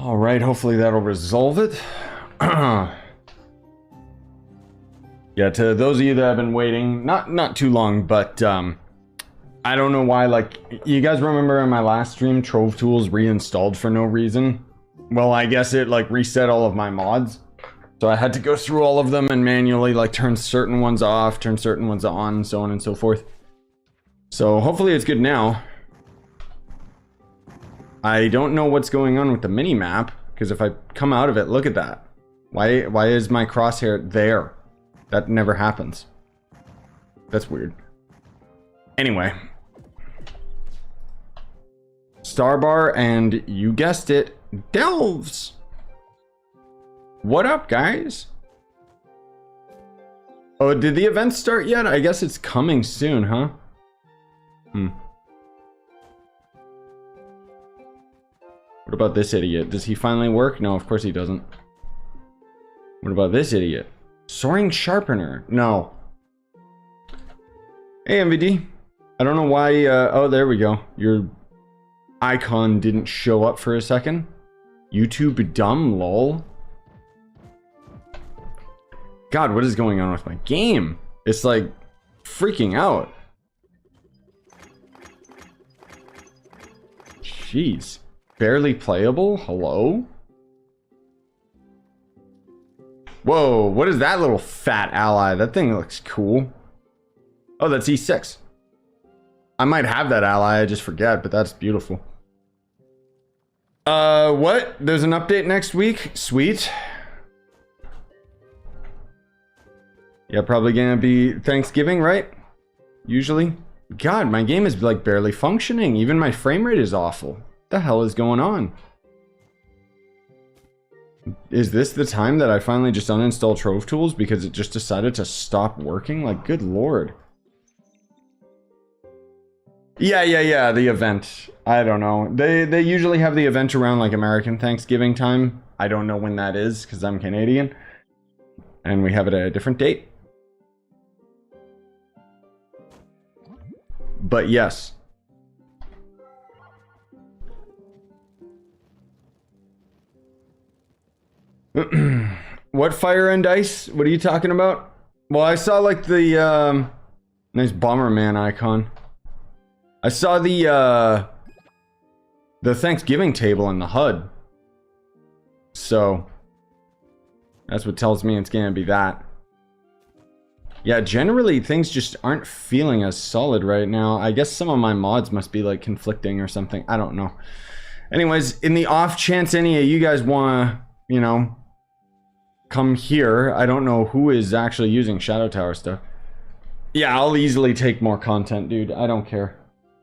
All right, hopefully that'll resolve it. Yeah, to those of you that have been waiting, not too long, but I don't know why, like, you guys remember in my last stream, Trove tools reinstalled for no reason? Well, I guess it, like, reset all of my mods. So I had to go through all of them and manually, like, turn certain ones off, turn certain ones on, so on and so forth. So hopefully it's good now. I don't know what's going on with the mini-map, because if I come out of it, look at that. Why is my crosshair there? That never happens. That's weird. Anyway. Starbar and, you guessed it, Delves! What up, guys? Oh, did the event start yet? I guess it's coming soon, huh? What about this idiot? Does he finally work? No, of course he doesn't. What about this idiot? Soaring Sharpener. No. Hey, MVD. I don't know why, oh, there we go. Your icon didn't show up for a second. YouTube dumb, lol. God, what is going on with my game? It's like freaking out. Jeez. Barely playable? Hello? Whoa, what is that little fat ally? That thing looks cool. Oh, that's E6. I might have that ally, I just forget, but that's beautiful. What? There's an update next week? Sweet. Yeah, probably gonna be Thanksgiving, right? Usually. God, my game is like barely functioning. Even my frame rate is awful. What the hell is going on? Is this the time that I finally just uninstall Trove tools because it just decided to stop working? Like, good lord. Yeah, the event. I don't know. They usually have the event around like American Thanksgiving time. I don't know when that is because I'm Canadian. And we have it at a different date. But yes. What Fire and Ice? What are you talking about? Well, I saw like the nice Bomberman icon. I saw the Thanksgiving table in the HUD. So that's what tells me it's gonna be that. Yeah, generally things just aren't feeling as solid right now. I guess some of my mods must be like conflicting or something. I don't know. Anyways, in the off chance any of you guys wanna, you know, come here. I don't know who is actually using Shadow Tower stuff. Yeah, I'll easily take more content, dude. I don't care.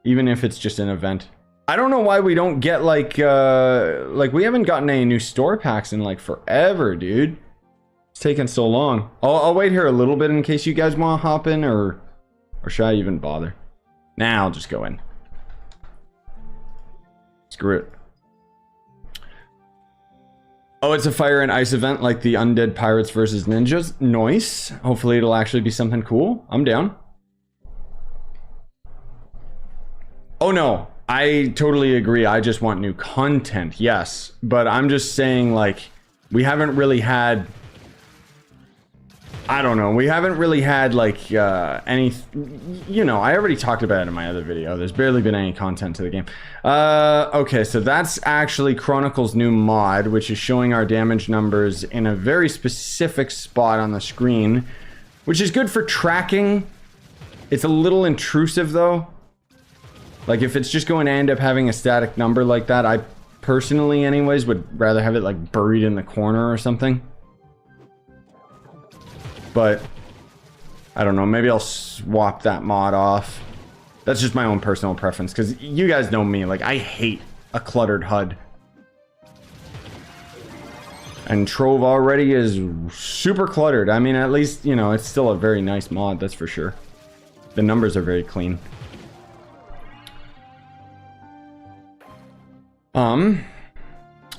Even if it's just an event. I don't know why we don't get like we haven't gotten any new store packs in like forever, dude. It's taking so long. I'll wait here a little bit in case you guys want to hop in, or should I even bother? Nah, I'll just go in. Screw it. Oh, it's a Fire and Ice event like the Undead Pirates versus Ninjas. Nice. Hopefully it'll actually be something cool. I'm down. Oh no, I totally agree. I just want new content, yes. But I'm just saying, like, we haven't really had... I don't know, we haven't really had, like, any... You know, I already talked about it in my other video. There's barely been any content to the game. Okay, so that's actually Chronicle's new mod, which is showing our damage numbers in a very specific spot on the screen, which is good for tracking. It's a little intrusive, though. Like, if it's just going to end up having a static number like that, I personally, anyways, would rather have it, like, buried in the corner or something. But, I don't know, maybe I'll swap that mod off. That's just my own personal preference, because you guys know me, like, I hate a cluttered HUD. And Trove already is super cluttered. I mean, at least, you know, it's still a very nice mod, that's for sure. The numbers are very clean.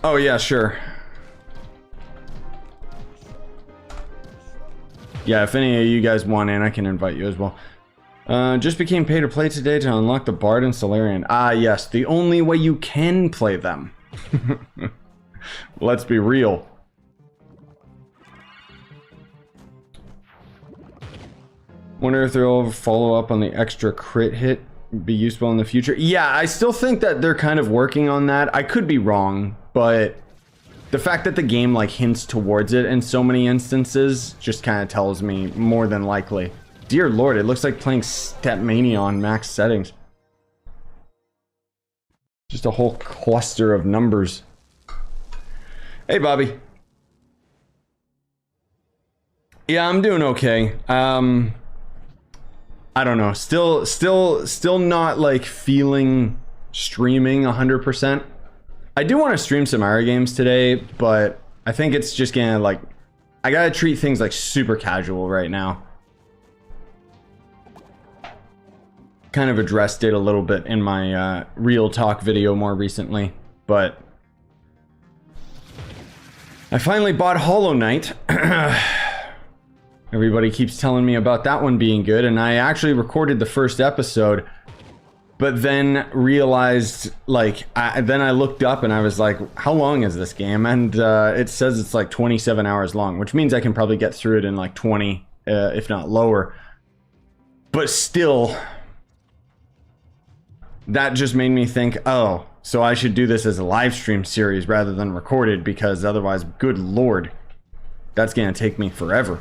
Oh yeah, sure. Yeah, if any of you guys want in, I can invite you as well. Just became pay to play today to unlock the Bard and Solarian. Ah, yes, the only way you can play them. Let's be real. Wonder if they'll follow up on the extra crit hit, be useful in the future. Yeah, I still think that they're kind of working on that. I could be wrong, but the fact that the game like hints towards it in so many instances just kind of tells me more than likely. Dear Lord, it looks like playing Stepmania on max settings. Just a whole cluster of numbers. Hey, Bobby. Yeah, I'm doing okay. I don't know. Still not like feeling streaming 100%. I do want to stream some Mario games today, but I think it's just gonna like, I gotta treat things like super casual right now. Kind of addressed it a little bit in my real talk video more recently, but I finally bought Hollow Knight. Everybody keeps telling me about that one being good, and I actually recorded the first episode, but then realized, like, then I looked up and I was like, how long is this game? And it says it's like 27 hours long, which means I can probably get through it in like 20, if not lower. But still, that just made me think, oh, so I should do this as a live stream series rather than recorded, because otherwise, good lord, that's gonna take me forever.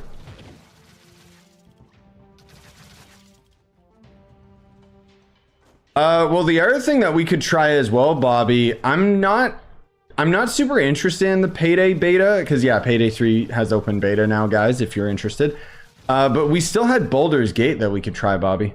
Well, the other thing that we could try as well, Bobby, I'm not super interested in the Payday beta, because yeah, Payday 3 has open beta now, guys, if you're interested. But we still had Baldur's Gate that we could try, Bobby.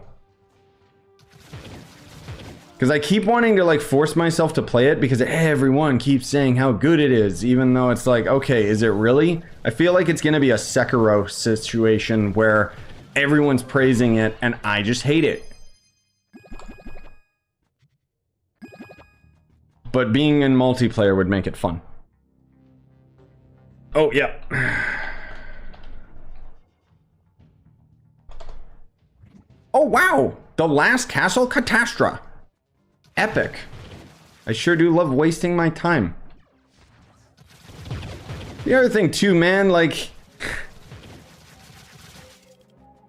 Because I keep wanting to like force myself to play it because everyone keeps saying how good it is, even though it's like, okay, is it really? I feel like it's gonna be a Sekiro situation where everyone's praising it and I just hate it. But being in multiplayer would make it fun. Oh, yeah. Oh, wow. The Last Castle Catastra. Epic. I sure do love wasting my time. The other thing too, man, like...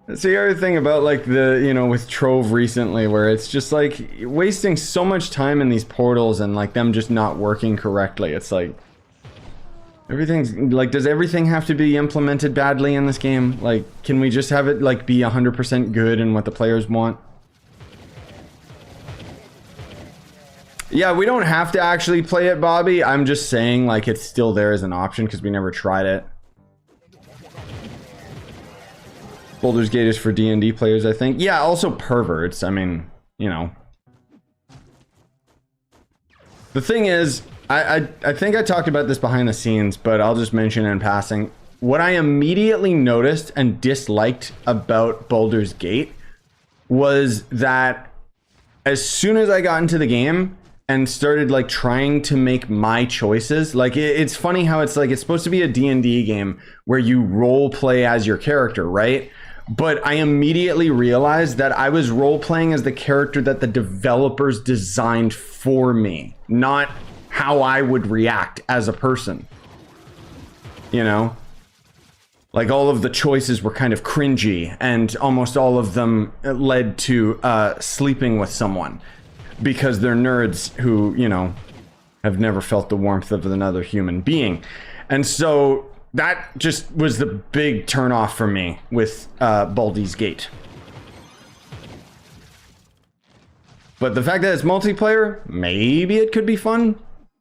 That's the other thing about like the, you know, with Trove recently, where it's just like wasting so much time in these portals and like them just not working correctly. It's like everything's like, does everything have to be implemented badly in this game? Like, can we just have it like be 100% good and what the players want? Yeah, we don't have to actually play it, Bobby. I'm just saying like it's still there as an option because we never tried it. Baldur's Gate is for D&D players, I think. Yeah, also perverts. I mean, you know. The thing is, I think I talked about this behind the scenes, but I'll just mention it in passing. What I immediately noticed and disliked about Baldur's Gate was that as soon as I got into the game and started like trying to make my choices, like it's funny how it's like it's supposed to be a D&D game where you role play as your character, right? But I immediately realized that I was role-playing as the character that the developers designed for me, not how I would react as a person. You know? Like, all of the choices were kind of cringy, and almost all of them led to sleeping with someone. Because they're nerds who, you know, have never felt the warmth of another human being. And so... that just was the big turnoff for me with Baldur's Gate. But the fact that it's multiplayer, maybe it could be fun.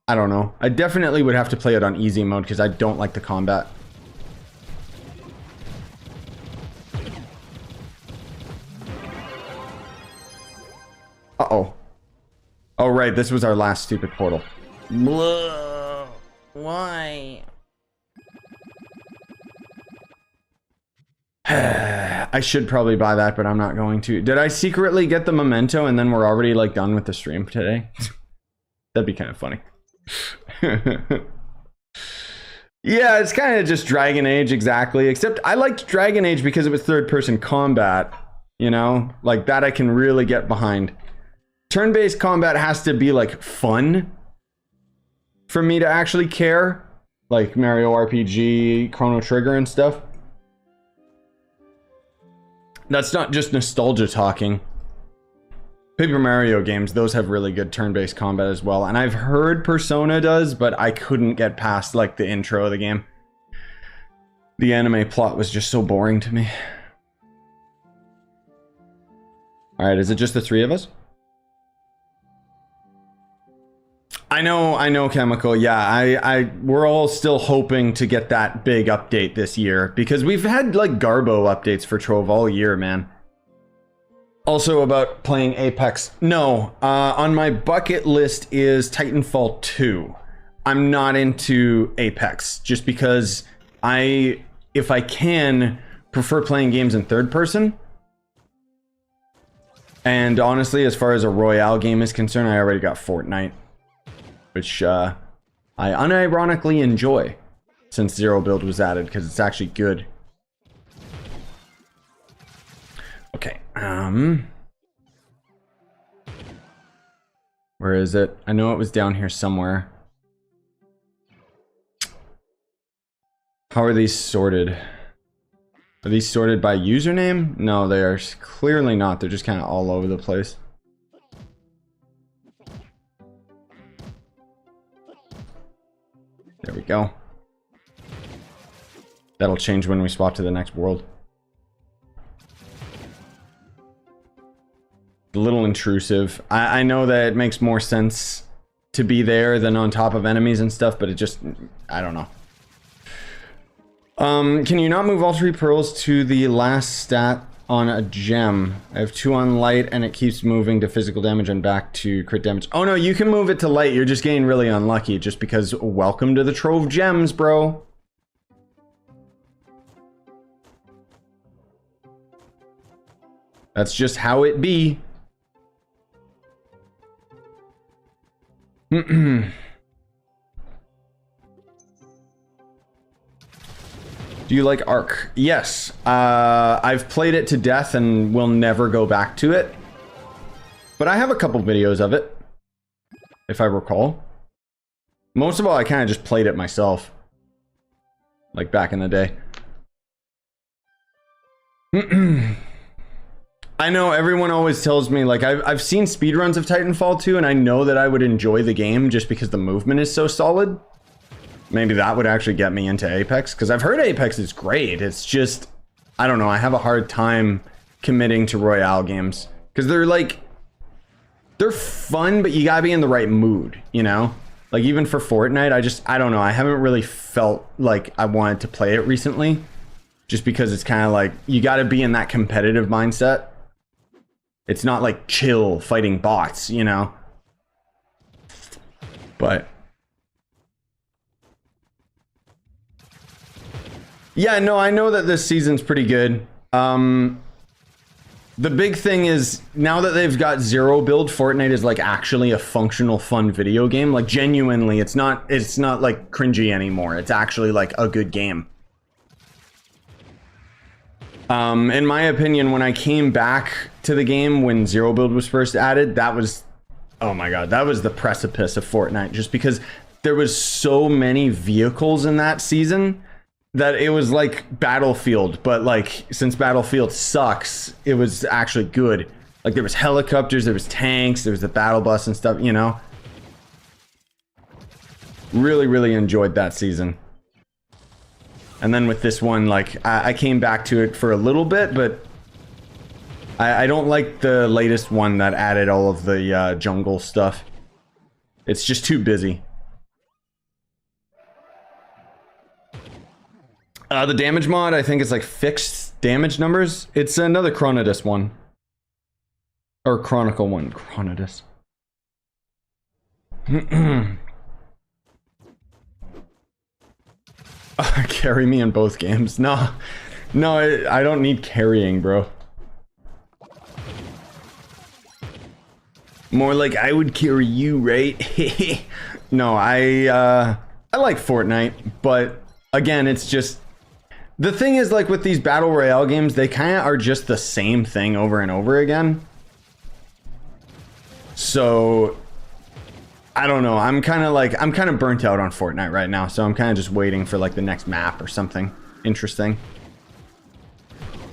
I don't know. I definitely would have to play it on easy mode because I don't like the combat. Uh-oh. Oh, right. This was our last stupid portal. Blah. Why? I should probably buy that, but I'm not going to. Did I secretly get the memento and then we're already like done with the stream today? That'd be kind of funny. Yeah, it's kind of just Dragon Age, exactly. Except I liked Dragon Age because it was third-person combat. You know? Like, that I can really get behind. Turn-based combat has to be, like, fun. for me to actually care, like Mario RPG, Chrono Trigger and stuff. That's not just nostalgia talking. Paper Mario games, those have really good turn-based combat as well. And I've heard Persona does, but I couldn't get past like the intro of the game. The anime plot was just so boring to me. Alright, is it just the three of us? I know, Chemical. Yeah, we're all still hoping to get that big update this year because we've had like Garbo updates for Trove all year, man. Also about playing Apex. No, on my bucket list is Titanfall 2. I'm not into Apex just because if I can, prefer playing games in third person. And honestly, as far as a Royale game is concerned, I already got Fortnite. Which I unironically enjoy since Zero Build was added because it's actually good. Okay, where is it? I know it was down here somewhere. How are these sorted? Are these sorted by username? No, they are clearly not. They're just kind of all over the place. There we go. That'll change when we swap to the next world. A little intrusive. I know that it makes more sense to be there than on top of enemies and stuff, but it just, I don't know. Can you not move all 3 pearls to the last stat on a gem? I have 2 on light and it keeps moving to physical damage and back to crit damage. Oh no, you can move it to light. You're just getting really unlucky just because welcome to the Trove gems, bro. That's just how it be. Do you like Ark? Yes. I've played it to death and will never go back to it. But I have a couple videos of it, if I recall. Most of all, I kind of just played it myself. Like back in the day. I know everyone always tells me, like, I've seen speedruns of Titanfall 2, and I know that I would enjoy the game just because the movement is so solid. Maybe that would actually get me into Apex, because I've heard Apex is great. It's just, I don't know, I have a hard time committing to Royale games. Because they're like, they're fun, but you gotta be in the right mood, you know? Like, even for Fortnite, I don't know, I haven't really felt like I wanted to play it recently. Just because it's kind of like, you gotta be in that competitive mindset. It's not like chill fighting bots, you know? But yeah, no, I know that this season's pretty good. The big thing is, now that they've got Zero Build, Fortnite is like actually a functional, fun video game. Like genuinely, it's not like cringy anymore. It's actually like a good game. In my opinion, when I came back to the game when Zero Build was first added, that was, oh my god, that was the precipice of Fortnite. Just because there was so many vehicles in that season that it was like Battlefield, but like since Battlefield sucks, it was actually good. Like there was helicopters, there was tanks, there was the battle bus and stuff, you know? Really, really enjoyed that season. And then with this one, like, I came back to it for a little bit, but I don't like the latest one that added all of the jungle stuff. It's just too busy. The damage mod, I think it's like fixed damage numbers. It's another Chronodus one. Or Chronicle one. Chronodus. Carry me in both games. No, I don't need carrying, bro. More like I would carry you, right? No, I like Fortnite, but again, it's just, the thing is, like with these battle royale games, they kind of are just the same thing over and over again. So I don't know. I'm kind of burnt out on Fortnite right now, so I'm kind of just waiting for like the next map or something interesting.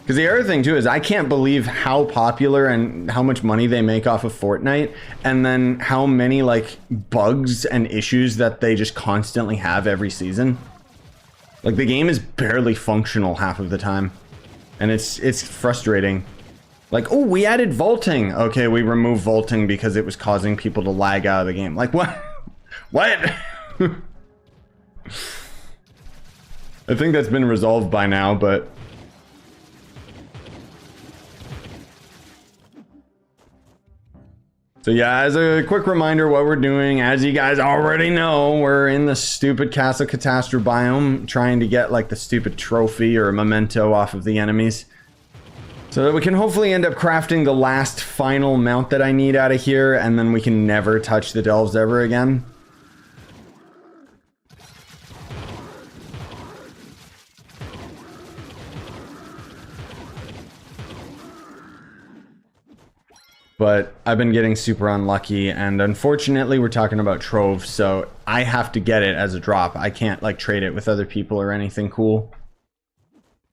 Because the other thing too is I can't believe how popular and how much money they make off of Fortnite, and then how many like bugs and issues that they just constantly have every season. Like the game is barely functional half of the time, and it's frustrating. Like, oh, we added vaulting. Okay, we removed vaulting because it was causing people to lag out of the game. Like what? What? I think that's been resolved by now, but. So yeah, as a quick reminder what we're doing, as you guys already know, we're in the stupid Castle Catastra biome, trying to get like the stupid trophy or memento off of the enemies. So that we can hopefully end up crafting the last final mount that I need out of here, and then we can never touch the delves ever again. But I've been getting super unlucky, and unfortunately we're talking about Trove, so I have to get it as a drop. I can't like trade it with other people or anything cool.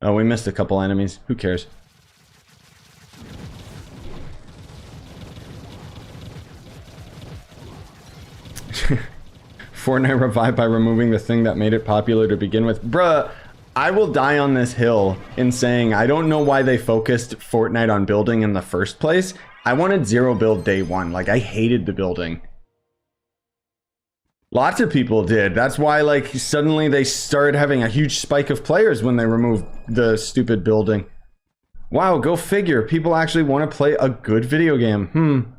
Oh, we missed a couple enemies. Who cares? Fortnite revived by removing the thing that made it popular to begin with. Bruh, I will die on this hill in saying I don't know why they focused Fortnite on building in the first place. I wanted zero build day one. Like, I hated the building. Lots of people did. That's why, like, suddenly they started having a huge spike of players when they removed the stupid building. Wow, go figure. People actually want to play a good video game.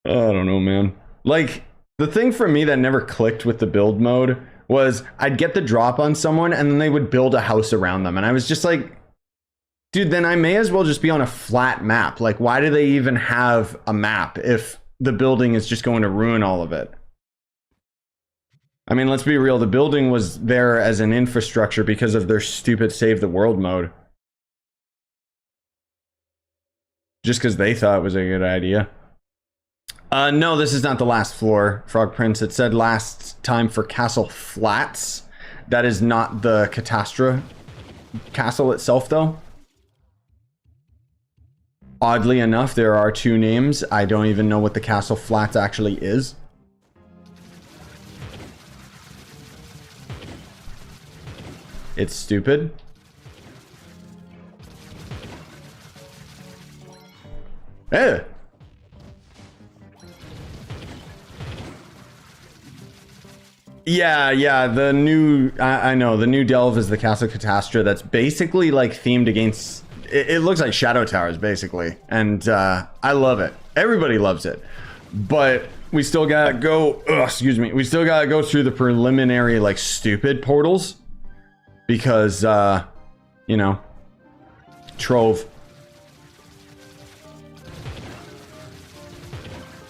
I don't know, man. Like, the thing for me that never clicked with the build mode was I'd get the drop on someone and then they would build a house around them. And I was just like, dude, then I may as well just be on a flat map. Like, why do they even have a map if the building is just going to ruin all of it? I mean, let's be real. The building was there as an infrastructure because of their stupid save the world mode. Just because they thought it was a good idea. No, this is not the last floor, Frog Prince. It said last time for Castle Flats. That is not the Catastra castle itself, though. Oddly enough, there are two names. I don't even know what the Castle Flats actually is. It's stupid. Eh. Yeah, the new, I know, the new delve is the Castle Catastra that's basically like themed against, it looks like Shadow Towers basically, and I love it. Everybody loves it, but we still gotta go, excuse me, we still gotta go through the preliminary like stupid portals because, you know, Trove.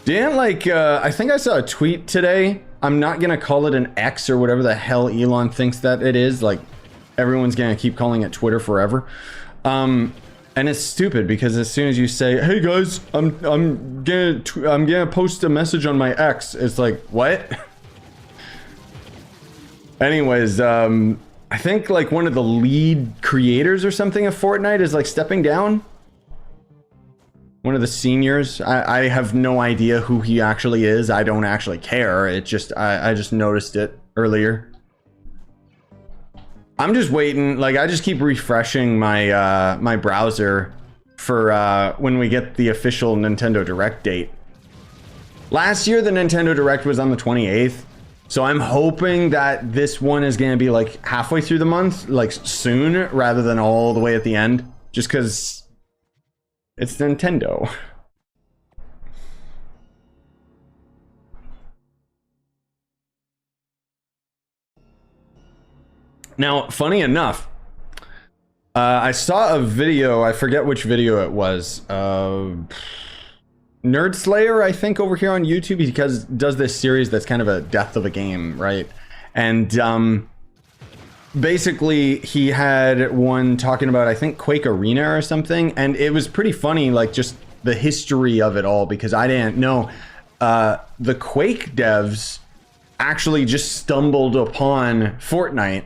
Didn't like, I think I saw a tweet today. I'm not gonna call it an X or whatever the hell Elon thinks that it is. Like, everyone's gonna keep calling it Twitter forever. And it's stupid because as soon as you say, "Hey guys, I'm gonna post a message on my X," it's like, what? Anyways, I think like one of the lead creators or something of Fortnite is like stepping down. One of the seniors. I have no idea who he actually is. I don't actually care. It just, I just noticed it earlier. I'm just waiting. Like, I just keep refreshing my my browser for when we get the official Nintendo Direct date. Last year, the Nintendo Direct was on the 28th. So I'm hoping that this one is going to be like halfway through the month, like soon, rather than all the way at the end. Just because it's Nintendo. Now, funny enough, I saw a video, I forget which video it was, Nerd Slayer, I think, over here on YouTube, because does this series that's kind of a death of a game, right? And basically he had one talking about, I think, Quake Arena or something, and it was pretty funny, like just the history of it all, because I didn't know. The Quake devs actually just stumbled upon Fortnite,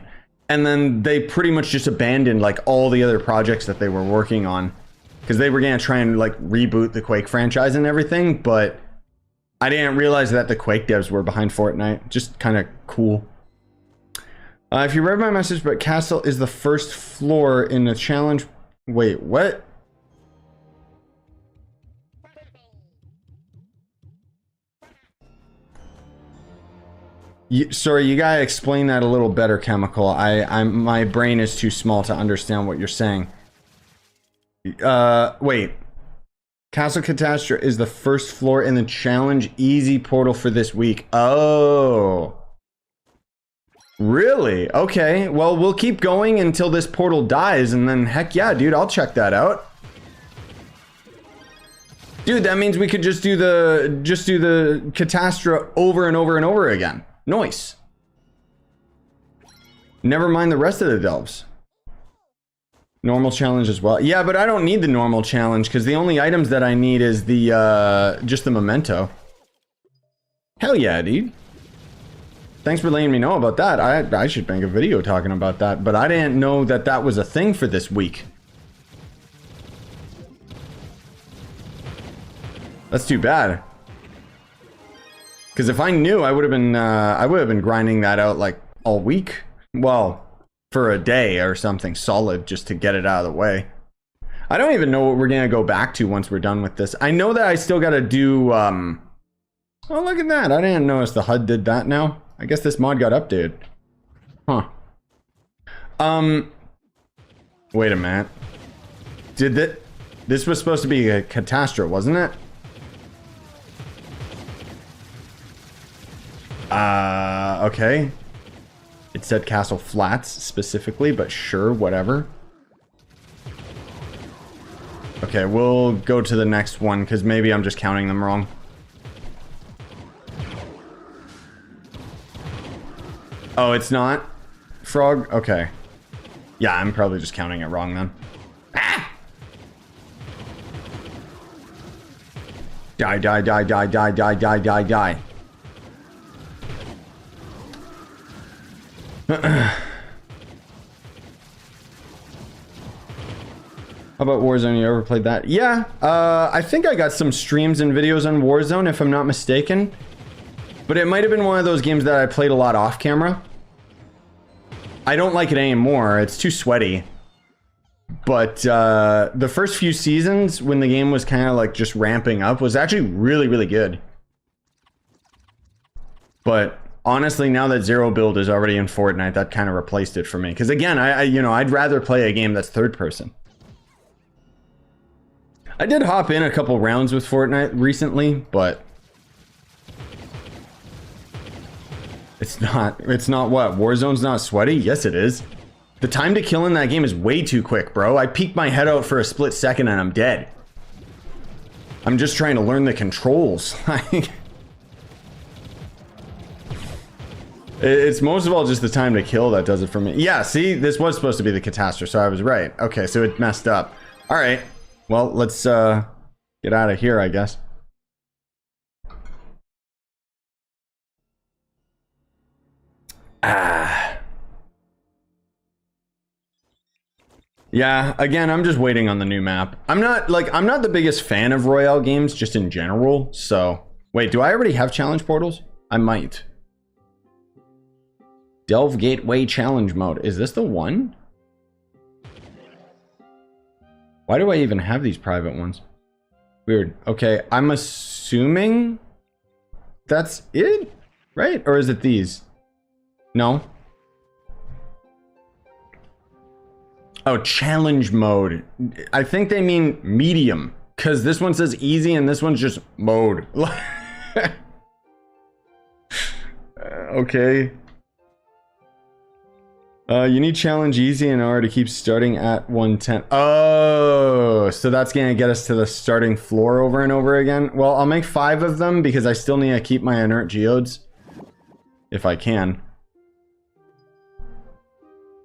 and then they pretty much just abandoned like all the other projects that they were working on, because they were gonna try and like reboot the Quake franchise and everything, but I didn't realize that the Quake devs were behind Fortnite. Just kind of cool. If you read my message, but Castle is the first floor in the challenge. Wait, what? Sorry, you gotta explain that a little better, Chemical. My brain is too small to understand what you're saying. Wait. Castle Catastra is the first floor in the challenge easy portal for this week. Oh. Really? Okay. Well, we'll keep going until this portal dies, and then heck yeah, dude, I'll check that out. Dude, that means we could just do the Catastra over and over and over again. Nice. Never mind the rest of the delves. Normal challenge as well. Yeah, but I don't need the normal challenge because the only items that I need is the just the memento. Hell yeah, dude. Thanks for letting me know about that. I should make a video talking about that, but I didn't know that that was a thing for this week. That's too bad. Because if I knew, I would have been grinding that out like all week. Well, for a day or something solid just to get it out of the way. I don't even know what we're gonna go back to once we're done with this. I know that I still gotta do oh, look at that. I didn't notice the HUD did that now. I guess this mod got updated. Huh. Wait a minute. This was supposed to be a Catastra, wasn't it? Okay. It said Castle Flats specifically, but sure, whatever. Okay, we'll go to the next one because maybe I'm just counting them wrong. Oh, it's not? Frog? Okay. Yeah, I'm probably just counting it wrong then. Ah! Die, die, die, die, die, die, die, die, die. How about Warzone? You ever played that? Yeah, I think I got some streams and videos on Warzone, if I'm not mistaken. But it might have been one of those games that I played a lot off camera. I don't like it anymore. It's too sweaty. But the first few seasons, when the game was kind of like just ramping up, was actually really, really good. But honestly, now that Zero Build is already in Fortnite, that kind of replaced it for me. Because again, I'd rather play a game that's third person. I did hop in a couple rounds with Fortnite recently, but it's not what? Warzone's not sweaty? Yes, it is. The time to kill in that game is way too quick, bro. I peek my head out for a split second and I'm dead. I'm just trying to learn the controls. It's most of all just the time to kill that does it for me. Yeah, see, this was supposed to be the Catastra, so I was right. Okay, so it messed up. All right, well, let's get out of here, I guess. Yeah, again, I'm just waiting on the new map. I'm not the biggest fan of Royale games just in general, so wait, do I already have challenge portals? I might. Delve Gateway Challenge Mode. Is this the one? Why do I even have these private ones? Weird. Okay, I'm assuming that's it, right? Or is it these? No. Oh, challenge mode. I think they mean medium, because this one says easy and this one's just mode. Okay. You need challenge easy in order to keep starting at 110. Oh, so that's gonna get us to the starting floor over and over again. Well, I'll make 5 of them because I still need to keep my inert geodes. If I can.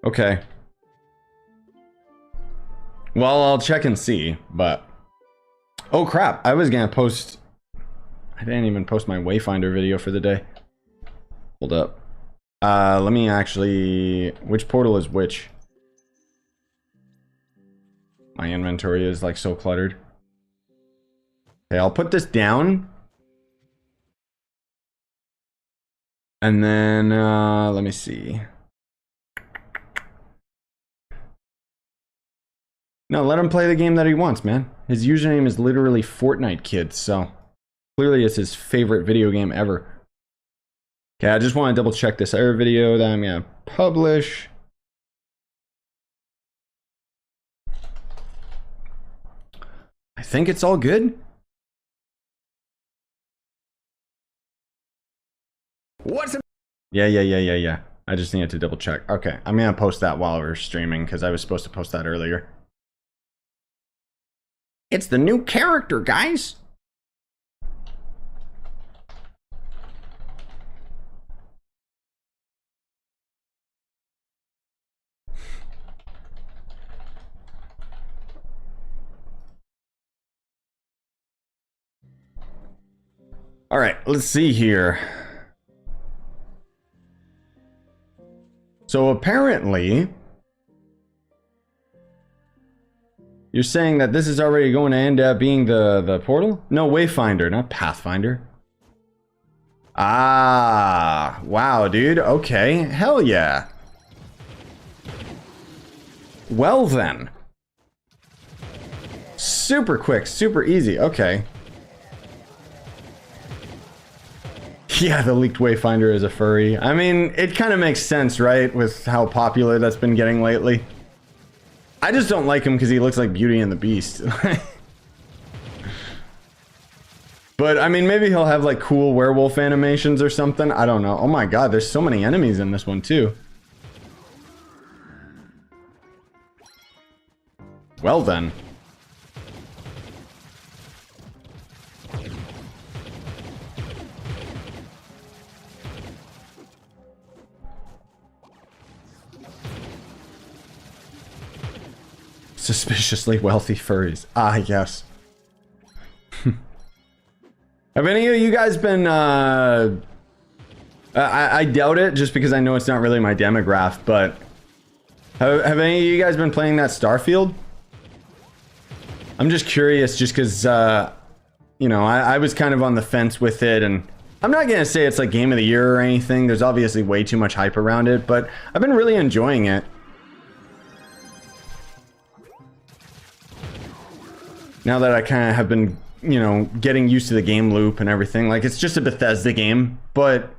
Okay. Well, I'll check and see, but Oh crap, I was gonna post... I didn't even post my Wayfinder video for the day. Hold up. Let me actually... Which portal is which? My inventory is like so cluttered. Okay, I'll put this down. And then, let me see. No, let him play the game that he wants, man. His username is literally Fortnite Kids, so clearly it's his favorite video game ever. Okay, I just want to double check this other video that I'm gonna publish. I think it's all good. What's up? Yeah. I just needed to double check. Okay, I'm gonna post that while we're streaming because I was supposed to post that earlier. It's the new character, guys. All right, let's see here. So apparently, you're saying that this is already going to end up being the portal? No, Wayfinder, not Pathfinder. Ah, wow, dude. Okay, hell yeah. Well then. Super quick, super easy. Okay. Yeah, the leaked Wayfinder is a furry. I mean, it kind of makes sense, right? With how popular that's been getting lately. I just don't like him because he looks like Beauty and the Beast. But, I mean, maybe he'll have, like, cool werewolf animations or something. I don't know. Oh my god, there's so many enemies in this one, too. Well, then. Suspiciously wealthy furries. Ah, yes. Have any of you guys been, I doubt it, just because I know it's not really my demographic, but... Have any of you guys been playing that Starfield? I'm just curious, just because, you know, I was kind of on the fence with it, and... I'm not gonna say it's like Game of the Year or anything, there's obviously way too much hype around it, but I've been really enjoying it. Now that I kind of have been, you know, getting used to the game loop and everything, like, it's just a Bethesda game, but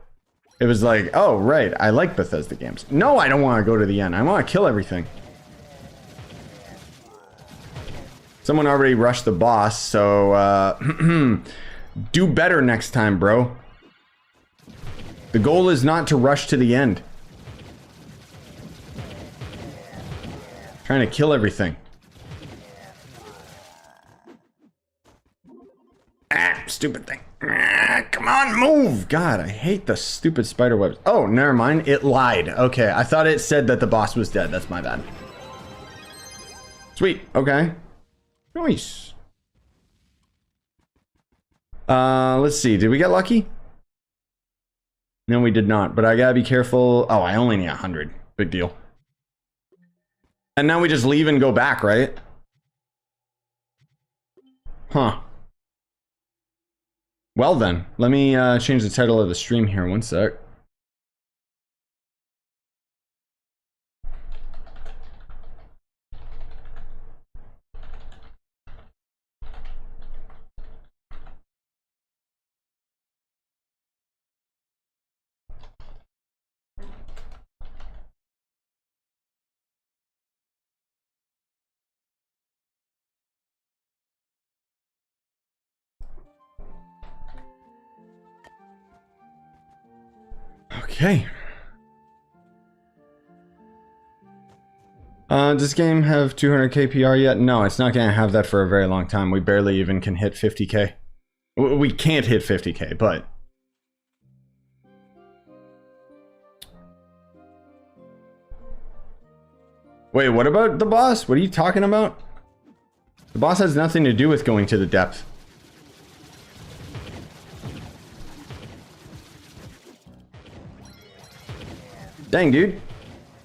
it was like, oh, right, I like Bethesda games. No, I don't want to go to the end. I want to kill everything. Someone already rushed the boss, so, do better next time, bro. The goal is not to rush to the end. Trying to kill everything. Ah, stupid thing. Ah, come on, move! God, I hate the stupid spider webs. Oh, never mind. It lied. Okay, I thought it said that the boss was dead. That's my bad. Sweet. Okay. Nice. Let's see. Did we get lucky? No, we did not. But I gotta be careful. Oh, I only need 100. Big deal. And now we just leave and go back, right? Huh. Well then, let me change the title of the stream here, one sec. Okay. Does this game have 200k PR yet? No, it's not gonna have that for a very long time. We barely even can hit 50k. We can't hit 50k, but... Wait, what about the boss? What are you talking about? The boss has nothing to do with going to the depth. Dang, dude.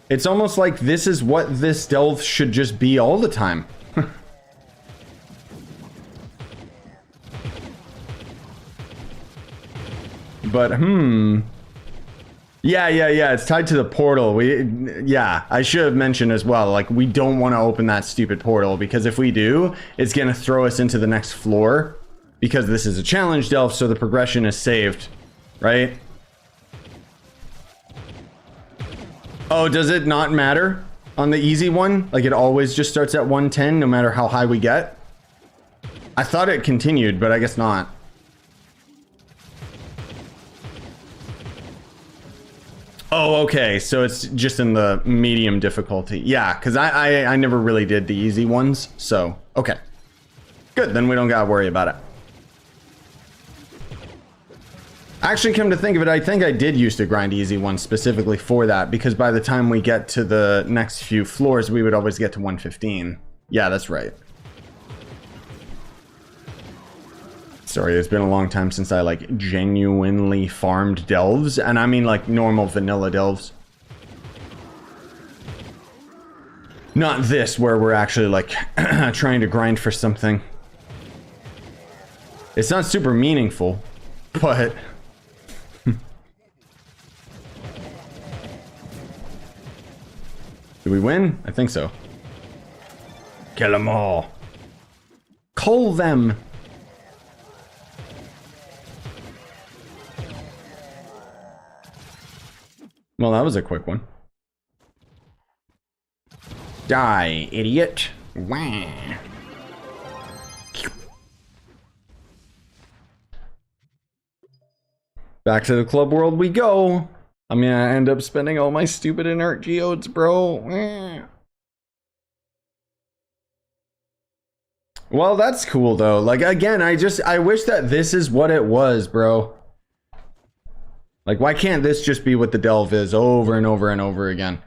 It's almost like this is what this delve should just be all the time. But, Yeah, it's tied to the portal. Yeah, I should have mentioned as well, like, we don't want to open that stupid portal, because if we do, it's going to throw us into the next floor, because this is a challenge delve, so the progression is saved, right? Oh, does it not matter on the easy one? Like, it always just starts at 110, no matter how high we get? I thought it continued, but I guess not. Oh, okay, so it's just in the medium difficulty. Yeah, because I never really did the easy ones, so, okay. Good, then we don't gotta worry about it. Actually, come to think of it, I think I did used to grind easy ones specifically for that, because by the time we get to the next few floors, we would always get to 115. Yeah, that's right. Sorry, it's been a long time since I, like, genuinely farmed delves, and I mean, like, normal vanilla delves. Not this, where we're actually, like, trying to grind for something. It's not super meaningful, but... Did we win? I think so. Kill them all. Cull them. Well, that was a quick one. Die, idiot. Wah. Back to the club world we go. I'm gonna end up spending all my stupid inert geodes, bro. Well, that's cool though. Like, again, I wish that this is what it was, bro. Like, why can't this just be what the delve is over and over and over again?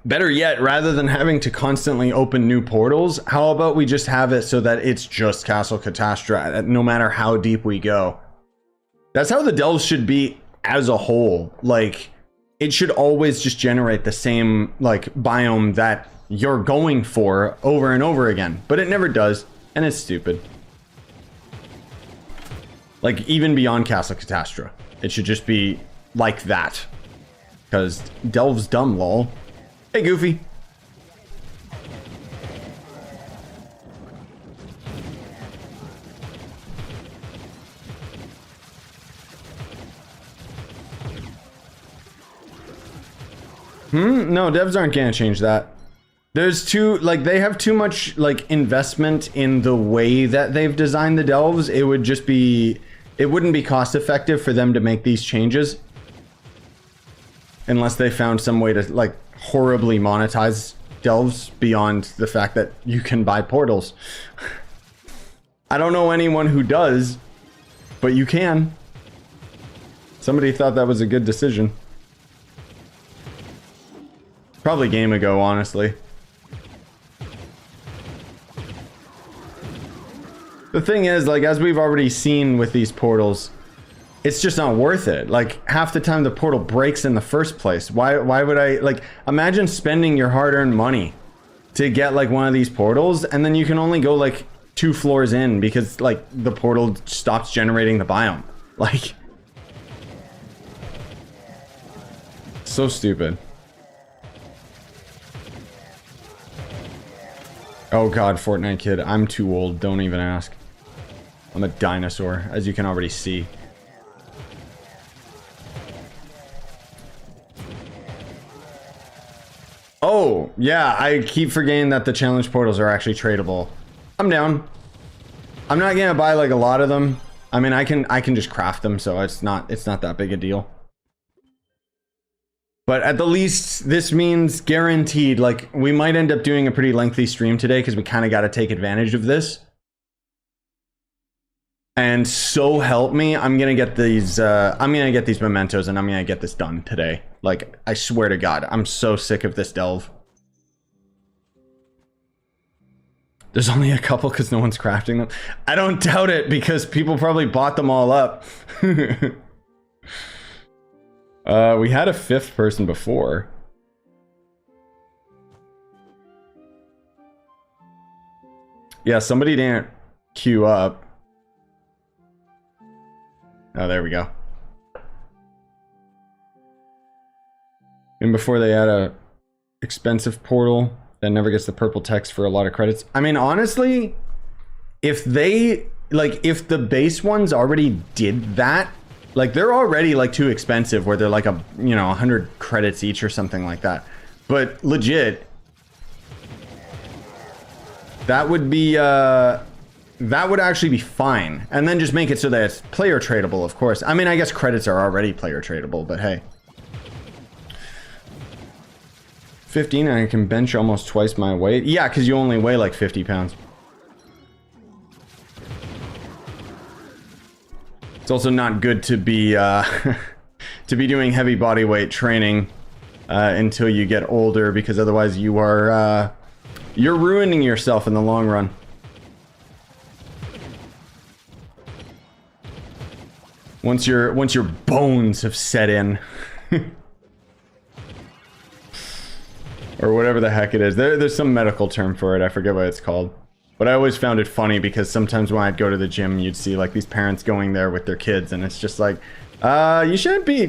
Better yet, rather than having to constantly open new portals, how about we just have it so that it's just Castle Catastra, no matter how deep we go? That's how the delves should be as a whole. Like, it should always just generate the same, like, biome that you're going for over and over again. But it never does, and it's stupid. Like, even beyond Castle Catastra, it should just be like that. Because delve's dumb, lol. Hey, Goofy. No, devs aren't gonna change that. There's they have too much, like, investment in the way that they've designed the delves. It would just be... It wouldn't be cost effective for them to make these changes. Unless they found some way to, like, horribly monetize delves beyond the fact that you can buy portals. I don't know anyone who does, but you can. Somebody thought that was a good decision. Probably game ago, honestly. The thing is, like, as we've already seen with these portals, it's just not worth it. Like, half the time the portal breaks in the first place. Why would I, like, imagine spending your hard-earned money to get, like, one of these portals, and then you can only go, like, 2 floors in because, like, the portal stops generating the biome. Like, so stupid. Oh god, Fortnite kid, I'm too old, don't even ask. I'm a dinosaur, as you can already see. Oh, yeah, I keep forgetting that the challenge portals are actually tradable. I'm down. I'm not gonna buy, like, a lot of them. I mean, I can just craft them, so it's not that big a deal. But at the least, this means guaranteed, like, we might end up doing a pretty lengthy stream today because we kind of got to take advantage of this. And so help me, I'm going to get these, mementos and I'm going to get this done today. Like, I swear to God, I'm so sick of this delve. There's only a couple because no one's crafting them. I don't doubt it because people probably bought them all up. We had a 5th person before. Yeah, somebody didn't queue up. Oh, there we go. And before they had a expensive portal that never gets the purple text for a lot of credits. I mean, honestly, if they, like, if the base ones already did that, like, they're already, like, too expensive where they're, like, a, you know, 100 credits each or something like that. But, legit, that would be, that would actually be fine. And then just make it so that it's player tradable, of course. I mean, I guess credits are already player tradable, but hey. 15, and I can bench almost twice my weight. Yeah, because you only weigh like 50 pounds. It's also not good to be to be doing heavy body weight training until you get older, because otherwise you are you're ruining yourself in the long run. Once your bones have set in. Or whatever the heck it is. There's some medical term for it. I forget what it's called. But I always found it funny because sometimes when I'd go to the gym, you'd see like these parents going there with their kids, and it's just like, you shouldn't be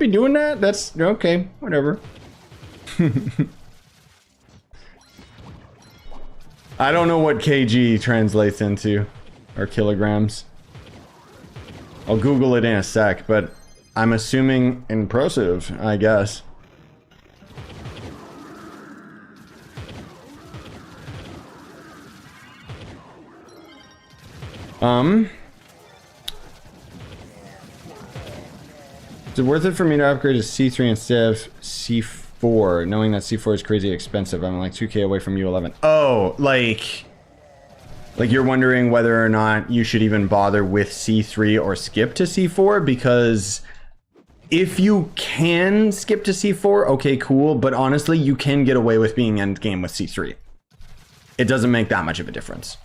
doing that. That's okay, whatever. I don't know what kg translates into, or kilograms. I'll Google it in a sec, but I'm assuming impressive, I guess. Is it worth it for me to upgrade to C3 instead of C4, knowing that C4 is crazy expensive? I'm like 2k away from U11. Oh, like you're wondering whether or not you should even bother with C3 or skip to C4, because if you can skip to C4, okay, cool, but honestly, you can get away with being end game with C3. It doesn't make that much of a difference.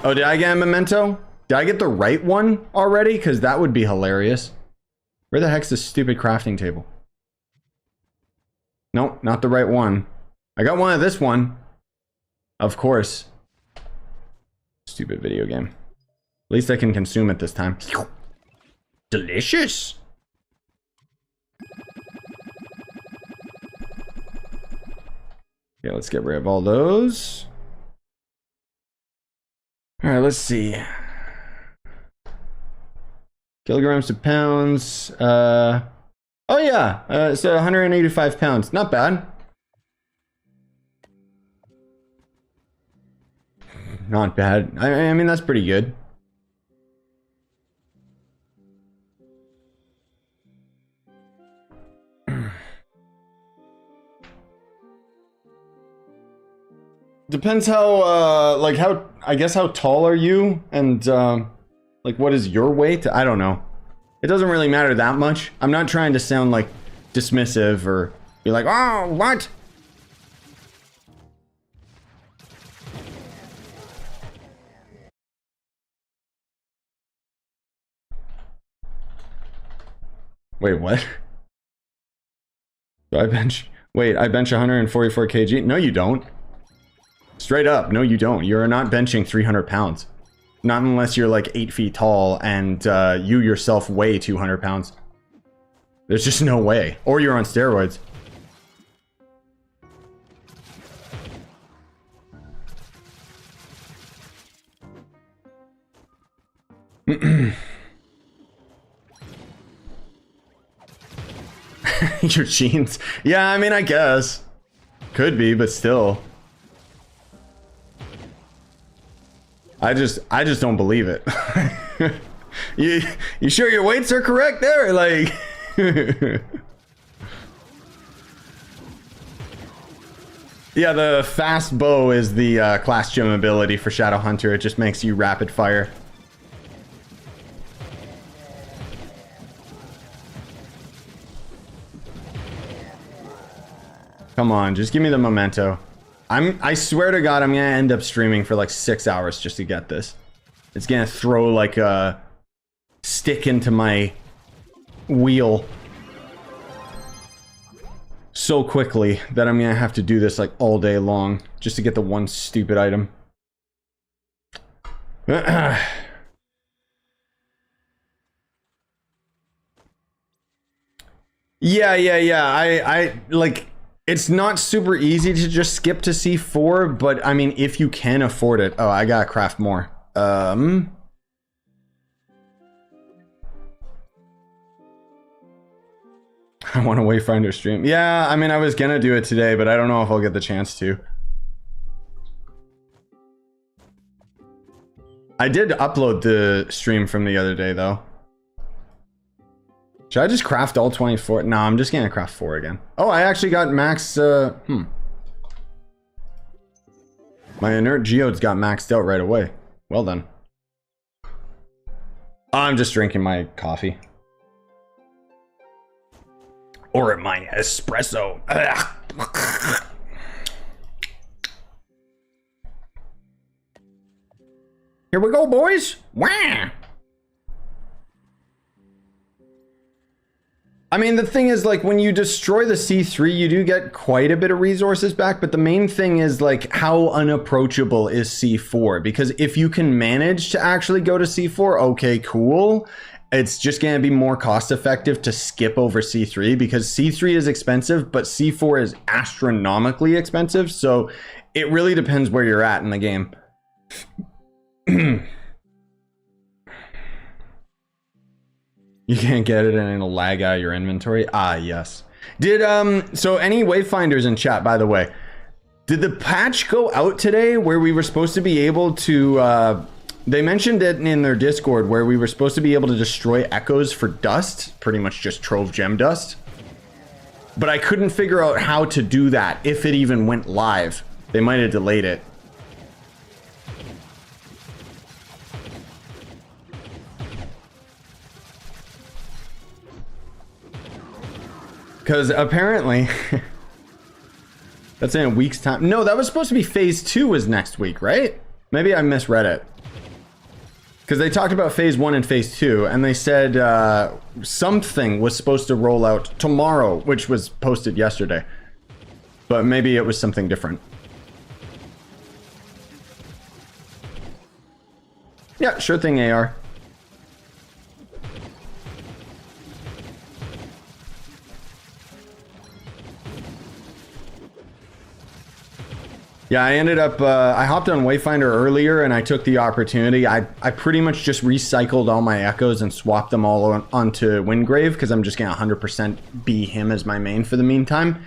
Oh, did I get a memento? Did I get the right one already? Because that would be hilarious. Where the heck's this stupid crafting table? Nope, not the right one. I got one of this one. Of course. Stupid video game. At least I can consume it this time. Delicious! Yeah, let's get rid of all those. Alright, let's see. Kilograms to pounds. Oh yeah, so 185 pounds. Not bad. Not bad. I mean, that's pretty good. Depends how, like I guess how tall are you? And, like what is your weight? I don't know. It doesn't really matter that much. I'm not trying to sound like dismissive or be like, oh, what? Wait, what? Do I bench? Wait, I bench 144 kg? No, you don't. Straight up, no, you don't. You're not benching 300 pounds. Not unless you're like 8 feet tall and you yourself weigh 200 pounds. There's just no way. Or you're on steroids. Your jeans? Yeah, I mean, I guess. Could be, but still. I just don't believe it. You sure your weights are correct there? Like yeah, the fast bow is the class gem ability for Shadow Hunter. It just makes you rapid fire. Come on, just give me the memento. I swear to God, I'm gonna end up streaming for like 6 hours just to get this. It's gonna throw like a stick into my wheel so quickly that I'm gonna have to do this like all day long just to get the one stupid item. Yeah. I like, it's not super easy to just skip to C4, but I mean, if you can afford it. Oh, I gotta craft more. I want a Wayfinder stream. Yeah, I mean, I was gonna do it today, but I don't know if I'll get the chance to. I did upload the stream from the other day, though. Should I just craft all 24? No, I'm just gonna craft 4 again. Oh, I actually got max, My inert geodes got maxed out right away. Well done. I'm just drinking my coffee. Or my espresso. Here we go, boys. Wah! I mean, the thing is, like, when you destroy the C3, you do get quite a bit of resources back, but the main thing is, like, how unapproachable is C4? Because if you can manage to actually go to C4, okay, cool. It's just going to be more cost effective to skip over C3 because C3 is expensive, but C4 is astronomically expensive. So it really depends where you're at in the game. You can't get it and it'll lag out your inventory. Ah, yes. Did, so any Wayfinders in chat, by the way, did the patch go out today where we were supposed to be able to, they mentioned it in their Discord where we were supposed to be able to destroy echoes for dust, pretty much just Trove gem dust. But I couldn't figure out how to do that, if it even went live. They might have delayed it. Because apparently, that's in a week's time. No, that was supposed to be phase 2 was next week, right? Maybe I misread it. Because they talked about phase 1 and phase 2, and they said something was supposed to roll out tomorrow, which was posted yesterday. But maybe it was something different. Yeah, sure thing, AR. Yeah, I ended up, I hopped on Wayfinder earlier and I took the opportunity. I pretty much just recycled all my echoes and swapped them all onto Windgrave because I'm just going to 100% be him as my main for the meantime.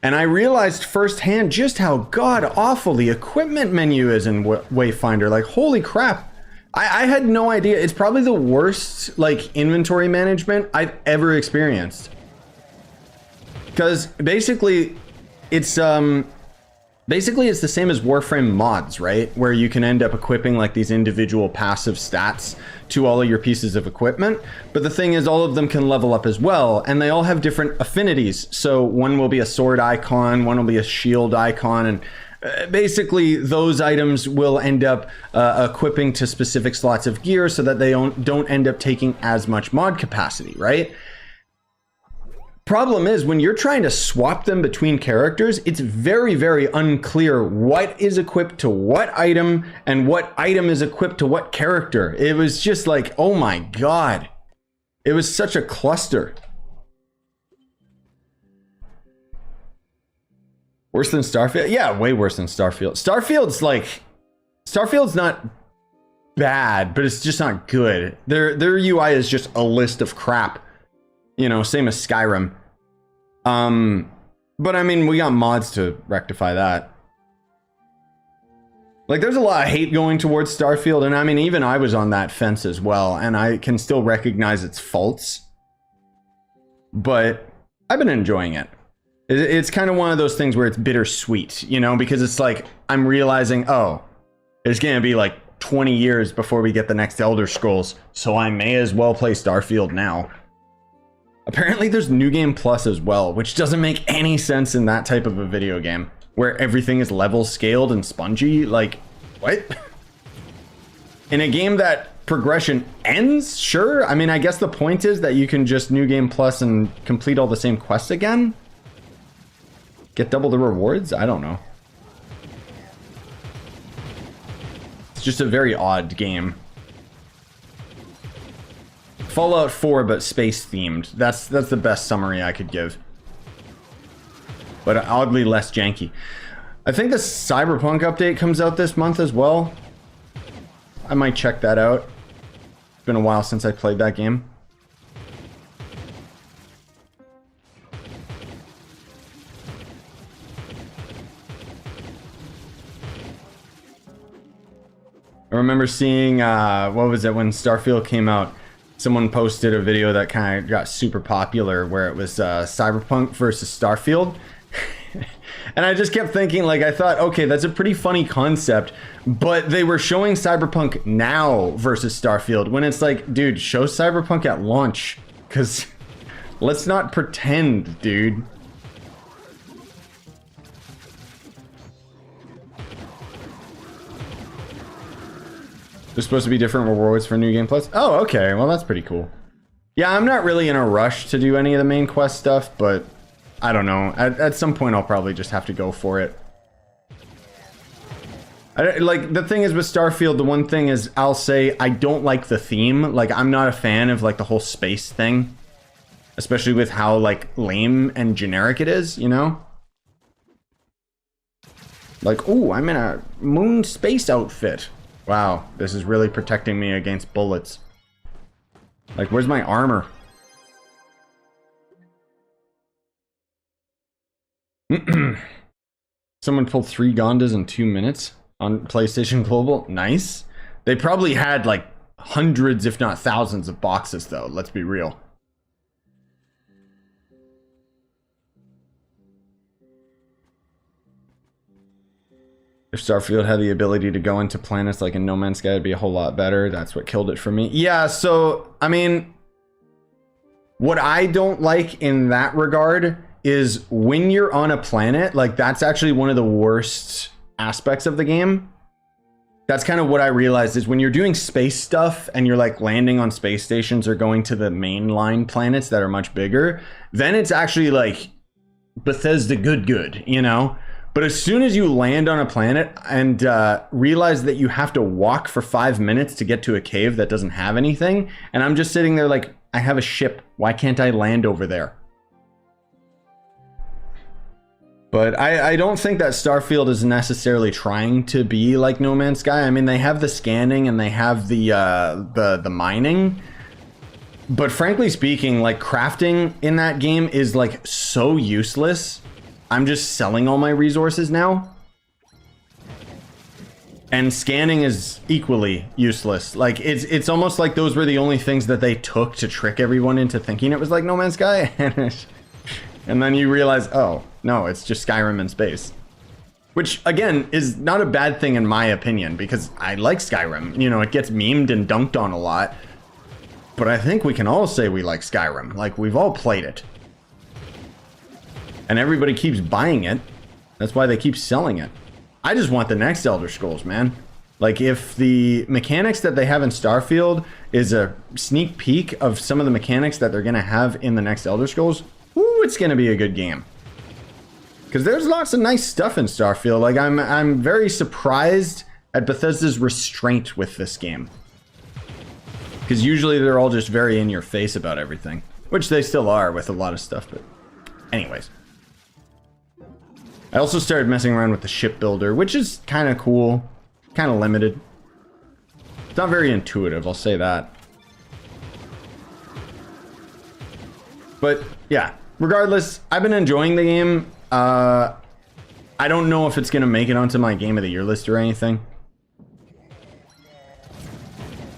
And I realized firsthand just how god-awful the equipment menu is in Wayfinder. Like, holy crap. I had no idea. It's probably the worst, like, inventory management I've ever experienced. Because basically, it's, Basically, it's the same as Warframe mods, right? Where you can end up equipping like these individual passive stats to all of your pieces of equipment. But the thing is, all of them can level up as well, and they all have different affinities. So one will be a sword icon, one will be a shield icon, and basically those items will end up equipping to specific slots of gear so that they don't end up taking as much mod capacity, right? Problem is, when you're trying to swap them between characters, it's very, very unclear what is equipped to what item and what item is equipped to what character. It was just like, oh my god. It was such a cluster. Worse than Starfield? Yeah, way worse than Starfield. Starfield's not bad, but it's just not good. Their UI is just a list of crap. You know, same as Skyrim. But I mean, we got mods to rectify that. Like, there's a lot of hate going towards Starfield, and I mean, even I was on that fence as well, and I can still recognize its faults. But I've been enjoying it. It's kind of one of those things where it's bittersweet, you know, because it's like, I'm realizing, oh, it's gonna be like 20 years before we get the next Elder Scrolls, so I may as well play Starfield now. Apparently there's New Game Plus as well, which doesn't make any sense in that type of a video game. where everything is level scaled and spongy. Like, what? In a game that progression ends? Sure. I mean, I guess the point is that you can just New Game Plus and complete all the same quests again. Get double the rewards? I don't know. It's just a very odd game. Fallout 4, but space themed. That's the best summary I could give. But oddly less janky. I think the Cyberpunk update comes out this month as well. I might check that out. It's been a while since I played that game. I remember seeing, what was it, when Starfield came out, someone posted a video that kind of got super popular where it was Cyberpunk versus Starfield. And I just kept thinking, like, I thought, okay, that's a pretty funny concept, but they were showing Cyberpunk now versus Starfield when it's like, dude, show Cyberpunk at launch, because let's not pretend, dude. There's supposed to be different rewards for New Game Plus. Oh, okay, well, that's pretty cool. Yeah, I'm not really in a rush to do any of the main quest stuff, but I don't know. At some point, I'll probably just have to go for it. Like, the thing is with Starfield, the one thing is I'll say I don't like the theme. Like, I'm not a fan of, like, the whole space thing. Especially with how, like, lame and generic it is, you know? Like, ooh, I'm in a moon space outfit. Wow, this is really protecting me against bullets. Like, where's my armor? Someone pulled 3 Gondas in 2 minutes on PlayStation Global. Nice. They probably had like hundreds, if not thousands, of boxes, though. Let's be real. If Starfield had the ability to go into planets like in No Man's Sky, it'd be a whole lot better. That's what killed it for me. Yeah, so, I mean, what I don't like in that regard is when you're on a planet, like, that's actually one of the worst aspects of the game. That's kind of what I realized is when you're doing space stuff and you're like landing on space stations or going to the mainline planets that are much bigger, then it's actually like Bethesda good, you know? But as soon as you land on a planet and realize that you have to walk for 5 minutes to get to a cave that doesn't have anything, and I'm just sitting there like, I have a ship. Why can't I land over there? But I don't think that Starfield is necessarily trying to be like No Man's Sky. I mean, they have the scanning and they have the mining. But frankly speaking, like, crafting in that game is like so useless. I'm just selling all my resources now. And scanning is equally useless. Like, it's almost like those were the only things that they took to trick everyone into thinking it was like No Man's Sky. And then you realize, oh, no, it's just Skyrim in space. Which, again, is not a bad thing in my opinion, because I like Skyrim. You know, it gets memed and dunked on a lot. But I think we can all say we like Skyrim. Like, we've all played it. And everybody keeps buying it. That's why they keep selling it. I just want the next Elder Scrolls, man. Like, if the mechanics that they have in Starfield is a sneak peek of some of the mechanics that they're going to have in the next Elder Scrolls, ooh, it's going to be a good game. Because there's lots of nice stuff in Starfield. Like, I'm very surprised at Bethesda's restraint with this game. Because usually they're all just very in your face about everything. Which they still are with a lot of stuff, but anyways. I also started messing around with the shipbuilder, which is kind of cool. Kind of limited. It's not very intuitive, I'll say that. But, yeah. Regardless, I've been enjoying the game. I don't know if it's going to make it onto my Game of the Year list or anything.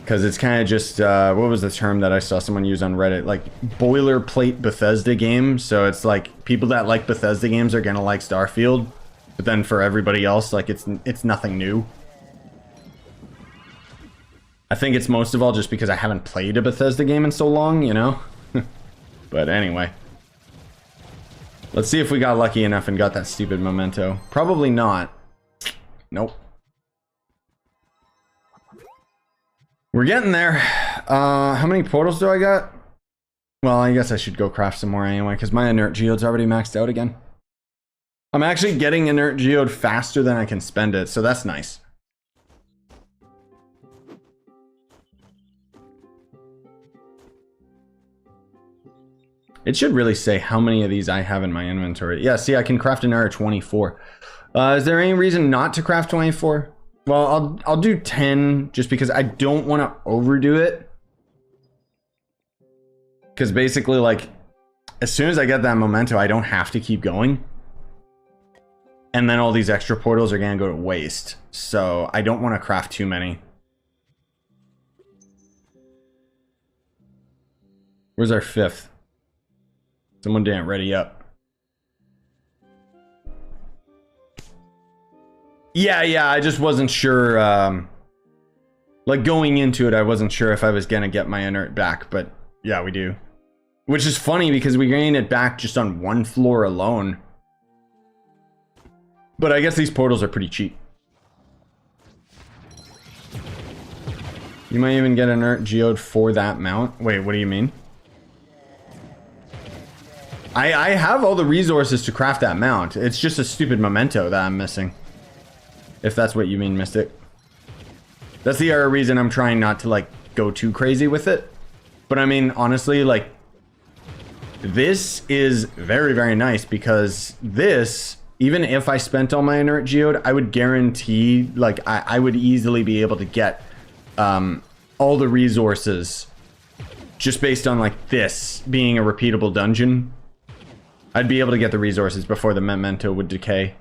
Because it's kind of just, what was the term that I saw someone use on Reddit? Like, boilerplate Bethesda game. So it's like, people that like Bethesda games are going to like Starfield. But then for everybody else, like, it's nothing new. I think it's most of all just because I haven't played a Bethesda game in so long, you know? But anyway. Let's see if we got lucky enough and got that stupid memento. Probably not. Nope. We're getting there. How many portals do I got? Well, I guess I should go craft some more anyway, because my inert geode's already maxed out again. I'm actually getting inert geode faster than I can spend it, so that's nice. It should really say how many of these I have in my inventory. Yeah, see, I can craft another 24. Is there any reason not to craft 24? Well, I'll do 10 just because I don't want to overdo it. Because basically, like, as soon as I get that memento, I don't have to keep going. And then all these extra portals are going to go to waste. So I don't want to craft too many. Where's our 5th? Someone didn't ready up. Yeah, I just wasn't sure. Like, going into it, I wasn't sure if I was going to get my inert back. But yeah, we do. Which is funny because we gain it back just on one floor alone. But I guess these portals are pretty cheap. You might even get an inert geode for that mount. Wait, what do you mean? I have all the resources to craft that mount. It's just a stupid memento that I'm missing. If that's what you mean, Mystic. That's the other reason I'm trying not to, like, go too crazy with it. But I mean, honestly, like, this is very, very nice because this, even if I spent all my inert geode, I would guarantee, like, I would easily be able to get all the resources just based on, like, this being a repeatable dungeon. I'd be able to get the resources before the memento would decay.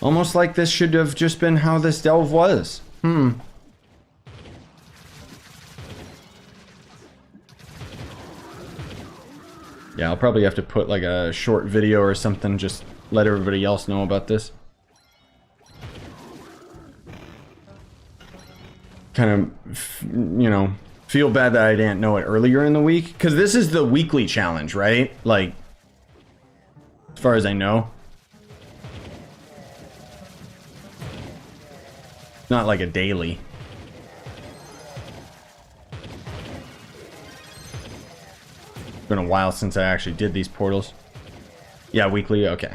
Almost like this should have just been how this delve was. Yeah, I'll probably have to put like a short video or something, just let everybody else know about this. Kind of, you know, feel bad that I didn't know it earlier in the week. Because this is the weekly challenge, right? Like, as far as I know. Not like a daily. It's been a while since I actually did these portals. Yeah, weekly, okay.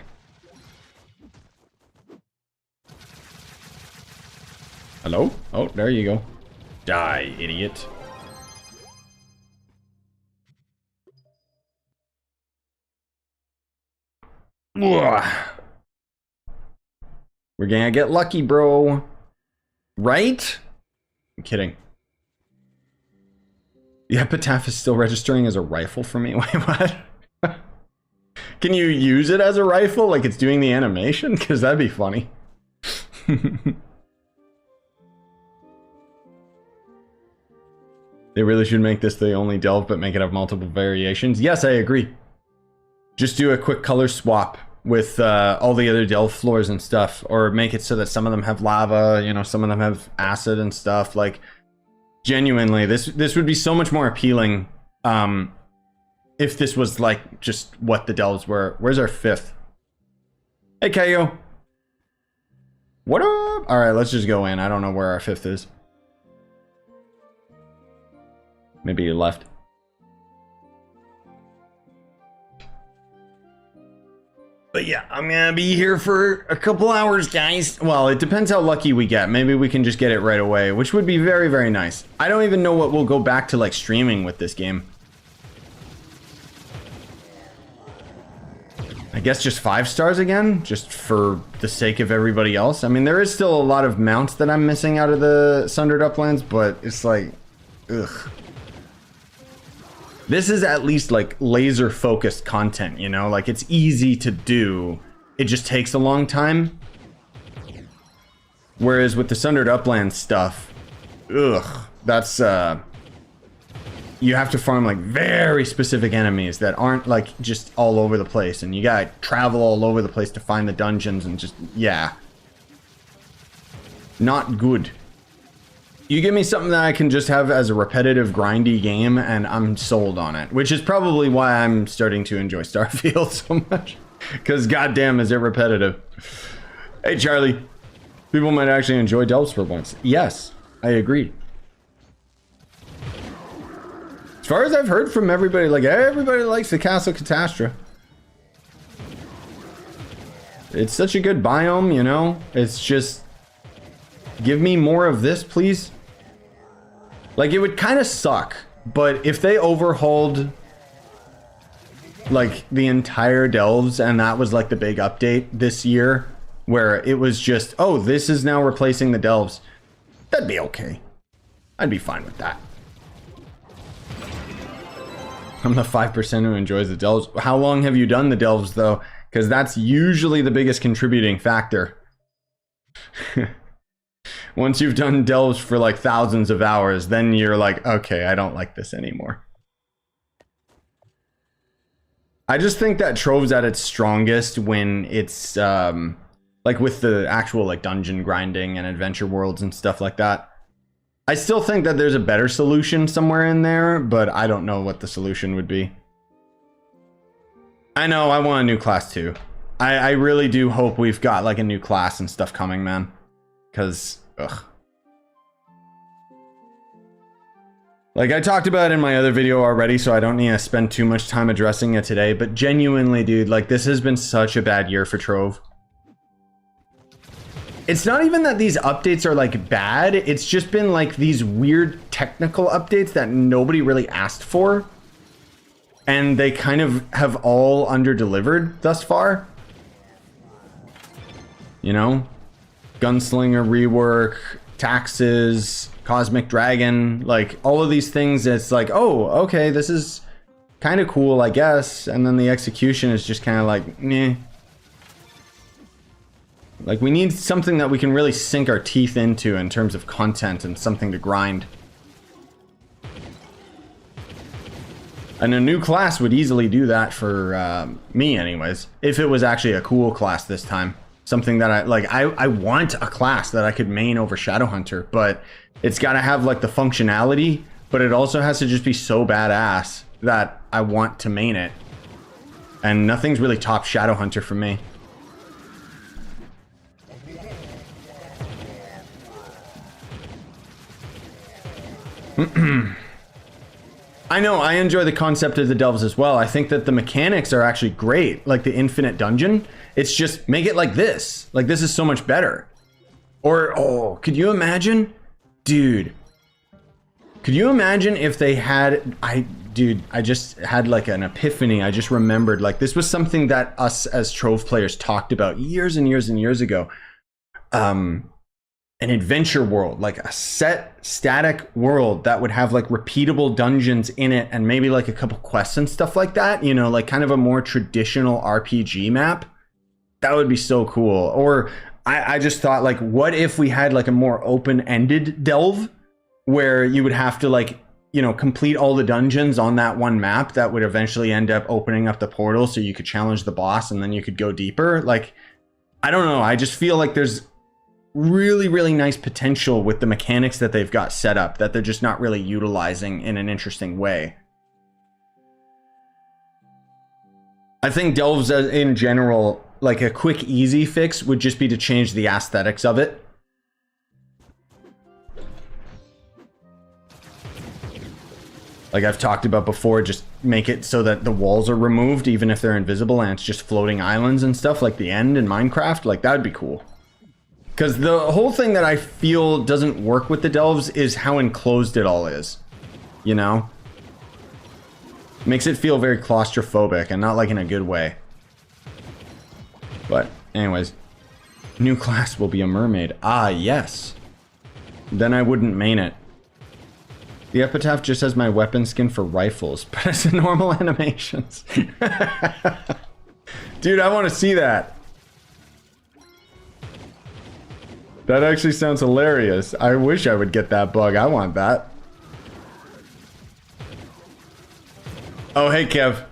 Hello? Oh, there you go. Die, idiot. Ugh. We're gonna get lucky, bro. Right? I'm kidding. The epitaph is still registering as a rifle for me. Wait, what? Can you use it as a rifle? Like it's doing the animation? Because that'd be funny. They really should make this the only delve, but make it have multiple variations. Yes, I agree. Just do a quick color swap with all the other delve floors and stuff, or make it so that some of them have lava, you know, some of them have acid and stuff. Like, genuinely, this would be so much more appealing if this was like just what the delves were. Where's our 5th? Hey, Kayo. What up? All right, let's just go in. I don't know where our 5th is. Maybe you left. But yeah, I'm gonna be here for a couple hours, guys. Well, it depends how lucky we get. Maybe we can just get it right away, which would be very, very nice. I don't even know what we'll go back to, like, streaming with this game. I guess just 5 stars again, just for the sake of everybody else. I mean, there is still a lot of mounts that I'm missing out of the Sundered Uplands, but it's like, ugh. This is at least like laser focused content, you know, like it's easy to do. It just takes a long time. Whereas with the Sundered Uplands stuff, ugh, that's, you have to farm like very specific enemies that aren't like just all over the place. And you gotta travel all over the place to find the dungeons and just, yeah. Not good. You give me something that I can just have as a repetitive, grindy game, and I'm sold on it. Which is probably why I'm starting to enjoy Starfield so much. Because goddamn is it repetitive. Hey, Charlie. People might actually enjoy Delves for once. Yes, I agree. As far as I've heard from everybody, like, everybody likes the Castle Catastra. It's such a good biome, you know? It's just... give me more of this, please. Like, it would kind of suck, but if they overhauled... like, the entire Delves, and that was, like, the big update this year... where it was just, oh, this is now replacing the Delves. That'd be okay. I'd be fine with that. I'm the 5% who enjoys the Delves. How long have you done the Delves, though? Because that's usually the biggest contributing factor. Once you've done Delves for like thousands of hours, then you're like, okay, I don't like this anymore. I just think that Trove's at its strongest when it's... like with the actual like dungeon grinding and adventure worlds and stuff like that. I still think that there's a better solution somewhere in there, but I don't know what the solution would be. I know, I want a new class too. I really do hope we've got like a new class and stuff coming, man. Cause, ugh. Like I talked about in my other video already, so I don't need to spend too much time addressing it today, but genuinely, dude, like this has been such a bad year for Trove. It's not even that these updates are like bad, it's just been like these weird technical updates that nobody really asked for. And they kind of have all under-delivered thus far. You know? Gunslinger rework, taxes, Cosmic Dragon, like all of these things, it's like, oh, okay, this is kind of cool, I guess. And then the execution is just kind of like, meh. Like, we need something that we can really sink our teeth into in terms of content and something to grind. And a new class would easily do that for me anyways. If it was actually a cool class this time. Something that I want a class that I could main over Shadowhunter, but it's got to have like the functionality, but it also has to just be so badass that I want to main it. And nothing's really top Shadowhunter for me. I know, I enjoy the concept of the Delves as well. I think that the mechanics are actually great, like the infinite dungeon. It's just, make it like this. Like, this is so much better. Or, oh, could you imagine? Dude. Could you imagine if they had... Dude, I just had like an epiphany. I just remembered, like, this was something that us as Trove players talked about years and years and years ago. An adventure world, like a set static world that would have like repeatable dungeons in it and maybe like a couple quests and stuff like that, you know, like kind of a more traditional RPG map. That would be so cool. Or I just thought, like, what if we had like a more open-ended delve where you would have to like, you know, complete all the dungeons on that one map that would eventually end up opening up the portal so you could challenge the boss and then you could go deeper. Like, I don't know. I just feel like there's really, really nice potential with the mechanics that they've got set up that they're just not really utilizing in an interesting way. I think Delves in general, like a quick, easy fix would just be to change the aesthetics of it. Like I've talked about before, just make it so that the walls are removed even if they're invisible and it's just floating islands and stuff like the end in Minecraft. Like, that would be cool. Because the whole thing that I feel doesn't work with the Delves is how enclosed it all is. You know? Makes it feel very claustrophobic and not like in a good way. But anyways. New class will be a mermaid. Ah, yes. Then I wouldn't main it. The epitaph just has my weapon skin for rifles, but it's a normal animations. Dude, I want to see that. That actually sounds hilarious. I wish I would get that bug. I want that. Oh, hey, Kev.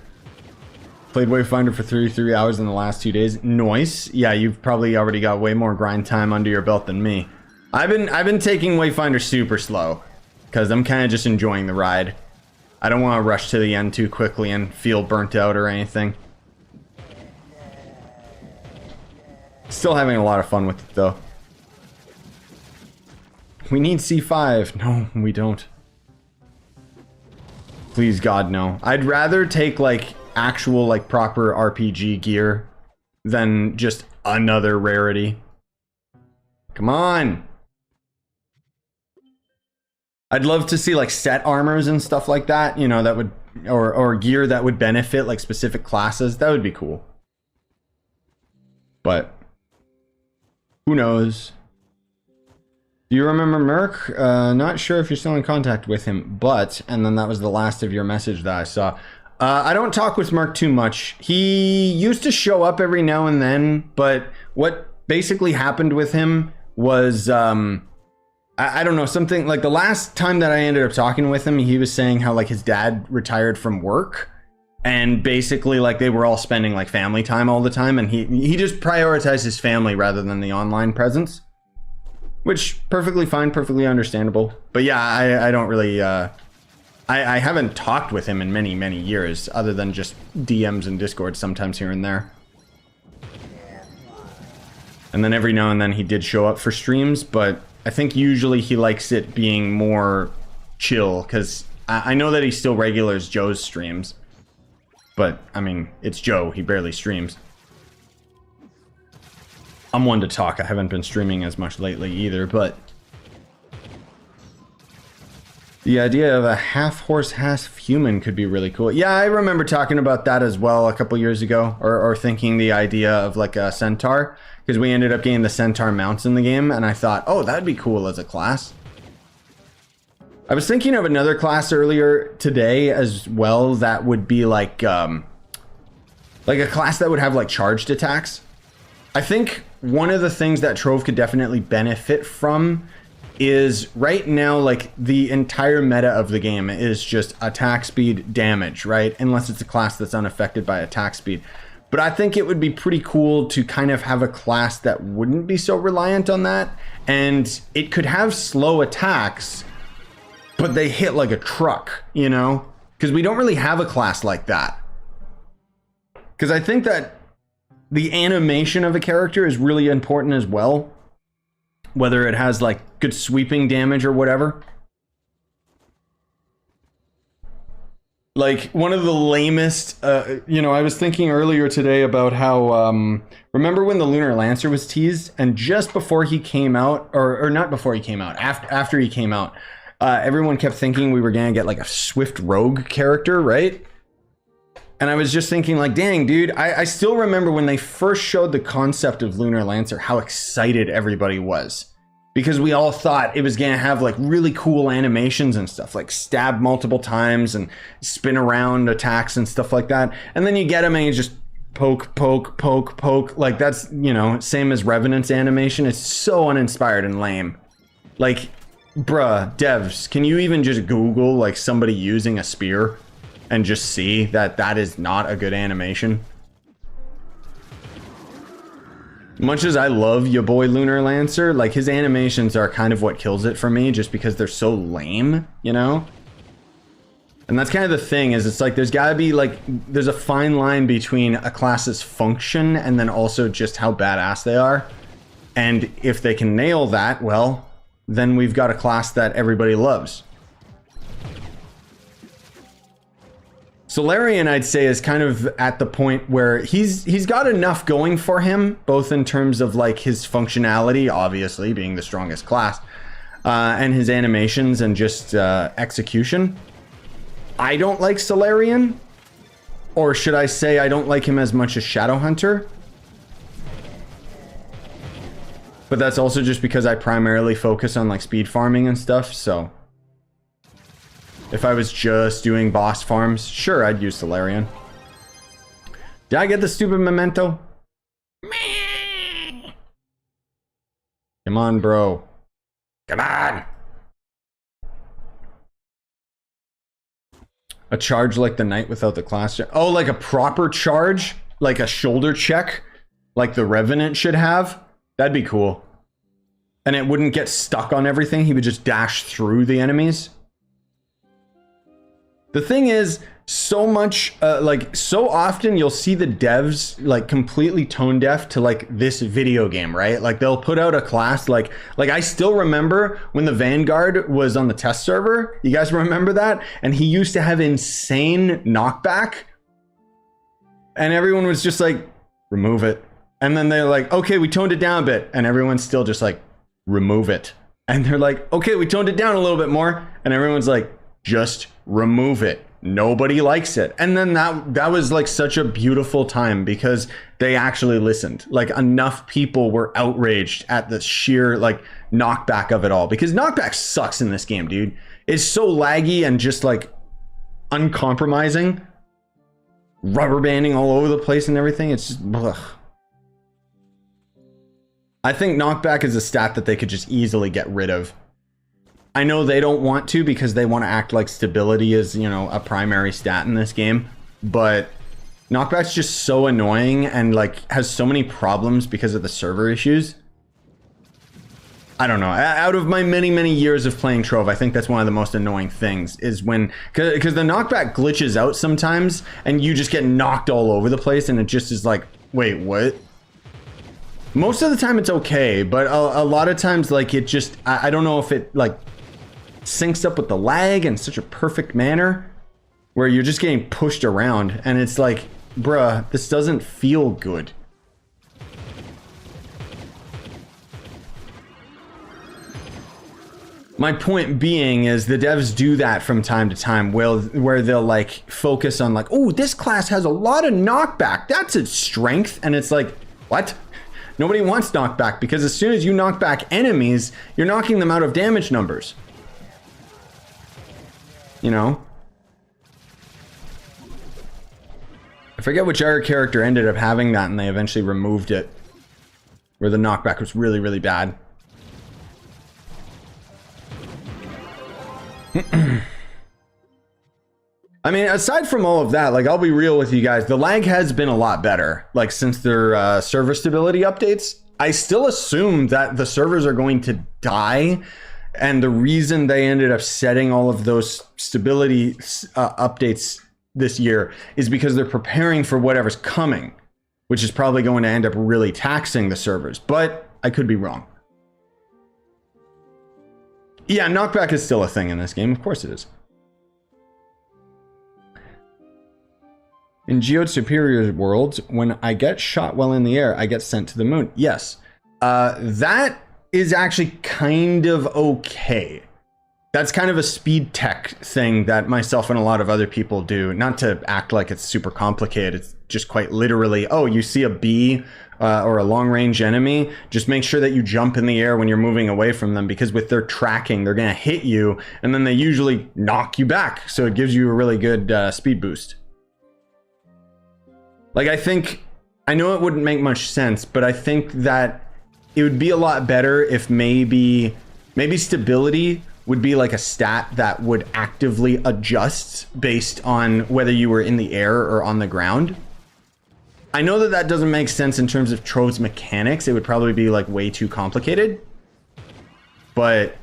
Played Wayfinder for 33 hours in the last 2 days. Nice. Yeah, you've probably already got way more grind time under your belt than me. I've been taking Wayfinder super slow because I'm kind of just enjoying the ride. I don't want to rush to the end too quickly and feel burnt out or anything. Still having a lot of fun with it though. We need C5. No, we don't. Please God, no. I'd rather take like actual like proper RPG gear than just another rarity. Come on. I'd love to see like set armors and stuff like that, you know, that would, or gear that would benefit like specific classes. That would be cool. But who knows? Do you remember Merc? Not sure if you're still in contact with him, but, and then that was the last of your message that I saw. I don't talk with Merc too much. He used to show up every now and then, but what basically happened with him was, I don't know, something like the last time that I ended up talking with him, he was saying how like his dad retired from work and basically like they were all spending like family time all the time, and he just prioritized his family rather than the online presence, which perfectly fine, perfectly understandable. But yeah, I don't really, I haven't talked with him in many years other than just DMs and Discord sometimes here and there. And then every now and then he did show up for streams, but I think usually he likes it being more chill, because I know that he still regulars Joe's streams. But, I mean, it's Joe. He barely streams. I'm one to talk. I haven't been streaming as much lately either, but the idea of a half-horse, half-human could be really cool. Yeah, I remember talking about that as well a couple years ago, or thinking the idea of like a centaur, because we ended up getting the centaur mounts in the game, and I thought, oh, that'd be cool as a class. I was thinking of another class earlier today as well that would be like a class that would have like charged attacks. I think one of the things that Trove could definitely benefit from is right now, like the entire meta of the game is just attack speed damage, right? Unless it's a class that's unaffected by attack speed. But I think it would be pretty cool to kind of have a class that wouldn't be so reliant on that. And it could have slow attacks, but they hit like a truck, you know? Because we don't really have a class like that. Because I think that the animation of a character is really important as well. Whether it has like good sweeping damage or whatever. Like one of the lamest, you know, I was thinking earlier today about how, remember when the Lunar Lancer was teased, and just before he came out, or not before he came out, after he came out, everyone kept thinking we were gonna get like a Swift Rogue character, right? And I was just thinking like, dang, dude, I still remember when they first showed the concept of Lunar Lancer, how excited everybody was. Because we all thought it was gonna have like really cool animations and stuff, like stab multiple times and spin around attacks and stuff like that. And then you get him and you just poke, poke, poke, poke. Like that's, you know, same as Revenant's animation. It's so uninspired and lame. Like, bruh, devs, can you even just Google like somebody using a spear and just see that that is not a good animation? Much as I love your boy Lunar Lancer, like his animations are kind of what kills it for me, just because they're so lame, you know? And that's kind of the thing, is it's like there's gotta be like, there's a fine line between a class's function and then also just how badass they are. And if they can nail that, well, then we've got a class that everybody loves. Solarian, I'd say, is kind of at the point where he's got enough going for him, both in terms of like his functionality, obviously being the strongest class, and his animations and just execution. I don't like Solarian, or should I say I don't like him as much as Shadowhunter. But that's also just because I primarily focus on like speed farming and stuff, so if I was just doing boss farms, sure, I'd use Solarian. Did I get the stupid memento? Come on, bro. Come on. A charge like the knight without the class check. Oh, like a proper charge? Like a shoulder check? Like the Revenant should have? That'd be cool. and it wouldn't get stuck on everything. He would just dash through the enemies. The thing is, so much, like, so often you'll see the devs, like, completely tone deaf to, like, this video game, right? Like, they'll put out a class, like I still remember when the Vanguard was on the test server. You guys remember that? And he used to have insane knockback. And everyone was just like, remove it. And then they're like, okay, we toned it down a bit. And everyone's still just like, remove it. And they're like, okay, we toned it down a little bit more. And everyone's like, just remove it. Nobody likes it. And then that was like such a beautiful time because they actually listened. Like enough people were outraged at the sheer like knockback of it all, because knockback sucks in this game, dude. It's so laggy and just like uncompromising, rubber banding all over the place and everything. It's just ugh. I think knockback is a stat that they could just easily get rid of. I know they don't want to because they want to act like stability is, you know, a primary stat in this game, but knockback's just so annoying and like has so many problems because of the server issues. I don't know. Out of my many years of playing Trove, I think that's one of the most annoying things is when, because the knockback glitches out sometimes and you just get knocked all over the place and it just is like, wait, what? Most of the time it's okay, but a lot of times like it just, I don't know if it like syncs up with the lag in such a perfect manner where you're just getting pushed around and it's like, bruh, this doesn't feel good. My point being is the devs do that from time to time where they'll like focus on like, oh, this class has a lot of knockback. That's its strength. And it's like, what? Nobody wants knockback because as soon as you knock back enemies, you're knocking them out of damage numbers. You know? I forget which other character ended up having that and they eventually removed it. Where the knockback was really bad. I mean, aside from all of that, like, I'll be real with you guys, the lag has been a lot better, like, since their server stability updates. I still assume that the servers are going to die, and the reason they ended up setting all of those stability updates this year is because they're preparing for whatever's coming, which is probably going to end up really taxing the servers, but I could be wrong. Yeah, knockback is still a thing in this game, of course it is. In Geode Superior worlds, when I get shot while in the air, I get sent to the moon. Yes, that is actually kind of okay. That's kind of a speed tech thing that myself and a lot of other people do. Not to act like it's super complicated. It's just quite literally, oh, you see a bee or a long range enemy, just make sure that you jump in the air when you're moving away from them, because with their tracking, they're gonna hit you and then they usually knock you back. So it gives you a really good speed boost. Like, I know it wouldn't make much sense, but I think that it would be a lot better if maybe stability would be like a stat that would actively adjust based on whether you were in the air or on the ground. I know that doesn't make sense in terms of Trove's mechanics. It would probably be like way too complicated, but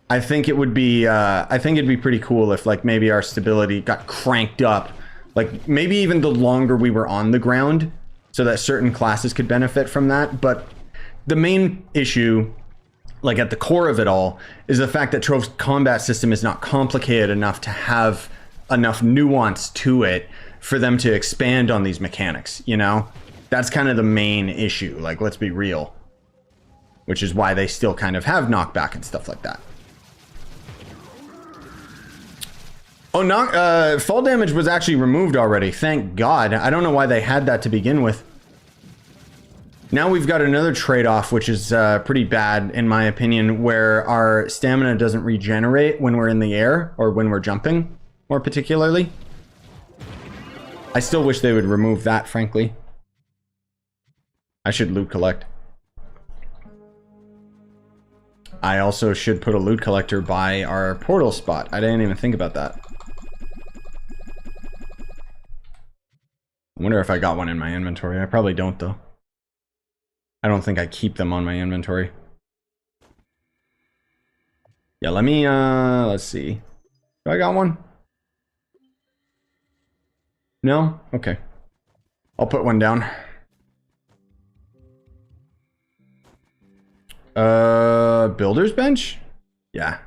I think it would be, I think it'd be pretty cool if like maybe our stability got cranked up. Like maybe even the longer we were on the ground so that certain classes could benefit from that. But the main issue, like at the core of it all, is the fact that Trove's combat system is not complicated enough to have enough nuance to it for them to expand on these mechanics, you know? That's kind of the main issue, like, let's be real. Which is why they still kind of have knockback and stuff like that. Oh, fall damage was actually removed already. Thank God. I don't know why they had that to begin with. Now we've got another trade-off, which is pretty bad, in my opinion, where our stamina doesn't regenerate when we're in the air, or when we're jumping, more particularly. I still wish they would remove that, frankly. I should loot collect. I also should put a loot collector by our portal spot. I didn't even think about that. I wonder if I got one in my inventory. I probably don't, though. I don't think I keep them on my inventory. Yeah, let me, let's see. Do I got one? No? Okay. I'll put one down. Builder's bench? Yeah.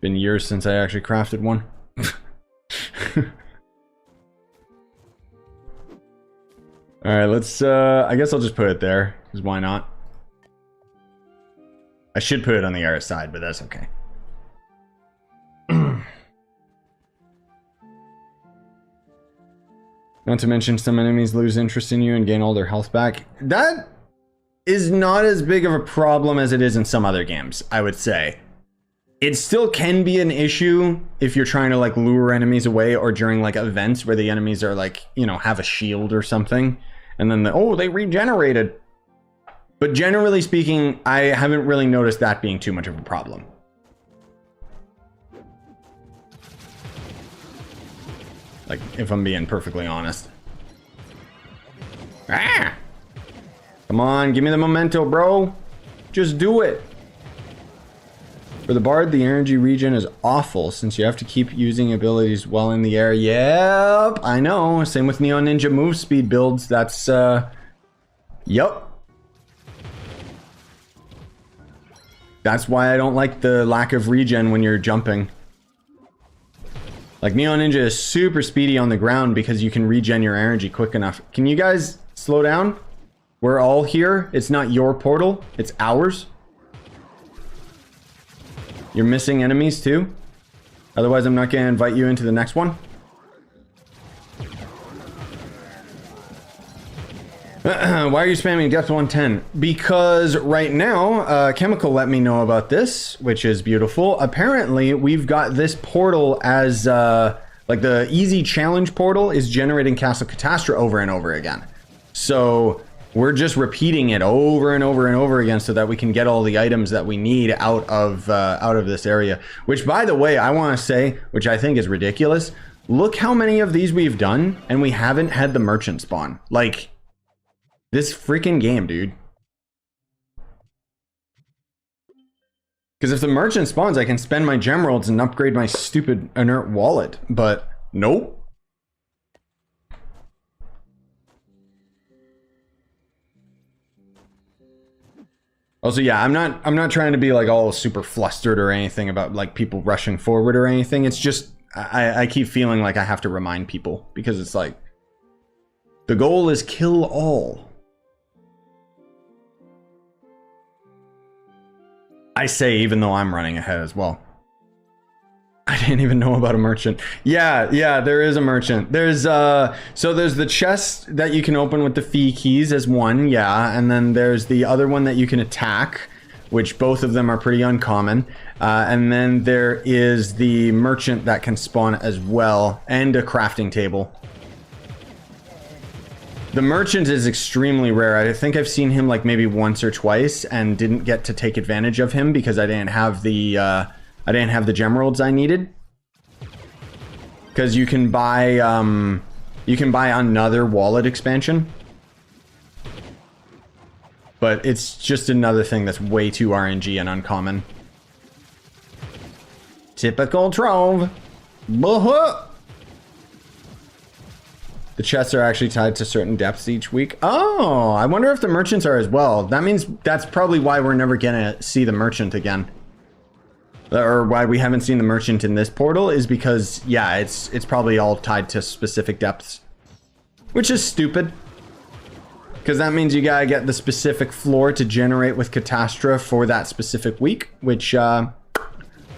Been years since I actually crafted one. Alright, let's, I guess I'll just put it there, because why not? I should put it on the other side, but that's okay. Not to mention some enemies lose interest in you and gain all their health back. That is not as big of a problem as it is in some other games, I would say. It still can be an issue if you're trying to like lure enemies away or during like events where the enemies are like, you know, have a shield or something. And then, they regenerated. But generally speaking, I haven't really noticed that being too much of a problem. Like, if I'm being perfectly honest. Ah! Come on, give me the memento, bro. Just do it. For the bard, the energy regen is awful since you have to keep using abilities while in the air. Yep, I know. Same with Neon Ninja move speed builds. That's, yep. That's why I don't like the lack of regen when you're jumping. Like, Neon Ninja is super speedy on the ground because you can regen your energy quick enough. Can you guys slow down? We're all here. It's not your portal. It's ours. You're missing enemies too. Otherwise, I'm not going to invite you into the next one. Why are you spamming depth 110? Because right now, Chemical let me know about this, which is beautiful. Apparently, we've got this portal as, like the easy challenge portal is generating Castle Catastra over and over again. So we're just repeating it over and over and over again so that we can get all the items that we need out of this area. Which, by the way, I want to say, which I think is ridiculous. Look how many of these we've done, and we haven't had the merchant spawn. Like, this freaking game, dude. Because if the merchant spawns, I can spend my gemeralds and upgrade my stupid inert wallet. But nope. Also, yeah, I'm not trying to be like all super flustered or anything about like people rushing forward or anything. It's just I keep feeling like I have to remind people because it's like the goal is kill all. I say, even though I'm running ahead as well. I didn't even know about a merchant. Yeah, there is a merchant. There's so there's the chest that you can open with the fee keys as one, yeah, and then there's the other one that you can attack, which both of them are pretty uncommon. And then there is the merchant that can spawn as well, and a crafting table. The merchant is extremely rare. I think I've seen him like maybe once or twice and didn't get to take advantage of him because I didn't have the gemeralds I needed. Because you can buy another wallet expansion. But it's just another thing that's way too RNG and uncommon. Typical Trove. Boo-hoo! The chests are actually tied to certain depths each week. Oh, I wonder if the merchants are as well. That means that's probably why we're never gonna see the merchant again. Or why we haven't seen the merchant in this portal is because, yeah, it's probably all tied to specific depths. Which is stupid. Because that means you gotta get the specific floor to generate with Catastra for that specific week. Which, RNG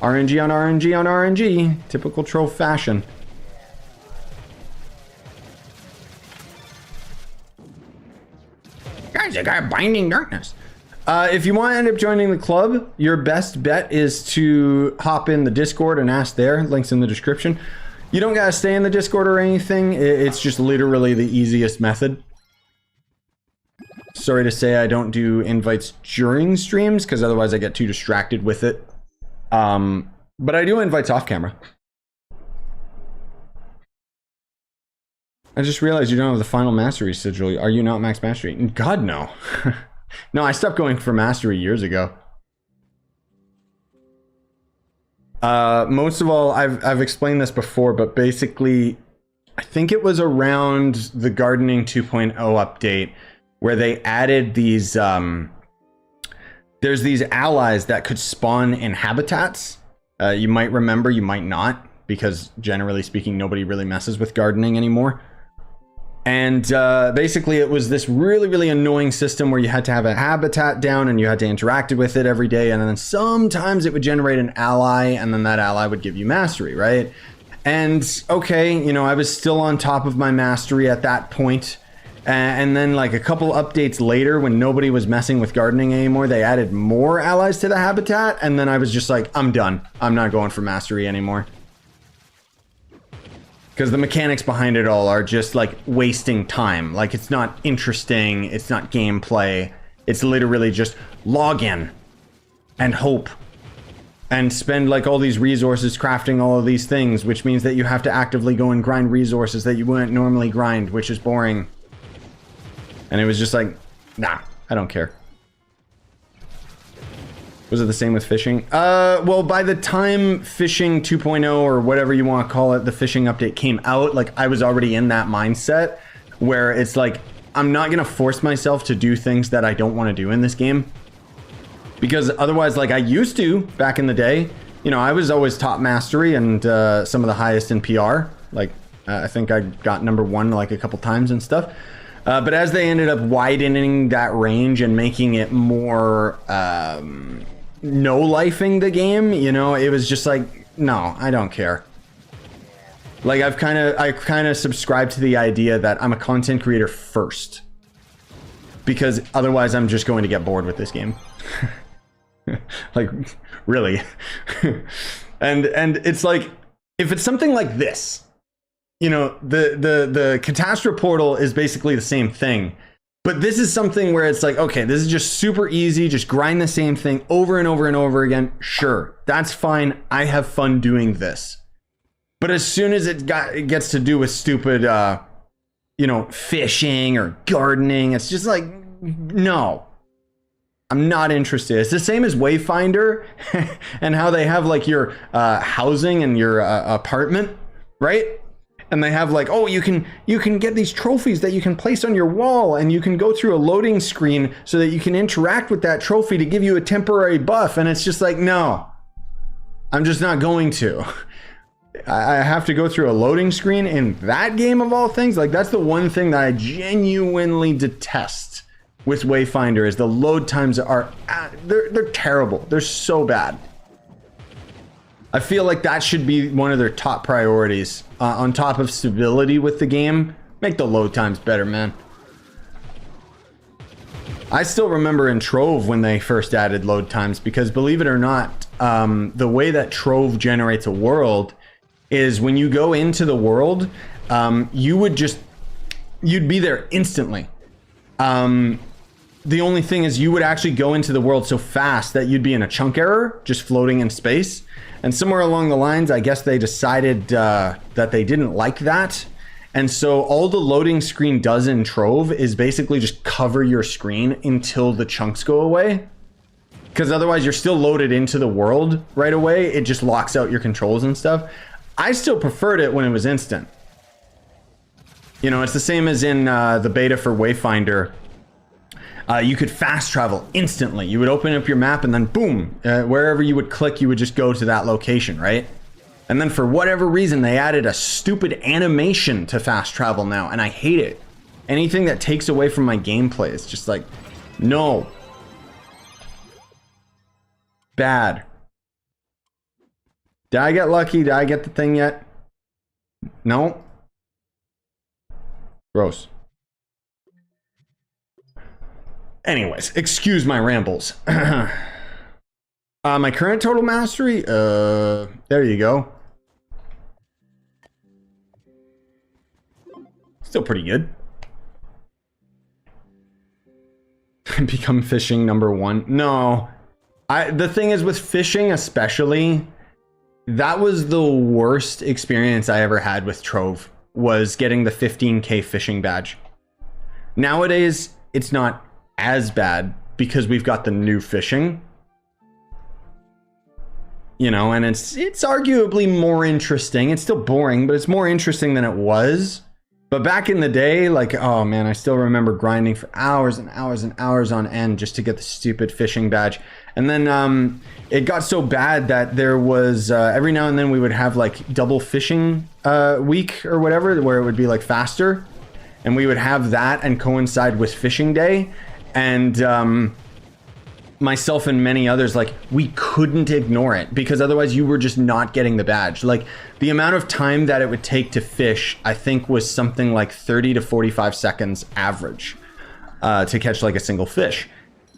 on RNG on RNG. Typical Trove fashion. Guys, I got Binding Darkness. If you want to end up joining the club, your best bet is to hop in the Discord and ask there. Links in the description. You don't gotta stay in the Discord or anything. It's just literally the easiest method. Sorry to say I don't do invites during streams, because otherwise I get too distracted with it. But I do invites off camera. I just realized you don't have the final mastery sigil. Are you not max mastery? God, no. No, I stopped going for mastery years ago. Most of all, I've explained this before, but basically, I think it was around the Gardening 2.0 update where they added these, there's these allies that could spawn in habitats. You might remember, you might not, because generally speaking, nobody really messes with gardening anymore. And basically it was this really, really annoying system where you had to have a habitat down and you had to interact with it every day. And then sometimes it would generate an ally and then that ally would give you mastery, right? And okay, you know, I was still on top of my mastery at that point. And then like a couple updates later when nobody was messing with gardening anymore, they added more allies to the habitat. And then I was just like, I'm done. I'm not going for mastery anymore. Because the mechanics behind it all are just like wasting time. Like it's not interesting. It's not gameplay. It's literally just log in and hope and spend like all these resources crafting all of these things, which means that you have to actively go and grind resources that you wouldn't normally grind, which is boring. And it was just like, nah, I don't care. Was it the same with fishing? Well, by the time fishing 2.0 or whatever you want to call it, the fishing update came out, like I was already in that mindset where it's like, I'm not going to force myself to do things that I don't want to do in this game. Because otherwise, like I used to back in the day, you know, I was always top mastery and some of the highest in PR. Like I think I got #1 like a couple times and stuff. But as they ended up widening that range and making it more no-lifing the game, you know, it was just like, no, I don't care. Like I kind of subscribe to the idea that I'm a content creator first, because otherwise I'm just going to get bored with this game. Like really. and it's like, if it's something like this, you know, the Catastra portal is basically the same thing. But this is something where it's like, okay, this is just super easy. Just grind the same thing over and over and over again. Sure, that's fine. I have fun doing this. But as soon as it gets to do with stupid, you know, fishing or gardening, it's just like, no. I'm not interested. It's the same as Wayfinder and how they have like your housing and your apartment, right? And they have like, oh, you can get these trophies that you can place on your wall, and you can go through a loading screen so that you can interact with that trophy to give you a temporary buff. And it's just like, no, I'm just not going to. I have to go through a loading screen in that game of all things. Like that's the one thing that I genuinely detest with Wayfinder is the load times are, they're terrible. They're so bad. I feel like that should be one of their top priorities. On top of stability with the game, make the load times better, man. I still remember in Trove when they first added load times, because believe it or not, the way that Trove generates a world is when you go into the world, you'd be there instantly. The only thing is you would actually go into the world so fast that you'd be in a chunk error, just floating in space. And somewhere along the lines, I guess they decided that they didn't like that. And so all the loading screen does in Trove is basically just cover your screen until the chunks go away. Because otherwise you're still loaded into the world right away. It just locks out your controls and stuff. I still preferred it when it was instant. You know, it's the same as in the beta for Wayfinder. You could fast travel instantly. You would open up your map and then boom, wherever you would click, you would just go to that location, right? And then for whatever reason, they added a stupid animation to fast travel now, and I hate it. Anything that takes away from my gameplay is just like, no. Bad. Did I get lucky? Did I get the thing yet? No. Gross. Anyways, excuse my rambles. My current total mastery, there you go. Still pretty good. Become fishing #1. No. The thing is with fishing especially, that was the worst experience I ever had with Trove, was getting the 15k fishing badge. Nowadays, it's not as bad because we've got the new fishing. you know, and it's arguably more interesting. It's still boring, but it's more interesting than it was. But back in the day, like, oh man, I still remember grinding for hours and hours and hours on end just to get the stupid fishing badge. And then it got so bad that there was, every now and then we would have like double fishing week or whatever, where it would be like faster. And we would have that and coincide with fishing day. And myself and many others, like, we couldn't ignore it because otherwise you were just not getting the badge. Like, the amount of time that it would take to fish, I think, was something like 30 to 45 seconds average to catch like a single fish.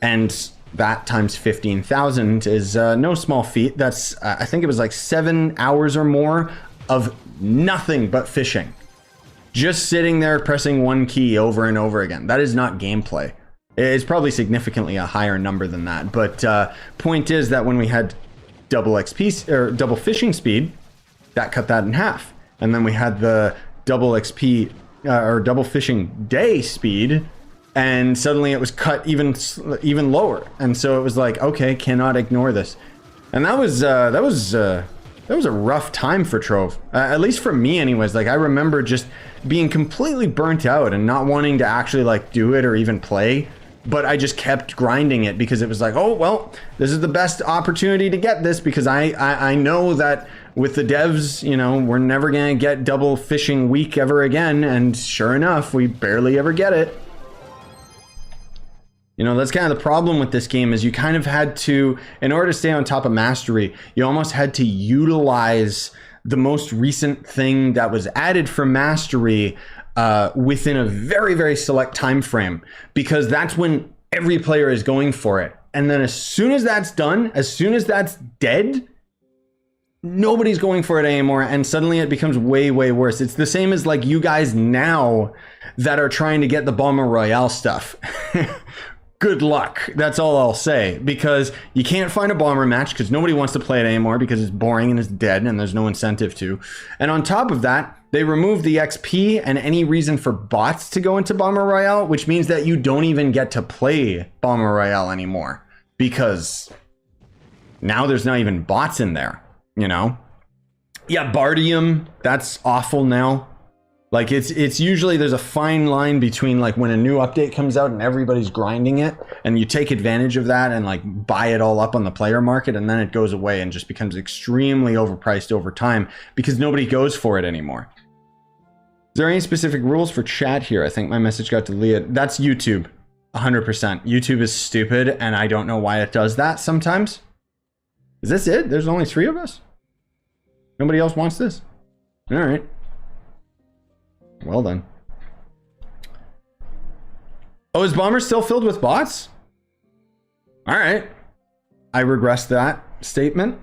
And that times 15,000 is no small feat. That's I think it was like 7 hours or more of nothing but fishing, just sitting there pressing one key over and over again. That is not gameplay. It's probably significantly a higher number than that, but point is that when we had double XP or double fishing speed, that cut that in half. And then we had the double XP or double fishing day speed, and suddenly it was cut even lower. And so it was like, okay, cannot ignore this. And that was a rough time for Trove, at least for me anyways. Like, I remember just being completely burnt out and not wanting to actually like do it or even play, but I just kept grinding it because it was like, oh well, this is the best opportunity to get this, because I know that with the devs, you know, we're never gonna get double fishing week ever again. And sure enough, we barely ever get it. You know, that's kind of the problem with this game, is you kind of had to, in order to stay on top of mastery, you almost had to utilize the most recent thing that was added for mastery within a very, very select time frame, because that's when every player is going for it. And then as soon as that's done, as soon as that's dead, nobody's going for it anymore, and suddenly it becomes way, way worse. It's the same as like you guys now that are trying to get the Bomber Royale stuff. Good luck. That's all I'll say, because you can't find a bomber match because nobody wants to play it anymore because it's boring and it's dead and there's no incentive to. And on top of that, they removed the XP and any reason for bots to go into Bomber Royale, which means that you don't even get to play Bomber Royale anymore because now there's not even bots in there, you know? Yeah, Bardium, that's awful now. Like, it's usually, there's a fine line between like when a new update comes out and everybody's grinding it and you take advantage of that and like buy it all up on the player market, and then it goes away and just becomes extremely overpriced over time because nobody goes for it anymore. Is there any specific rules for chat here? I think my message got deleted. That's YouTube, 100%. YouTube is stupid and I don't know why it does that sometimes. Is this it? There's only 3 of us? Nobody else wants this? All right. Well then. Oh, is Bomber still filled with bots? All right. I regress that statement.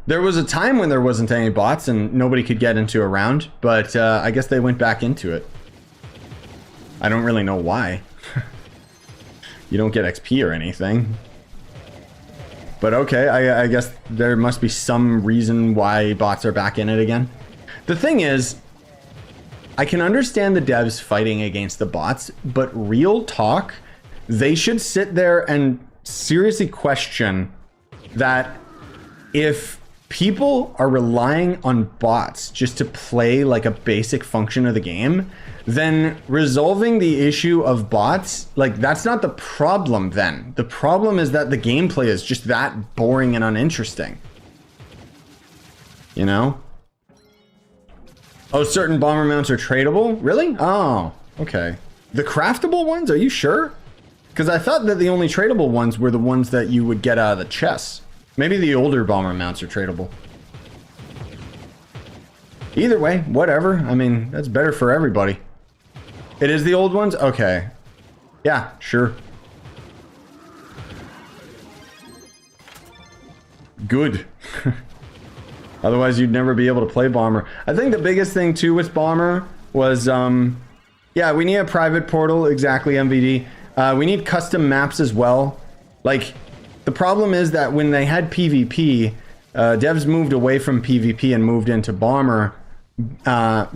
There was a time when there wasn't any bots and nobody could get into a round, but I guess they went back into it. I don't really know why. You don't get XP or anything. But okay, I guess there must be some reason why bots are back in it again. The thing is, I can understand the devs fighting against the bots, but real talk, they should sit there and seriously question that if people are relying on bots just to play like a basic function of the game, then resolving the issue of bots, like, that's not the problem then. The problem is that the gameplay is just that boring and uninteresting. You know? Oh, certain bomber mounts are tradable? Really? Oh, okay. The craftable ones? Are you sure? Because I thought that the only tradable ones were the ones that you would get out of the chests. Maybe the older bomber mounts are tradable. Either way, whatever. I mean, that's better for everybody. It is the old ones? Okay. Yeah, sure. Good. Otherwise, you'd never be able to play Bomber. I think the biggest thing, too, with Bomber was, yeah, we need a private portal. Exactly, MVD. We need custom maps as well. Like, the problem is that when they had PvP, devs moved away from PvP and moved into Bomber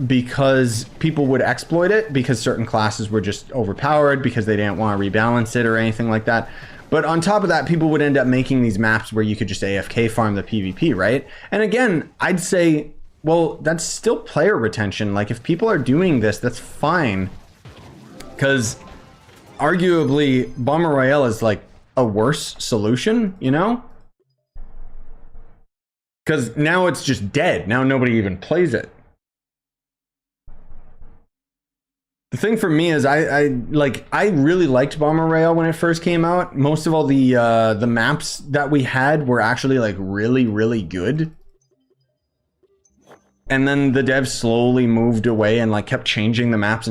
because people would exploit it because certain classes were just overpowered because they didn't want to rebalance it or anything like that. But on top of that, people would end up making these maps where you could just AFK farm the PvP, right? And again, I'd say, well, that's still player retention. Like, if people are doing this, that's fine. Because arguably, Bomber Royale is like a worse solution, you know? Because now it's just dead. Now nobody even plays it. The thing for me is I really liked Bomber Royale when it first came out. Most of all the maps that we had were actually like really, really good. And then the devs slowly moved away and like kept changing the maps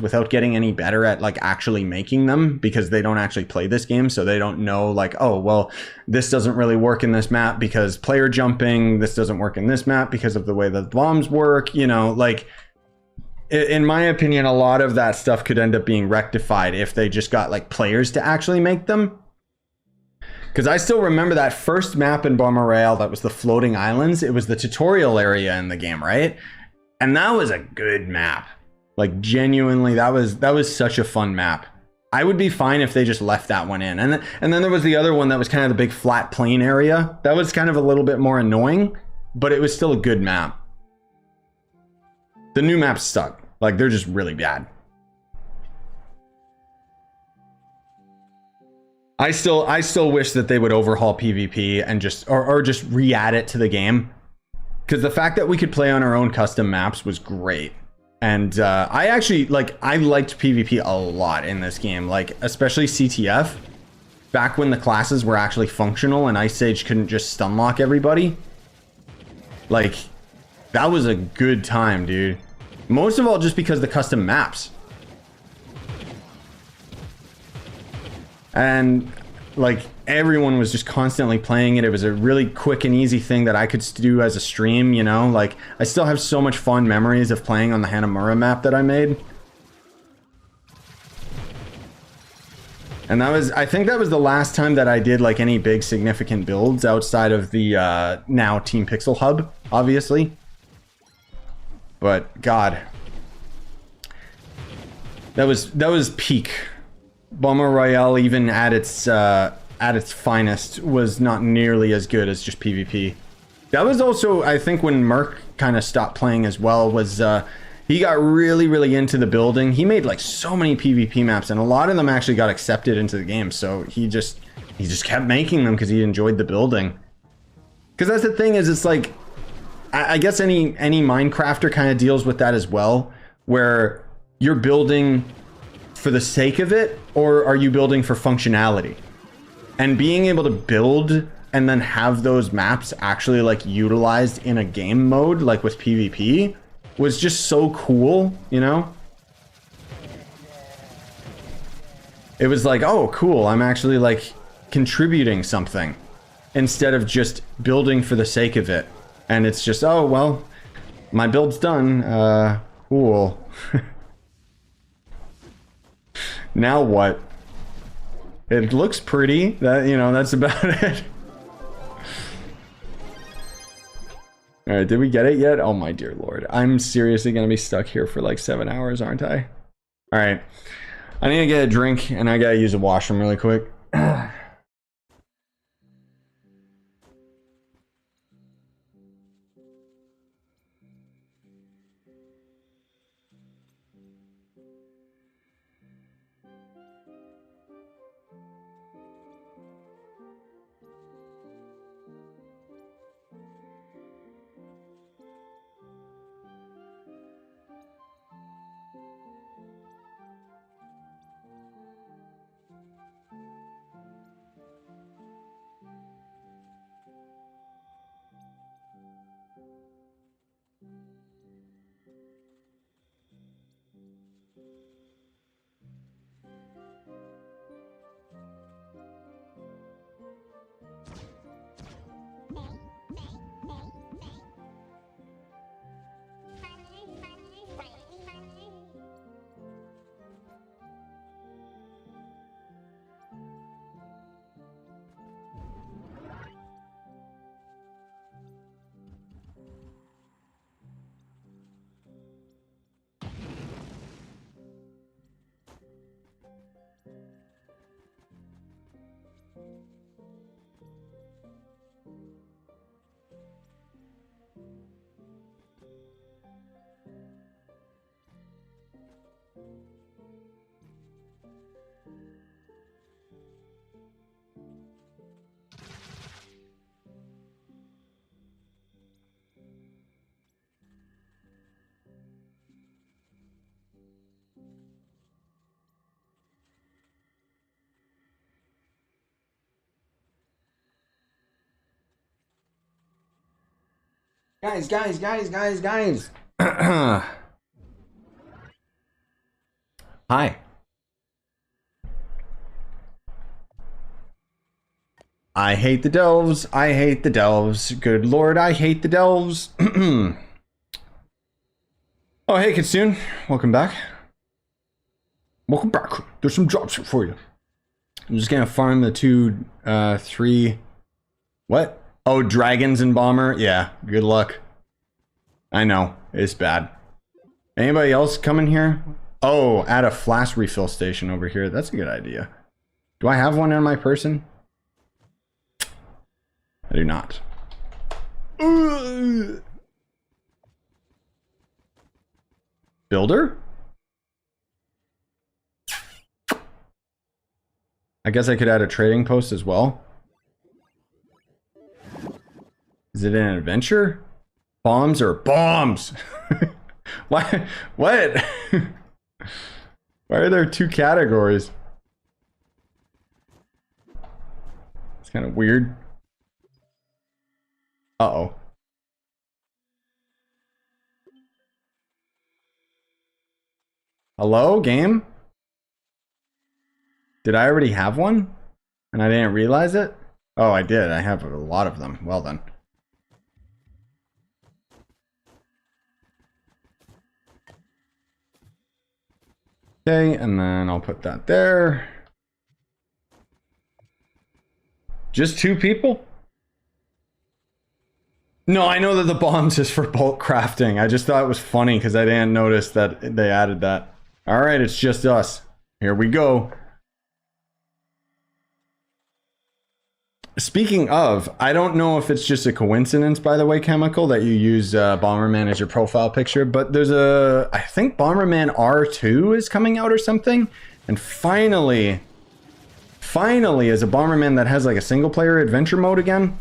without getting any better at like actually making them, because they don't actually play this game, so they don't know like, oh, well, this doesn't really work in this map because player jumping, this doesn't work in this map because of the way the bombs work, you know, like, in my opinion, a lot of that stuff could end up being rectified if they just got like players to actually make them. Because I still remember that first map in Bomber Royale that was the floating islands. It was the tutorial area in the game, right? And that was a good map. Like, genuinely, that was such a fun map. I would be fine if they just left that one in. And then there was the other one that was kind of the big flat plain area. That was kind of a little bit more annoying, but it was still a good map. The new maps suck. Like, they're just really bad. I still wish that they would overhaul PvP and just or just re-add it to the game, because the fact that we could play on our own custom maps was great. And I actually liked PvP a lot in this game, like especially CTF, back when the classes were actually functional and Ice Age couldn't just stunlock everybody. Like, that was a good time, dude. Most of all just because the custom maps. And like, everyone was just constantly playing it. It was a really quick and easy thing that I could do as a stream, you know? Like, I still have so much fond memories of playing on the Hanamura map that I made. And I think that was the last time that I did like any big significant builds outside of the now Team Pixel Hub, obviously. But God, that was peak. Bomber Royale, even at its finest, was not nearly as good as just PvP. That was also, I think, when Merc kind of stopped playing as well, was he got really into the building. He made like so many PvP maps, and a lot of them actually got accepted into the game, so he just kept making them because he enjoyed the building. Because that's the thing, is it's like, I guess any Minecrafter kind of deals with that as well, where you're building for the sake of it, or are you building for functionality? And being able to build and then have those maps actually like utilized in a game mode, like with PvP, was just so cool, you know? It was like, oh, cool, I'm actually like contributing something instead of just building for the sake of it. And it's just, oh, well, my build's done. Cool. Now what? It looks pretty. That, you know, that's about it. All right, did we get it yet? Oh my dear Lord. I'm seriously gonna be stuck here for like 7 hours, aren't I? All right, I need to get a drink and I gotta use a washroom really quick. Guys. Hi. I hate the delves. I hate the delves. Good lord, I hate the delves. Oh, hey, Kitsune. Welcome back. Welcome back. There's some jobs here for you. I'm just gonna farm the 2, 3... What? Oh, dragons and bomber? Yeah, good luck. I know, it's bad. Anybody else coming here? Oh, add a flask refill station over here. That's a good idea. Do I have one in my person? I do not. Builder? I guess I could add a trading post as well. Is it an adventure? Bombs or bombs? Why? What? Why are there 2 categories? It's kind of weird. Uh-oh. Hello, game? Did I already have one? And I didn't realize it? Oh, I did. I have a lot of them. Well then. Okay, and then I'll put that there. Just 2 people? No, I know that the bombs is for bulk crafting. I just thought it was funny because I didn't notice that they added that. All right, it's just us. Here we go. Speaking of, I don't know if it's just a coincidence, by the way, Chemical, that you use Bomberman as your profile picture, but there's a, I think Bomberman R2 is coming out or something, and finally is a Bomberman that has like a single player adventure mode again.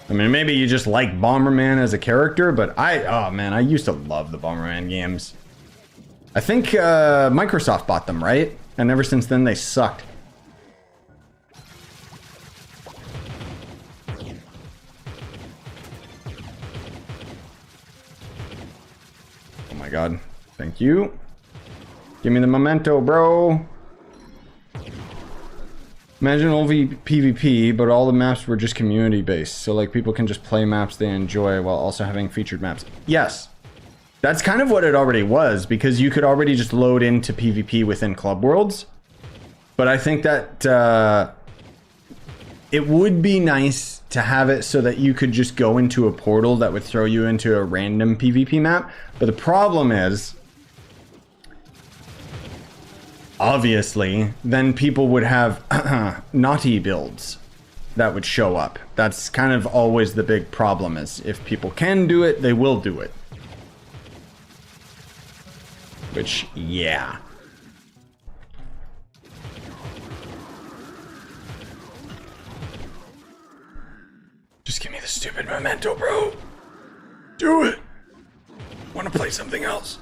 I mean, maybe you just like Bomberman as a character, but oh man, I used to love the Bomberman games. I think Microsoft bought them, right? And ever since then, they sucked. Oh my god. Thank you. Give me the memento, bro. Imagine only PvP, but all the maps were just community based. So like people can just play maps they enjoy while also having featured maps. Yes. That's kind of what it already was, because you could already just load into PvP within Club Worlds. But I think that it would be nice to have it so that you could just go into a portal that would throw you into a random PvP map. But the problem is, obviously, then people would have naughty builds that would show up. That's kind of always the big problem, is if people can do it, they will do it. Which, yeah. Just give me the stupid memento, bro. Do it. Want to play something else?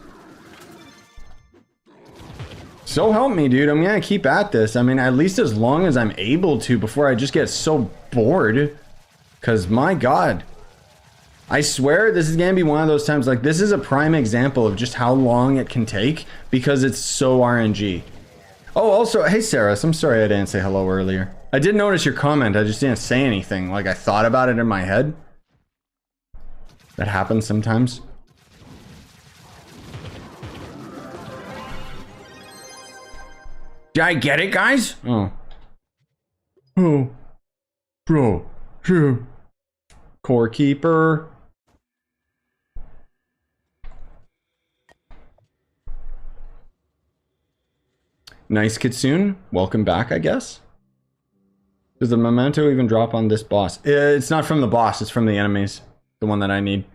So help me, dude. I'm gonna keep at this. I mean, at least as long as I'm able to before I just get so bored. Because, my god. I swear this is gonna be one of those times, like, this is a prime example of just how long it can take because it's so RNG. Oh, also, hey, Sarah. I'm sorry I didn't say hello earlier. I did notice your comment. I just didn't say anything. Like, I thought about it in my head. That happens sometimes. Did I get it, guys? Oh. Oh. Bro. Sure. Core Keeper. Nice Kitsune. Welcome back, I guess. Does the memento even drop on this boss? It's not from the boss, it's from the enemies. The one that I need.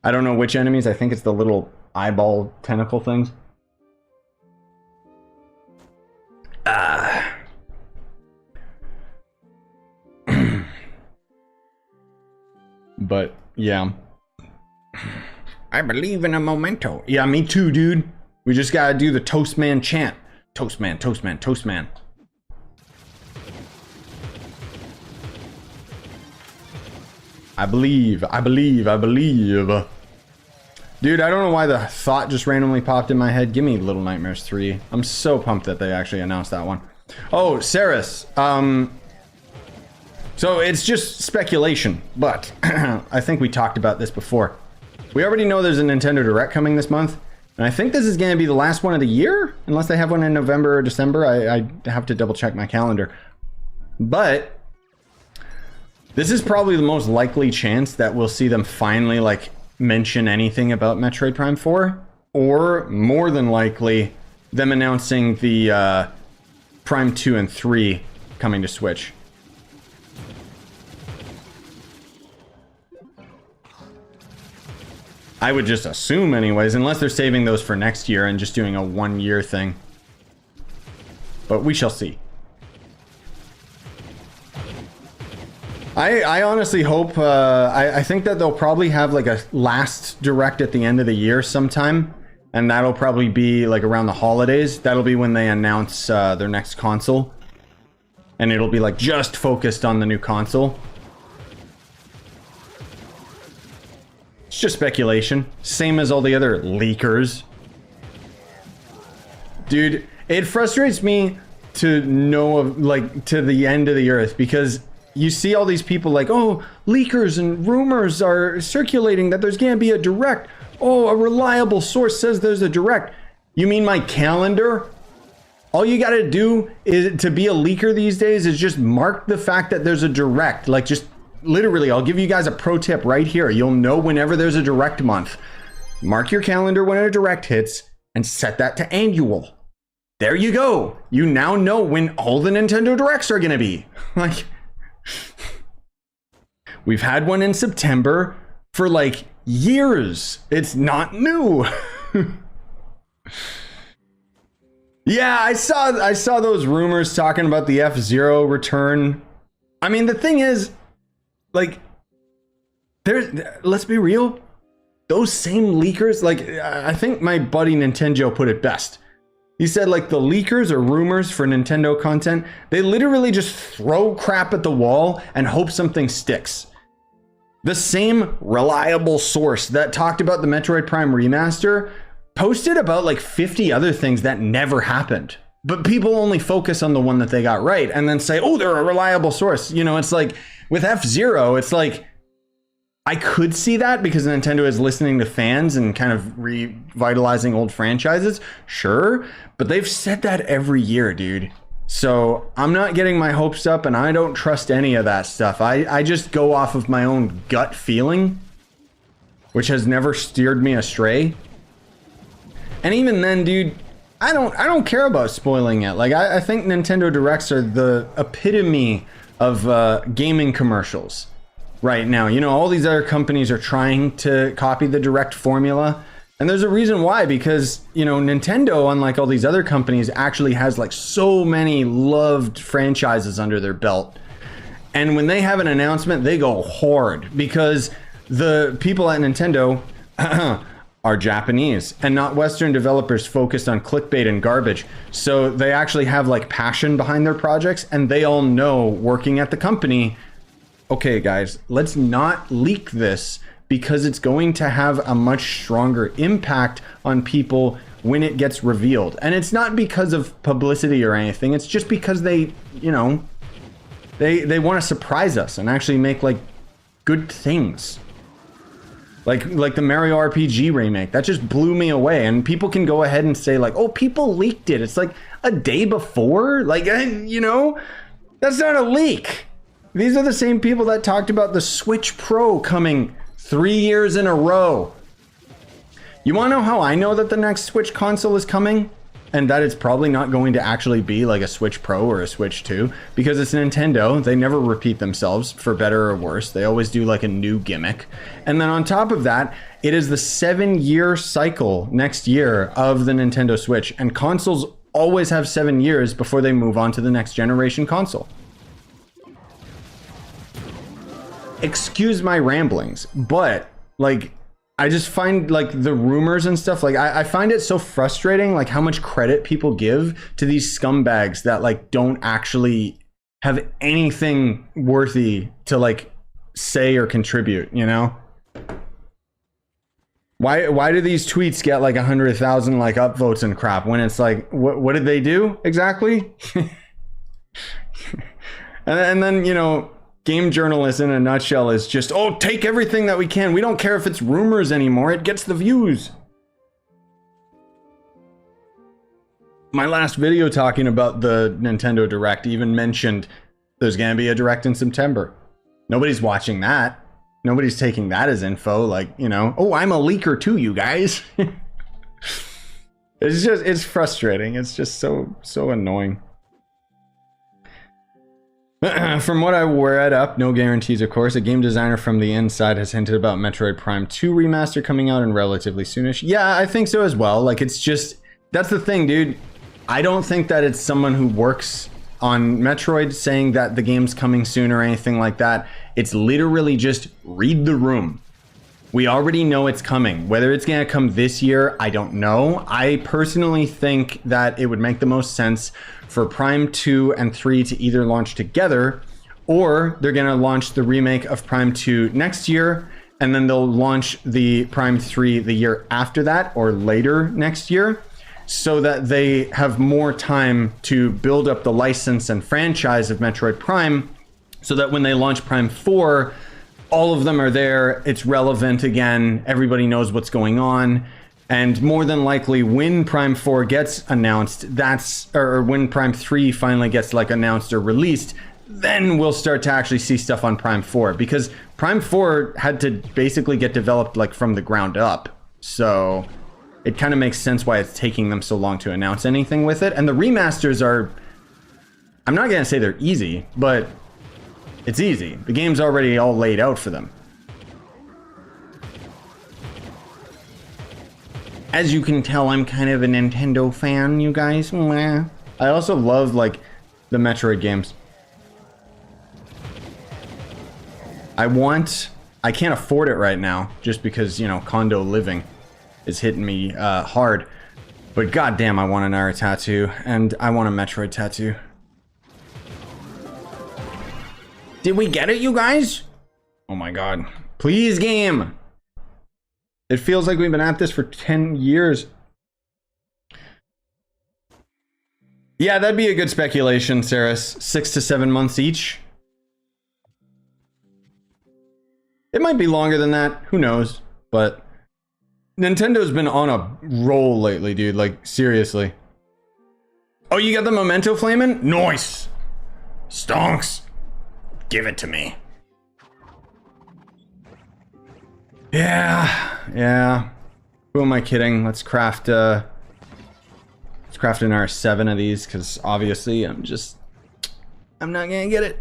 I don't know which enemies. I think it's the little eyeball tentacle things. But, yeah. I believe in a memento. Yeah, me too, dude. We just gotta do the Toastman chant. Toastman, Toastman, Toastman. I believe, I believe, I believe. Dude, I don't know why the thought just randomly popped in my head. Give me Little Nightmares 3. I'm so pumped that they actually announced that one. Oh, Saris. So it's just speculation, but I think we talked about this before. We already know there's a Nintendo Direct coming this month, and I think this is going to be the last one of the year, unless they have one in November or December. I have to double check my calendar. But this is probably the most likely chance that we'll see them finally like mention anything about Metroid Prime 4, or more than likely them announcing the Prime 2 and 3 coming to Switch. I would just assume anyways, unless they're saving those for next year and just doing a one-year thing. But we shall see. I honestly hope, I think that they'll probably have like a last direct at the end of the year sometime. And that'll probably be like around the holidays. That'll be when they announce their next console. And it'll be like just focused on the new console. It's just speculation. Same as all the other leakers. Dude, it frustrates me to know of, like, to the end of the earth, because you see all these people like, oh, leakers and rumors are circulating that there's gonna be a direct. Oh, a reliable source says there's a direct. You mean my calendar? All you gotta do is, to be a leaker these days, is just mark the fact that there's a direct. Like, just literally, I'll give you guys a pro tip right here. You'll know whenever there's a direct month. Mark your calendar when a direct hits and set that to annual. There you go. You now know when all the Nintendo Directs are gonna be. Like, we've had one in September for like years. It's not new. Yeah, I saw those rumors talking about the F-Zero return. I mean, the thing is, like, let's be real, those same leakers, like, I think my buddy Nintendo put it best. He said, like, the leakers or rumors for Nintendo content, they literally just throw crap at the wall and hope something sticks. The same reliable source that talked about the Metroid Prime remaster posted about like 50 other things that never happened. But people only focus on the one that they got right and then say, oh, they're a reliable source. You know, it's like with F-Zero, it's like, I could see that because Nintendo is listening to fans and kind of revitalizing old franchises. Sure. But they've said that every year, dude. So I'm not getting my hopes up, and I don't trust any of that stuff. I just go off of my own gut feeling, which has never steered me astray. And even then, dude, I don't care about spoiling it. Like, I think Nintendo Directs are the epitome of gaming commercials right now. You know, all these other companies are trying to copy the Direct formula. And there's a reason why, because, you know, Nintendo, unlike all these other companies, actually has like so many loved franchises under their belt. And when they have an announcement, they go hard because the people at Nintendo are Japanese and not Western developers focused on clickbait and garbage. So they actually have like passion behind their projects, and they all know, working at the company, okay, guys, let's not leak this because it's going to have a much stronger impact on people when it gets revealed. And it's not because of publicity or anything. It's just because they, you know, they want to surprise us and actually make like good things. Like the Mario RPG remake, that just blew me away. And people can go ahead and say like, oh, people leaked it. It's like a day before. Like, you know, that's not a leak. These are the same people that talked about the Switch Pro coming 3 years in a row. You want to know how I know that the next Switch console is coming? and that it's probably not going to actually be like a Switch Pro or a Switch 2, because it's Nintendo. They never repeat themselves, for better or worse. They always do like a new gimmick. And then on top of that, it is the 7-year cycle next year of the Nintendo Switch, and consoles always have 7 years before they move on to the next generation console. Excuse my ramblings, but like, I just find like the rumors and stuff, like I find it so frustrating, like how much credit people give to these scumbags that like don't actually have anything worthy to like say or contribute, you know? Why do these tweets get like 100,000 like upvotes and crap when it's like, what did they do exactly? and then, you know, game journalists in a nutshell is just, oh, take everything that we can. We don't care if it's rumors anymore. It gets the views. My last video talking about the Nintendo Direct even mentioned there's going to be a Direct in September. Nobody's watching that. Nobody's taking that as info. Like, you know, oh, I'm a leaker too, you guys. It's frustrating. It's just so annoying. From what I read up, no guarantees of course, a game designer from the inside has hinted about Metroid Prime 2 remaster coming out in relatively soonish. Yeah, I think so as well. Like, it's just, that's the thing, dude. I don't think that it's someone who works on Metroid saying that the game's coming soon or anything like that. It's literally just read the room. We already know it's coming. Whether it's gonna come this year, I don't know. I personally think that it would make the most sense for Prime 2 and 3 to either launch together, or they're gonna launch the remake of Prime 2 next year, and then they'll launch the Prime 3 the year after that, or later next year, so that they have more time to build up the license and franchise of Metroid Prime, so that when they launch Prime 4, all of them are there, it's relevant again, everybody knows what's going on, and more than likely when Prime 4 gets announced, or when Prime 3 finally gets like announced or released, then we'll start to actually see stuff on Prime 4, because Prime 4 had to basically get developed like from the ground up. So it kind of makes sense why it's taking them so long to announce anything with it. And the remasters are, I'm not gonna say they're easy, but it's easy. The game's already all laid out for them. As you can tell, I'm kind of a Nintendo fan, you guys. Meh. I also love, like, the Metroid games. I can't afford it right now, just because, you know, condo living is hitting me hard. But goddamn, I want an Naruto tattoo, and I want a Metroid tattoo. Did we get it, you guys? Oh my god. Please, game! It feels like we've been at this for 10 years. Yeah, that'd be a good speculation, Saris. 6 to 7 months each. It might be longer than that. Who knows? But Nintendo's been on a roll lately, dude. Like, seriously. Oh, you got the Memento flaming? Nice! Stonks! Give it to me. Yeah. Who am I kidding? Let's craft an R7 of these, because obviously I'm not gonna get it.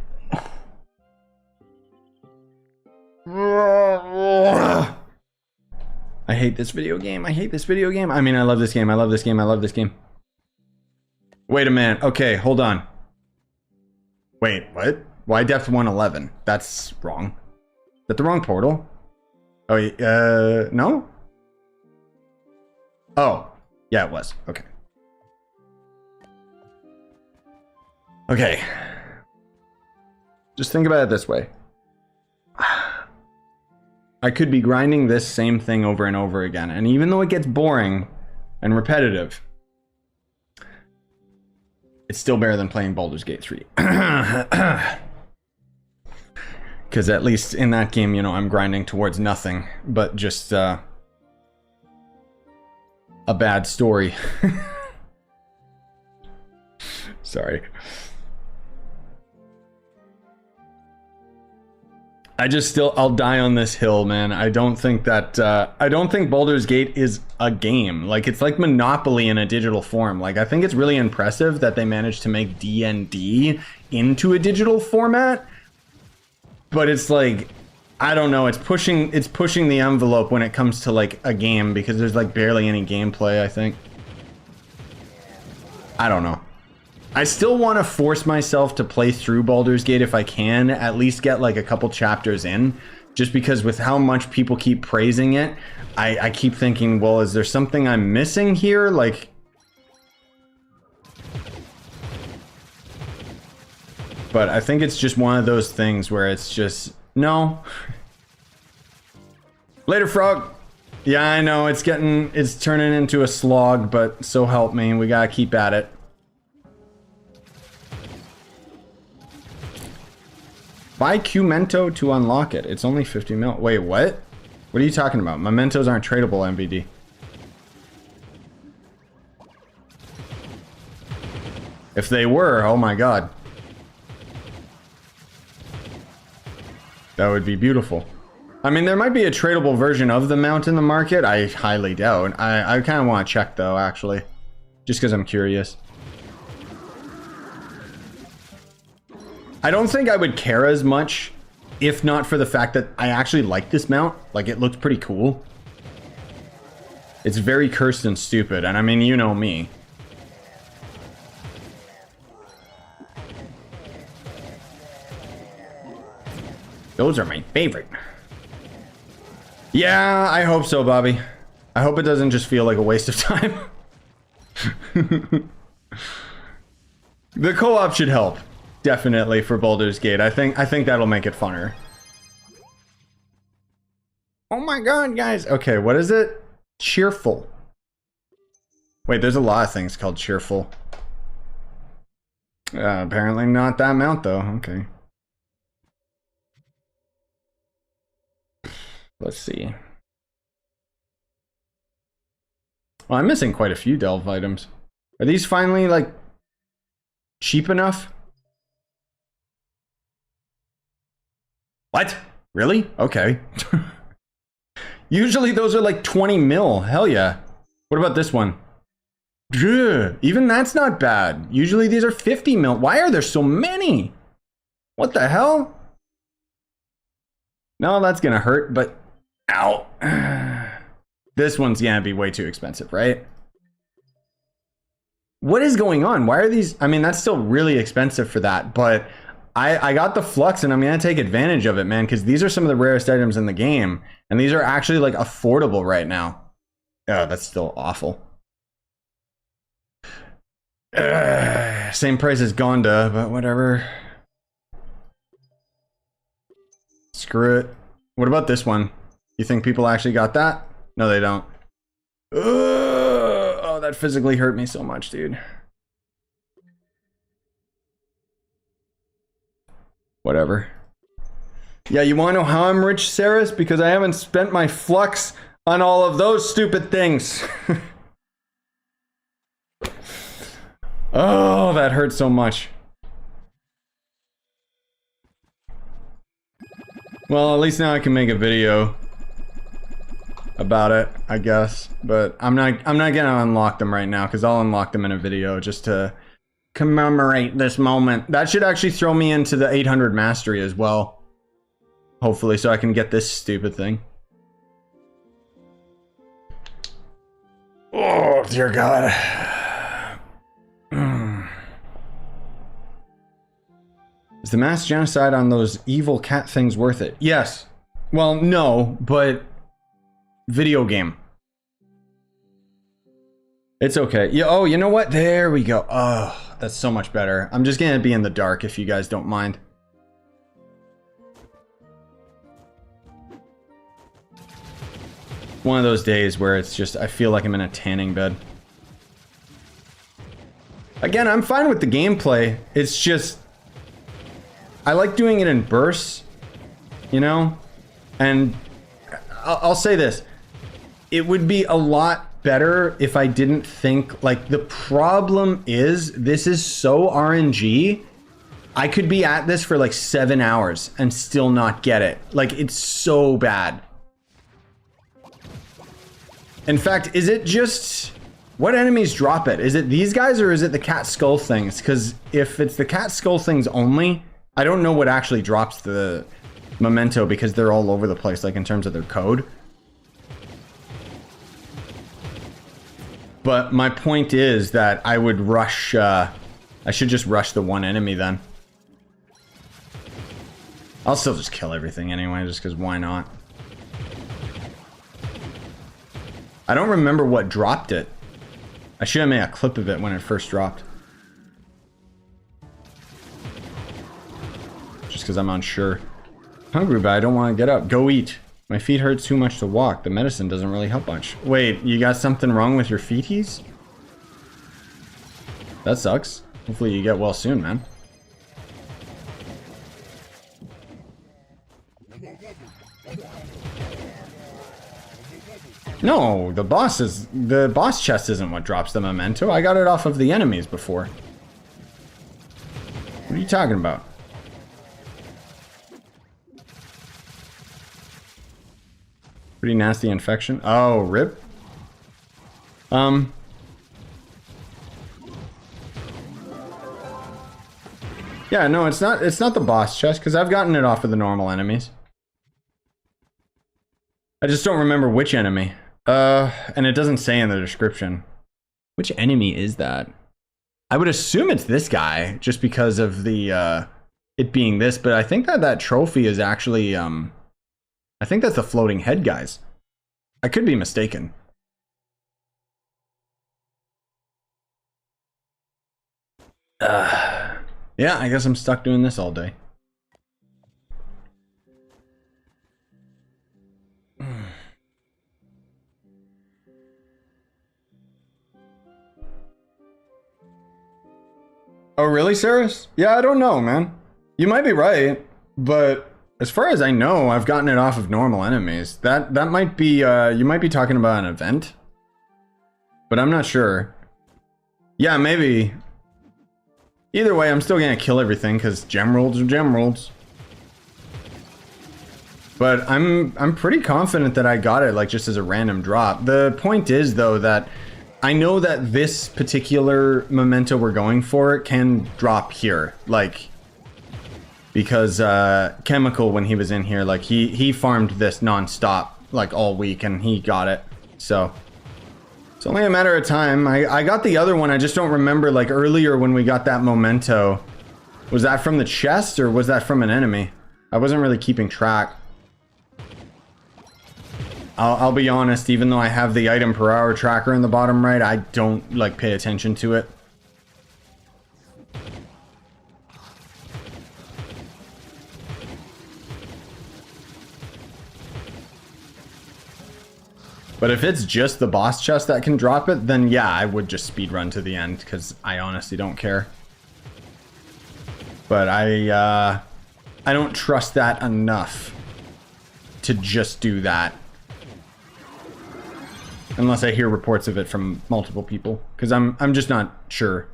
I hate this video game. I mean, I love this game. I love this game. Wait a minute. Okay, hold on. Wait, what? Why depth 111? That's wrong. Is that the wrong portal? Oh, no? Oh, yeah, it was. Okay. Okay. Just think about it this way. I could be grinding this same thing over and over again, and even though it gets boring and repetitive, it's still better than playing Baldur's Gate 3. Because at least in that game, you know, I'm grinding towards nothing but just a bad story. Sorry. I'll die on this hill, man. I don't think Baldur's Gate is a game. Like, it's like Monopoly in a digital form. Like, I think it's really impressive that they managed to make D&D into a digital format. But it's like, I don't know, it's pushing the envelope when it comes to like a game, because there's like barely any gameplay, I think. I don't know. I still want to force myself to play through Baldur's Gate if I can, at least get like a couple chapters in, just because with how much people keep praising it, I keep thinking, well, is there something I'm missing here? Like, but I think it's just one of those things where it's just, no. Later, Frog. Yeah, I know, it's turning into a slog, but so help me, we gotta keep at it. Buy Q-Mento to unlock it. It's only 50 mil. Wait, what? What are you talking about? Mementos aren't tradable, MVD. If they were, oh my god. That would be beautiful. I mean, there might be a tradable version of the mount in the market. I highly doubt. I kind of want to check, though, actually. Just because I'm curious. I don't think I would care as much if not for the fact that I actually like this mount. Like, it looks pretty cool. It's very cursed and stupid, and I mean, you know me. Those are my favorite. Yeah, I hope so, Bobby. I hope it doesn't just feel like a waste of time. The co-op should help. Definitely for Baldur's Gate. I think that'll make it funner. Oh my god, guys. Okay, what is it? Cheerful. Wait, there's a lot of things called cheerful. Apparently not that mount, though. Okay. Let's see. Well, I'm missing quite a few Delve items. Are these finally, like, cheap enough? What? Really? Okay. Usually those are like 20 mil. Hell yeah. What about this one? Even that's not bad. Usually these are 50 mil. Why are there so many? What the hell? No, that's gonna hurt, but... Ow. This one's gonna be way too expensive, right? What is going on? Why are these... I mean, that's still really expensive for that, but... I got the flux and I'm gonna take advantage of it, man, because these are some of the rarest items in the game, and these are actually like affordable right now. Oh, that's still awful. Same price as Gonda, but whatever. Screw it. What about this one? You think people actually got that? No, they don't. Oh, that physically hurt me so much, dude. Whatever. Yeah, you want to know how I'm rich, Saris? Because I haven't spent my flux on all of those stupid things. Oh, that hurts so much. Well, at least now I can make a video about it, I guess. But I'm not gonna unlock them right now, because I'll unlock them in a video just to commemorate this moment. That should actually throw me into the 800 mastery as well. Hopefully, so I can get this stupid thing. Oh, dear God. Is the mass genocide on those evil cat things worth it? Yes. Well, no, but video game. It's okay. Yeah, oh, you know what? There we go. Oh, that's so much better. I'm just gonna be in the dark if you guys don't mind. One of those days where it's just, I feel like I'm in a tanning bed. Again, I'm fine with the gameplay. It's just, I like doing it in bursts, you know? And I'll say this. It would be a lot better if I didn't think, like, the problem is this is so RNG. I could be at this for like 7 hours and still not get it. Like, it's so bad. In fact, is it just... What enemies drop it? Is it these guys or is it the cat skull things? Because if it's the cat skull things only, I don't know what actually drops the memento because they're all over the place, like in terms of their code. But my point is that I would rush... I should just rush the one enemy then. I'll still just kill everything anyway, just because why not? I don't remember what dropped it. I should have made a clip of it when it first dropped. Just because I'm unsure. Hungry, but I don't want to get up. Go eat. My feet hurt too much to walk. The medicine doesn't really help much. Wait, you got something wrong with your feeties? That sucks. Hopefully you get well soon, man. No, the boss chest isn't what drops the memento. I got it off of the enemies before. What are you talking about? Pretty nasty infection. Oh, rip. Yeah, no, it's not the boss chest because I've gotten it off of the normal enemies. I just don't remember which enemy. And it doesn't say in the description. Which enemy is that? I would assume it's this guy, just because of the, it being this, but I think that trophy is actually, I think that's the floating head guys. I could be mistaken. Yeah, I guess I'm stuck doing this all day. Oh, really, Saris? Yeah, I don't know, man. You might be right, but as far as I know, I've gotten it off of normal enemies. That might be, you might be talking about an event, but I'm not sure. Yeah, maybe. Either way, I'm still gonna kill everything because gemeralds are gemeralds. But I'm pretty confident that I got it, like, just as a random drop. The point is, though, that I know that this particular memento we're going for can drop here, like, because Chemical, when he was in here, like, he farmed this non-stop, like, all week, and he got it. So it's only a matter of time. I got the other one. I just don't remember, like, earlier when we got that memento. Was that from the chest or was that from an enemy? I wasn't really keeping track. I'll be honest, even though I have the item per hour tracker in the bottom right, I don't, like, pay attention to it. But if it's just the boss chest that can drop it, then yeah, I would just speedrun to the end, because I honestly don't care. But I don't trust that enough to just do that. Unless I hear reports of it from multiple people, because I'm just not sure.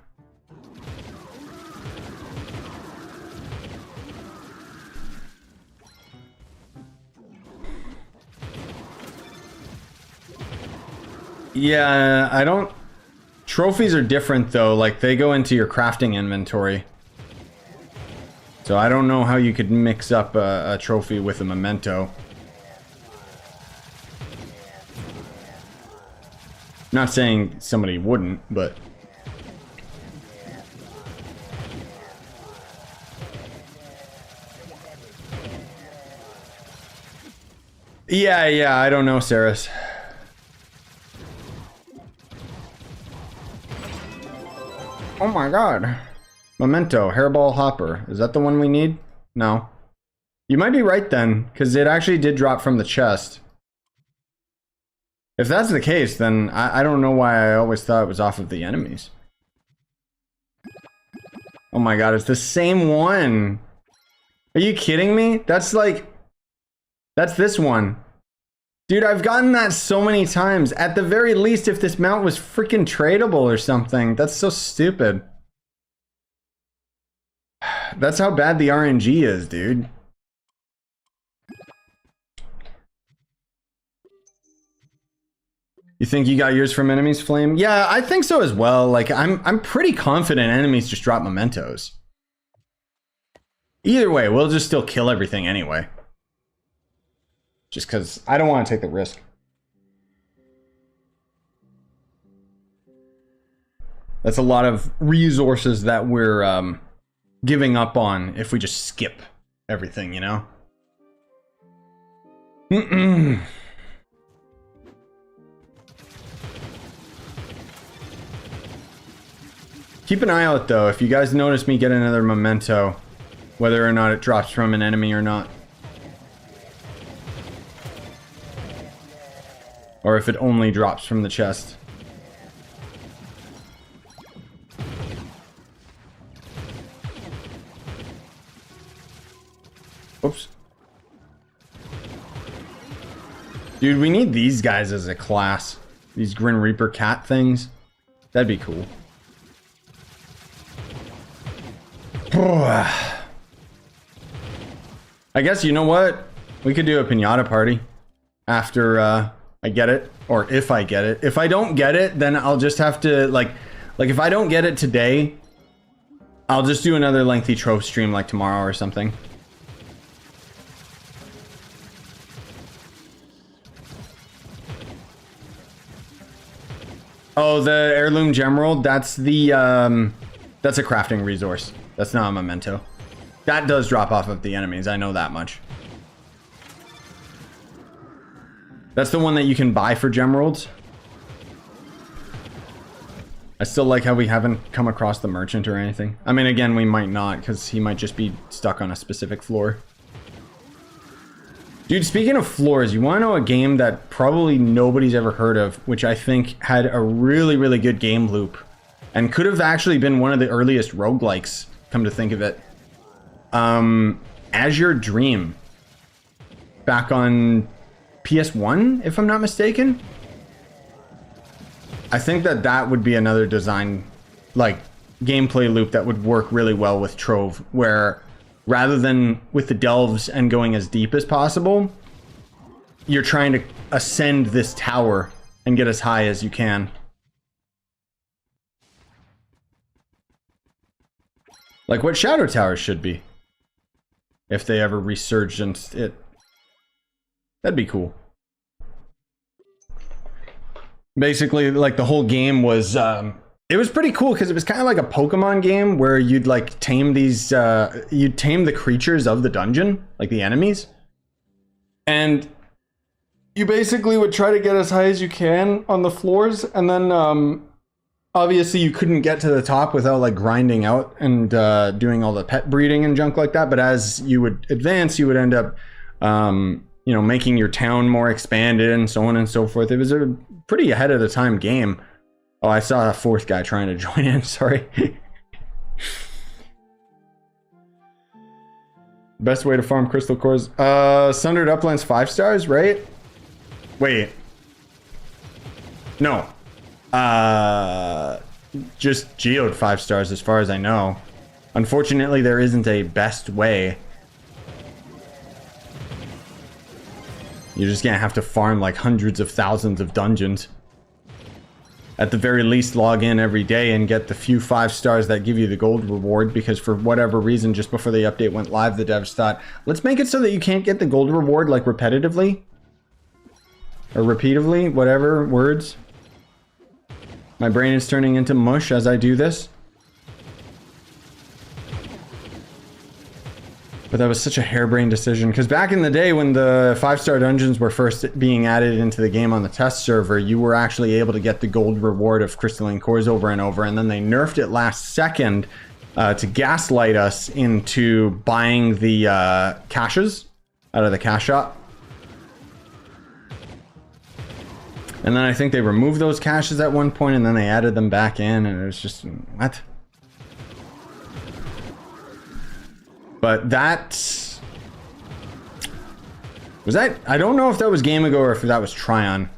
Yeah, I don't... Trophies are different though, like they go into your crafting inventory. So I don't know how you could mix up a trophy with a memento. Not saying somebody wouldn't, but... Yeah, I don't know, Saris. Oh my god. Memento, hairball hopper. Is that the one we need? No. You might be right then, because it actually did drop from the chest. If that's the case, then I don't know why I always thought it was off of the enemies. Oh my god, it's the same one. Are you kidding me? That's like... That's this one. Dude, I've gotten that so many times. At the very least, if this mount was freaking tradable or something. That's so stupid. That's how bad the RNG is, dude. You think you got yours from enemies, Flame? Yeah, I think so as well. Like, I'm pretty confident enemies just drop mementos. Either way, we'll just still kill everything anyway. Just because I don't want to take the risk. That's a lot of resources that we're giving up on if we just skip everything, you know? Keep an eye out though, if you guys notice me get another memento, whether or not it drops from an enemy or not. Or if it only drops from the chest. Oops. Dude, we need these guys as a class. These Grim Reaper cat things. That'd be cool. I guess, you know what? We could do a piñata party after I get it, or if I get it. If I don't get it, then I'll just have to, like if I don't get it today, I'll just do another lengthy Trove stream like tomorrow or something. Oh, the heirloom gemerald, that's the that's a crafting resource. That's not a memento. That does drop off of the enemies, I know that much. That's the one that you can buy for gemeralds. I still like how we haven't come across the merchant or anything. I mean, again, we might not, because he might just be stuck on a specific floor. Dude, speaking of floors, you want to know a game that probably nobody's ever heard of, which I think had a really, really good game loop, and could have actually been one of the earliest roguelikes, come to think of it. Azure Dream. Back on PS1, if I'm not mistaken. I think that that would be another design, like, gameplay loop that would work really well with Trove, where rather than with the delves and going as deep as possible, you're trying to ascend this tower and get as high as you can. Like what Shadow Towers should be. If they ever resurgence it. That'd be cool. Basically, like, the whole game was it was pretty cool because it was kind of like a Pokemon game where you'd like tame these you'd tame the creatures of the dungeon, like the enemies, and you basically would try to get as high as you can on the floors, and then obviously you couldn't get to the top without like grinding out and doing all the pet breeding and junk like that. But as you would advance, you would end up you know, making your town more expanded and so on and so forth. It was a pretty ahead of the time game. Oh, I saw a fourth guy trying to join in, sorry. Best way to farm crystal cores? Sundered Uplands 5 stars, right? Wait. No. Just geode 5 stars as far as I know. Unfortunately, there isn't a best way. You're just gonna have to farm like hundreds of thousands of dungeons. At the very least, log in every day and get the few 5 stars that give you the gold reward, because for whatever reason, just before the update went live, the devs thought, let's make it so that you can't get the gold reward like repetitively. Or repeatedly, whatever words. My brain is turning into mush as I do this. But that was such a harebrained decision, because back in the day when the 5-star dungeons were first being added into the game on the test server, you were actually able to get the gold reward of crystalline cores over and over, and then they nerfed it last second to gaslight us into buying the caches out of the cash shop. And then I think they removed those caches at one point, and then they added them back in, and it was just, what? But that was that. I don't know if that was Game Ago or if that was Tryon.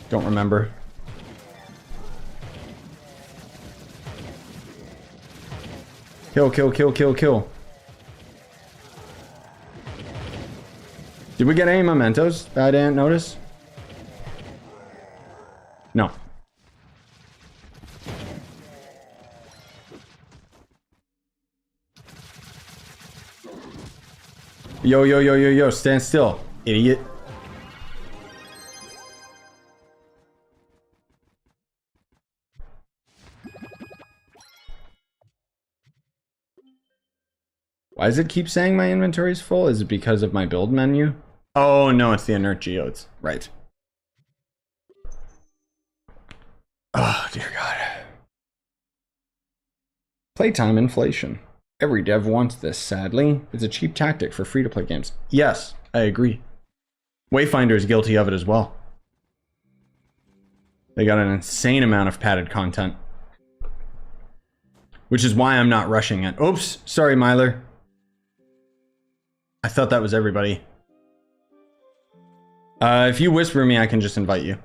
Don't remember. Kill, kill, kill, kill, kill. Did we get any mementos that I didn't notice? No. Yo, yo, yo, yo, yo, stand still, idiot. Why does it keep saying my inventory is full? Is it because of my build menu? Oh, no, it's the inert geodes. Right. Oh, dear God. Playtime inflation. Every dev wants this, sadly. It's a cheap tactic for free-to-play games. Yes, I agree. Wayfinder is guilty of it as well. They got an insane amount of padded content. Which is why I'm not rushing it. Oops, sorry, Myler. I thought that was everybody. If you whisper me, I can just invite you.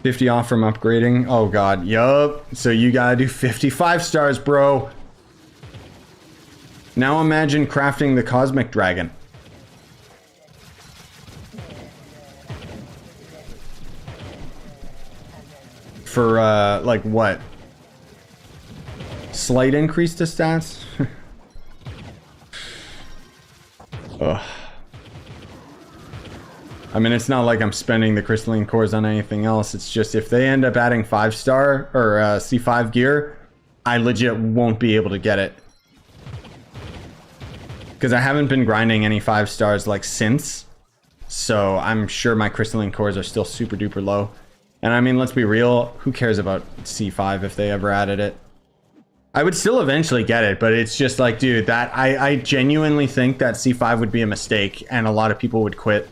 50 off from upgrading. Oh god, yup. So you gotta do 55 stars, bro. Now imagine crafting the Cosmic Dragon. For, like what? Slight increase to stats? Ugh. I mean, it's not like I'm spending the crystalline cores on anything else. It's just if they end up adding 5-star or C5 gear, I legit won't be able to get it. Because I haven't been grinding any 5 stars like since. So I'm sure my crystalline cores are still super duper low. And I mean, let's be real, who cares about C5 if they ever added it? I would still eventually get it, but it's just like, dude, that I genuinely think that C5 would be a mistake and a lot of people would quit.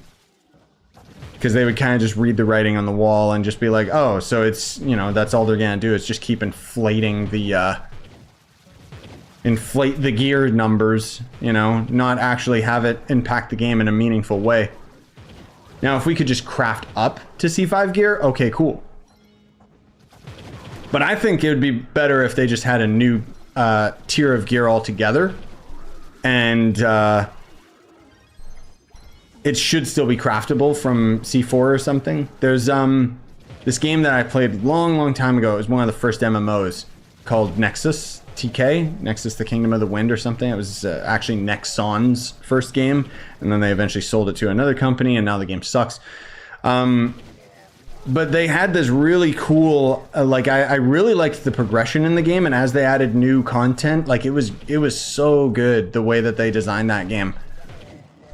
Because they would kind of just read the writing on the wall and just be like, oh, so it's, you know, that's all they're gonna do is just keep inflating the, inflate the gear numbers, you know, not actually have it impact the game in a meaningful way. Now, if we could just craft up to C5 gear, okay, cool. But I think it would be better if they just had a new tier of gear altogether. And it should still be craftable from C4 or something. There's this game that I played long time ago. It was one of the first MMOs called Nexus TK, Nexus the Kingdom of the Wind or something. It was actually Nexon's first game, and then they eventually sold it to another company, and now the game sucks. But they had this really cool, like I really liked the progression in the game, and as they added new content, like it was so good the way that they designed that game.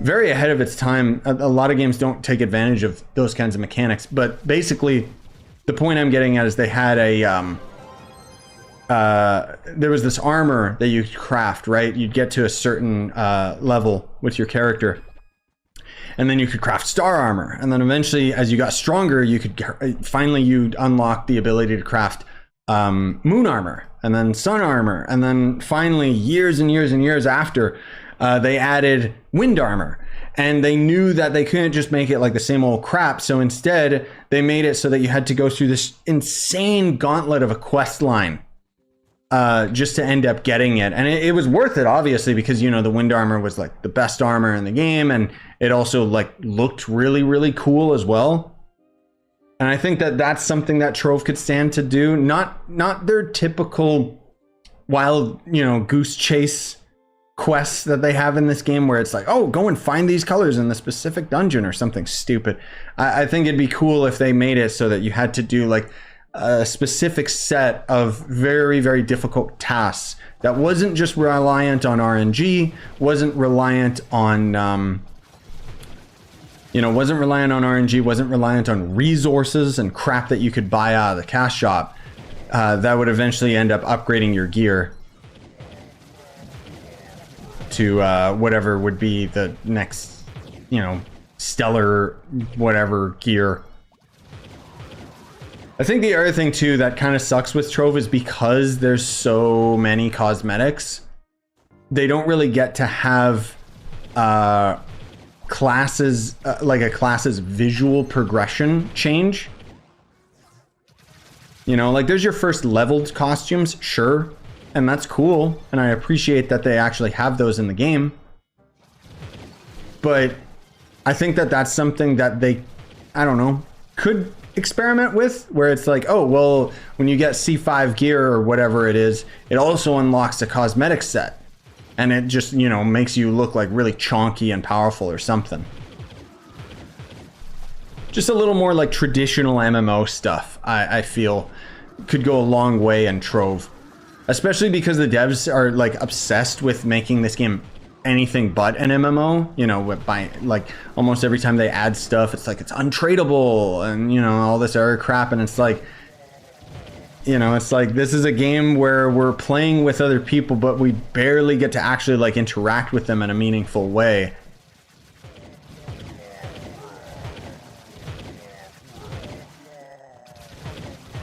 Very ahead of its time. A lot of games don't take advantage of those kinds of mechanics, but basically the point I'm getting at is they had a there was this armor that you could craft, right? You'd get to a certain level with your character, and then you could craft star armor, and then eventually as you got stronger you could finally you'd unlock the ability to craft moon armor, and then sun armor, and then finally years and years and years after they added wind armor. And they knew that they couldn't just make it like the same old crap, so instead they made it so that you had to go through this insane gauntlet of a quest line just to end up getting it. And it was worth it, obviously, because, you know, the wind armor was like the best armor in the game, and it also like looked really cool as well. And I think that that's something that Trove could stand to do. Not their typical wild, you know, goose chase quests that they have in this game where it's like, oh, go and find these colors in the specific dungeon or something stupid. I think it'd be cool if they made it so that you had to do like a specific set of very difficult tasks that wasn't just reliant on RNG, wasn't reliant on wasn't reliant on RNG, wasn't reliant on resources and crap that you could buy out of the cash shop that would eventually end up upgrading your gear to whatever would be the next, you know, stellar whatever gear. I think the other thing too that kind of sucks with Trove is because there's so many cosmetics, they don't really get to have classes, like a class's visual progression change. You know, like there's your first leveled costumes, sure, and that's cool, and I appreciate that they actually have those in the game. But I think that that's something that they, I don't know, could experiment with, where it's like, oh, well, when you get C5 gear or whatever it is, it also unlocks a cosmetic set. And it just, you know, makes you look like really chonky and powerful or something. Just a little more like traditional MMO stuff, I feel, could go a long way in Trove. Especially because the devs are like obsessed with making this game anything but an MMO. You know, by like almost every time they add stuff, it's like it's untradeable and, you know, all this other crap. And it's like, you know, it's like this is a game where we're playing with other people, but we barely get to actually like interact with them in a meaningful way.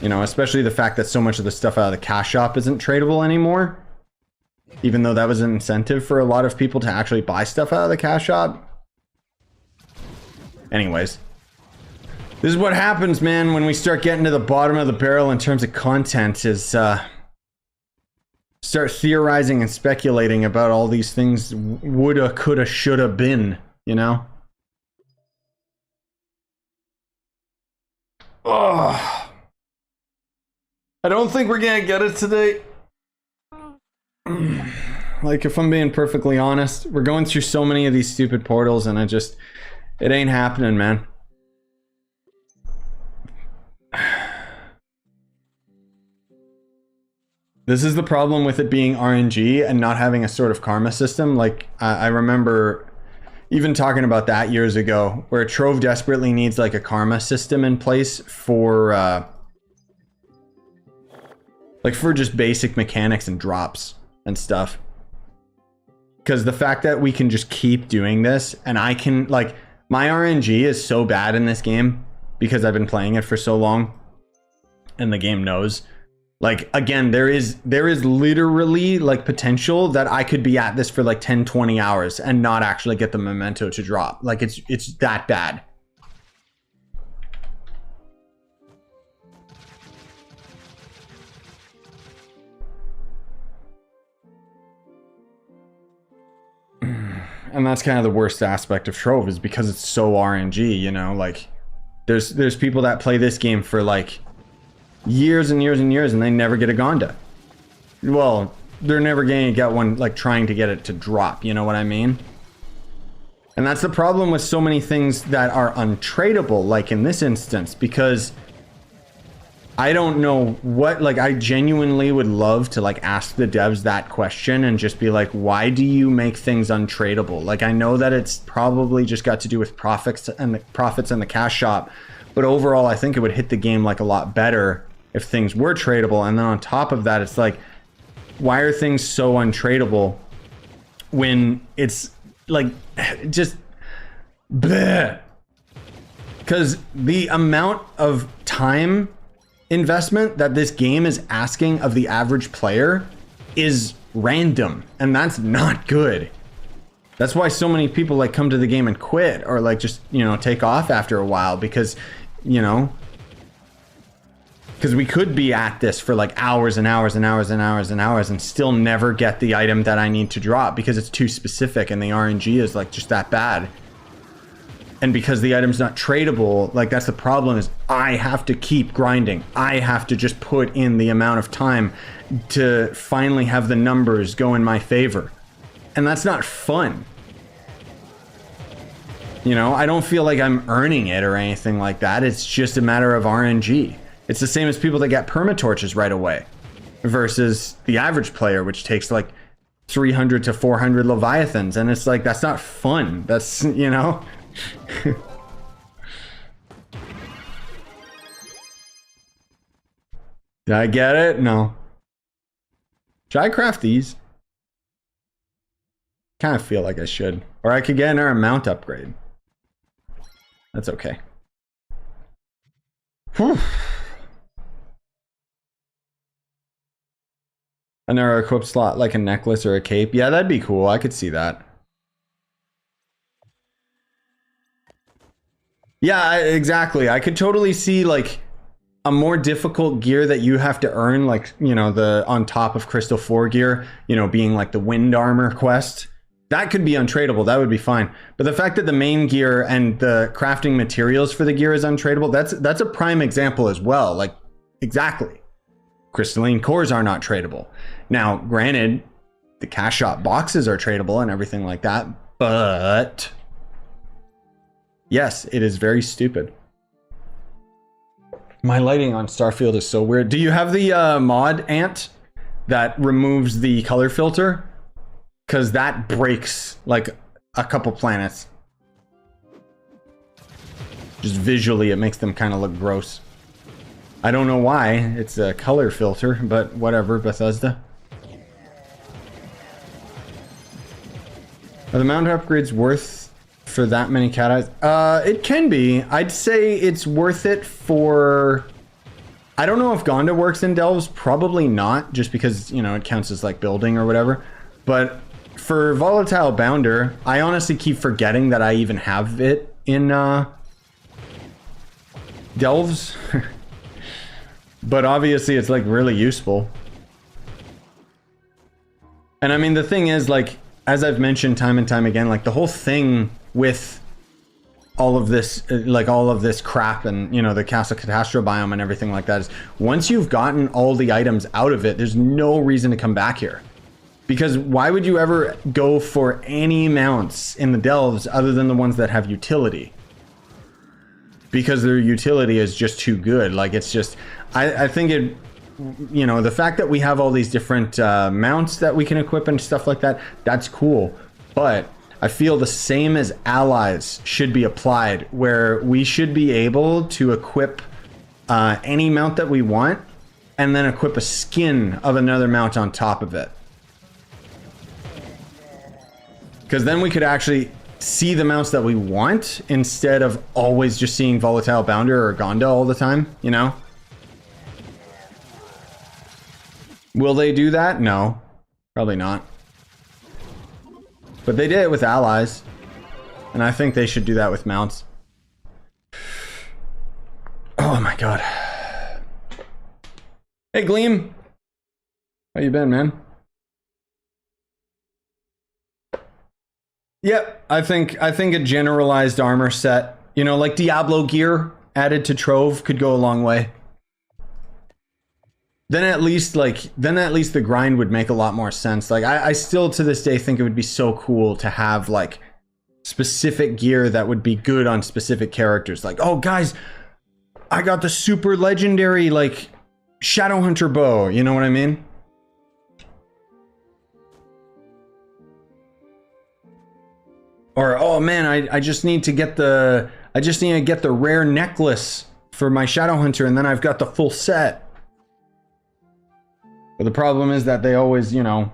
You know, especially the fact that so much of the stuff out of the cash shop isn't tradable anymore. Even though that was an incentive for a lot of people to actually buy stuff out of the cash shop. Anyways. This is what happens, man, when we start getting to the bottom of the barrel in terms of content, is start theorizing and speculating about all these things woulda, coulda, shoulda been, you know? Ugh. I don't think we're gonna get it today. Like, if I'm being perfectly honest, we're going through so many of these stupid portals and it ain't happening, man. This is the problem with it being RNG and not having a sort of karma system. Like, I remember even talking about that years ago, where Trove desperately needs like a karma system in place for like for just basic mechanics and drops and stuff. Because the fact that we can just keep doing this, and I can, like, my RNG is so bad in this game because I've been playing it for so long, and the game knows. Like, again, there is literally like potential that I could be at this for like 10, 20 hours and not actually get the memento to drop. Like, it's that bad. And that's kind of the worst aspect of Trove, is because it's so RNG, you know, like there's people that play this game for like years and years and years and they never get a Gonda. Well, they're never going to get one, like trying to get it to drop, you know what I mean? And that's the problem with so many things that are untradeable, like in this instance, because I don't know what, like, I genuinely would love to like ask the devs that question and just be like, why do you make things untradeable? Like, I know that it's probably just got to do with profits and the cash shop, but overall I think it would hit the game like a lot better if things were tradable. And then on top of that, it's like, why are things so untradeable when it's like just bleh? Because the amount of time investment that this game is asking of the average player is random, and that's not good. That's why so many people like come to the game and quit, or like just, you know, take off after a while, because, you know, because we could be at this for like hours and hours and hours and hours and hours and still never get the item that I need to drop because it's too specific and the RNG is like just that bad. And because the item's not tradable, like that's the problem, is I have to keep grinding. I have to just put in the amount of time to finally have the numbers go in my favor. And that's not fun. You know, I don't feel like I'm earning it or anything like that. It's just a matter of RNG. It's the same as people that get permatorches right away versus the average player, which takes like 300 to 400 Leviathans. And it's like, that's not fun. That's, you know... Did I get it? No. Should I craft these? Kind of feel like I should. Or I could get another mount upgrade. That's okay. Whew. Another equip slot, like a necklace or a cape. Yeah, that'd be cool. I could see that. Yeah, exactly. I could totally see like a more difficult gear that you have to earn, like, you know, the on top of Crystal 4 gear, you know, being like the wind armor quest, that could be untradeable. That would be fine. But the fact that the main gear and the crafting materials for the gear is untradeable, that's a prime example as well. Like, exactly. Crystalline cores are not tradable. Now, granted, the cash shop boxes are tradable and everything like that, but yes, it is very stupid. My lighting on Starfield is so weird. Do you have the mod ant that removes the color filter? Because that breaks like a couple planets. Just visually, it makes them kind of look gross. I don't know why. It's a color filter, but whatever, Bethesda. Are the mount upgrades worth for that many cat eyes? It can be. I'd say it's worth it for... I don't know if Gonda works in Delves. Probably not, just because, you know, it counts as like building or whatever. But for Volatile Bounder, I honestly keep forgetting that I even have it in Delves. But obviously it's like really useful. And I mean, the thing is, like, as I've mentioned time and time again, like the whole thing with all of this, like all of this crap and, you know, the Catastra biome and everything like that is, once you've gotten all the items out of it, there's no reason to come back here. Because why would you ever go for any mounts in the Delves other than the ones that have utility? Because their utility is just too good. Like, it's just, I think it, you know, the fact that we have all these different mounts that we can equip and stuff like that, that's cool. But I feel the same as allies should be applied, where we should be able to equip any mount that we want and then equip a skin of another mount on top of it. Because then we could actually see the mounts that we want instead of always just seeing Volatile Bounder or Gonda all the time, you know? Will they do that? No, probably not. But they did it with allies, and I think they should do that with mounts. Oh my god. Hey Gleam, how you been, man? Yep, I think a generalized armor set, you know, like Diablo gear added to Trove could go a long way. Then at least the grind would make a lot more sense. Like, I still to this day think it would be so cool to have like specific gear that would be good on specific characters. Like, oh guys, I got the super legendary like Shadowhunter bow, you know what I mean? Or, oh man, I just need to get the rare necklace for my Shadowhunter, and then I've got the full set. But the problem is that they always, you know,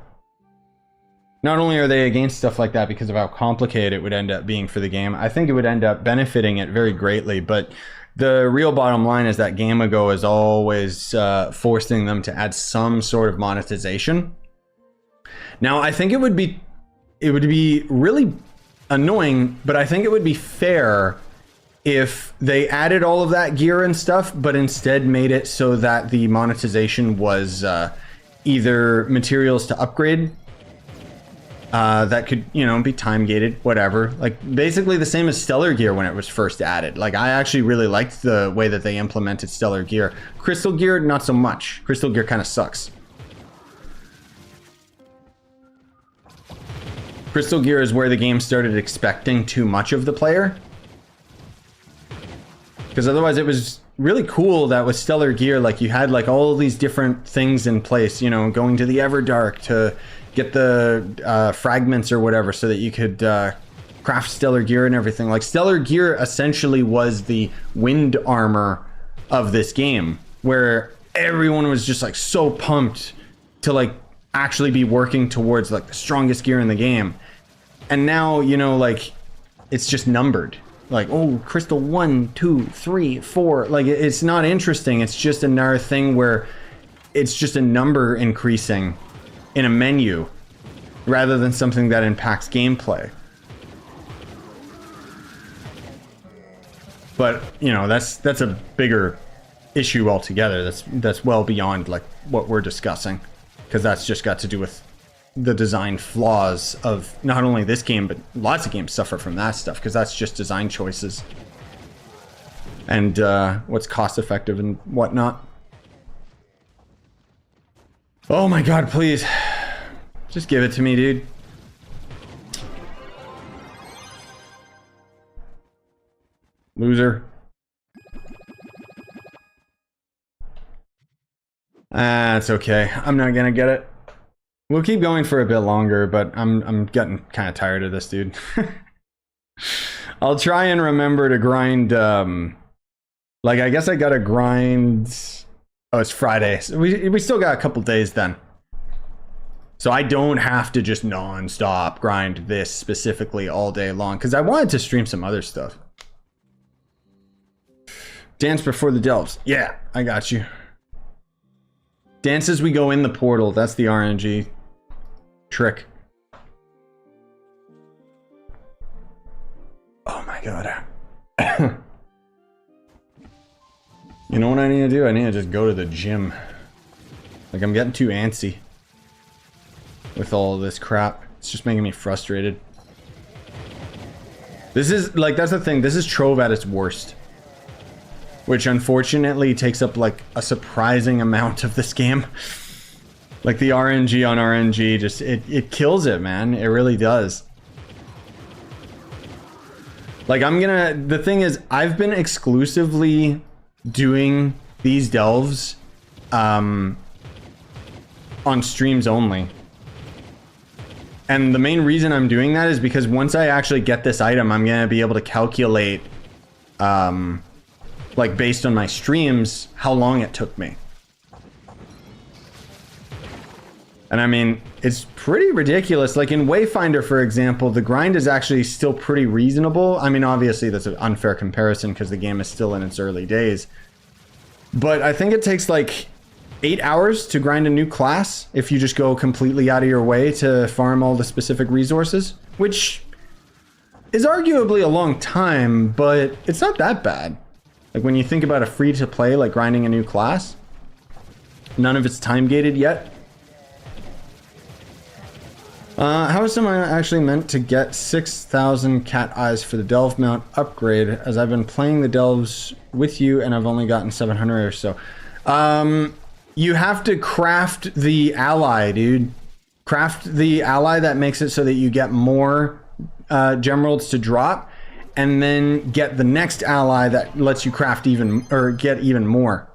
not only are they against stuff like that because of how complicated it would end up being for the game, I think it would end up benefiting it very greatly. But the real bottom line is that Gamago is always forcing them to add some sort of monetization. Now, I think it would be really annoying, but I think it would be fair if they added all of that gear and stuff, but instead made it so that the monetization was either materials to upgrade that could, you know, be time gated, whatever. Like basically the same as Stellar Gear when it was first added. Like, I actually really liked the way that they implemented Stellar Gear. Crystal Gear, not so much. Crystal Gear kind of sucks. Crystal Gear is where the game started expecting too much of the player. Because otherwise it was really cool that with Stellar Gear, like, you had like all these different things in place, you know, going to the Everdark to get the fragments or whatever so that you could craft Stellar Gear and everything. Like, Stellar Gear essentially was the wind armor of this game, where everyone was just like so pumped to like actually be working towards like the strongest gear in the game. And now, you know, like, it's just numbered. Like, oh, crystal 1, 2, 3, 4. Like, it's not interesting. It's just another thing where it's just a number increasing in a menu rather than something that impacts gameplay. But, you know, that's a bigger issue altogether. That's well beyond like what we're discussing, because that's just got to do with the design flaws of not only this game, but lots of games suffer from that stuff, because that's just design choices and what's cost effective and whatnot. Oh my god, please. Just give it to me, dude. Loser. Ah, it's okay. I'm not gonna get it. We'll keep going for a bit longer, but I'm getting kind of tired of this, dude. I'll try and remember to grind, like, I guess I gotta grind... Oh, it's Friday. So we still got a couple days then. So I don't have to just non-stop grind this specifically all day long, because I wanted to stream some other stuff. Dance before the delves. Yeah, I got you. Dance as we go in the portal. That's the RNG trick. Oh my god. You know what I need to do? I need to just go to the gym. Like, I'm getting too antsy with all this crap. It's just making me frustrated. This is, like, that's the thing. This is Trove at its worst. Which, unfortunately, takes up, like, a surprising amount of this game. Like, the RNG on RNG, just, it kills it, man. It really does. Like, the thing is, I've been exclusively doing these delves on streams only. And the main reason I'm doing that is because once I actually get this item, I'm going to be able to calculate, like, based on my streams, how long it took me. And I mean, it's pretty ridiculous. Like in Wayfinder, for example, the grind is actually still pretty reasonable. I mean, obviously that's an unfair comparison because the game is still in its early days. But I think it takes like 8 hours to grind a new class if you just go completely out of your way to farm all the specific resources, which is arguably a long time, but it's not that bad. Like when you think about a free-to-play, like grinding a new class, none of it's time-gated yet. How is someone actually meant to get 6,000 cat eyes for the delve mount upgrade, as I've been playing the delves with you and I've only gotten 700 or so? You have to craft the ally, dude. Craft the ally that makes it so that you get more gemeralds to drop, and then get the next ally that lets you craft even, or get even more.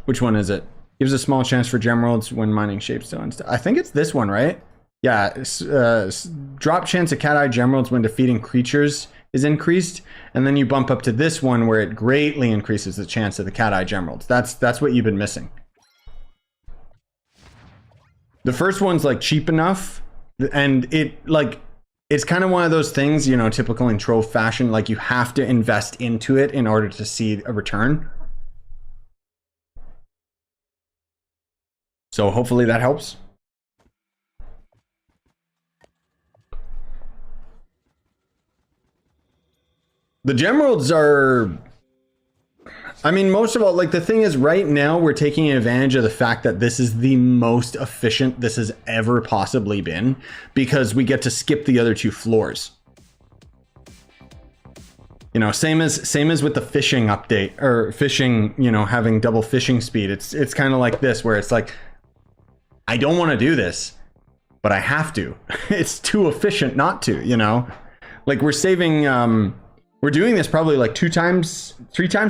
Which one is it? Gives a small chance for gemeralds when mining shapestones. I think it's this one, right? Yeah, drop chance of cat eye gemeralds when defeating creatures is increased, and then you bump up to this one where it greatly increases the chance of the cat eye gemeralds. That's what you've been missing. The first one's like cheap enough, and it's kind of one of those things, you know, typical in Trove fashion, like you have to invest into it in order to see a return. So hopefully that helps. The gemeralds are, I mean, most of all, like the thing is right now we're taking advantage of the fact that this is the most efficient this has ever possibly been, because we get to skip the other two floors. You know, same as with the fishing update, or fishing, you know, having double fishing speed. It's kind of like this, where it's like, I don't want to do this, but I have to. It's too efficient not to, you know? Like we're saving, we're doing this probably like 3 times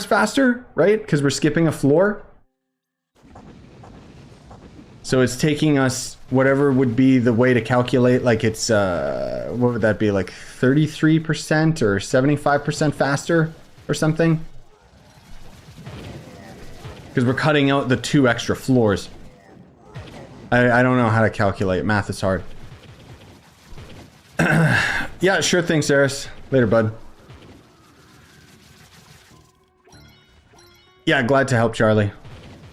faster, right? Because we're skipping a floor. So it's taking us whatever would be the way to calculate, like it's, what would that be? Like 33% or 75% faster or something? Because we're cutting out the 2 extra floors. I don't know how to calculate. Math is hard. Yeah, sure thing, Saris. Later, bud. Yeah, glad to help, Charlie.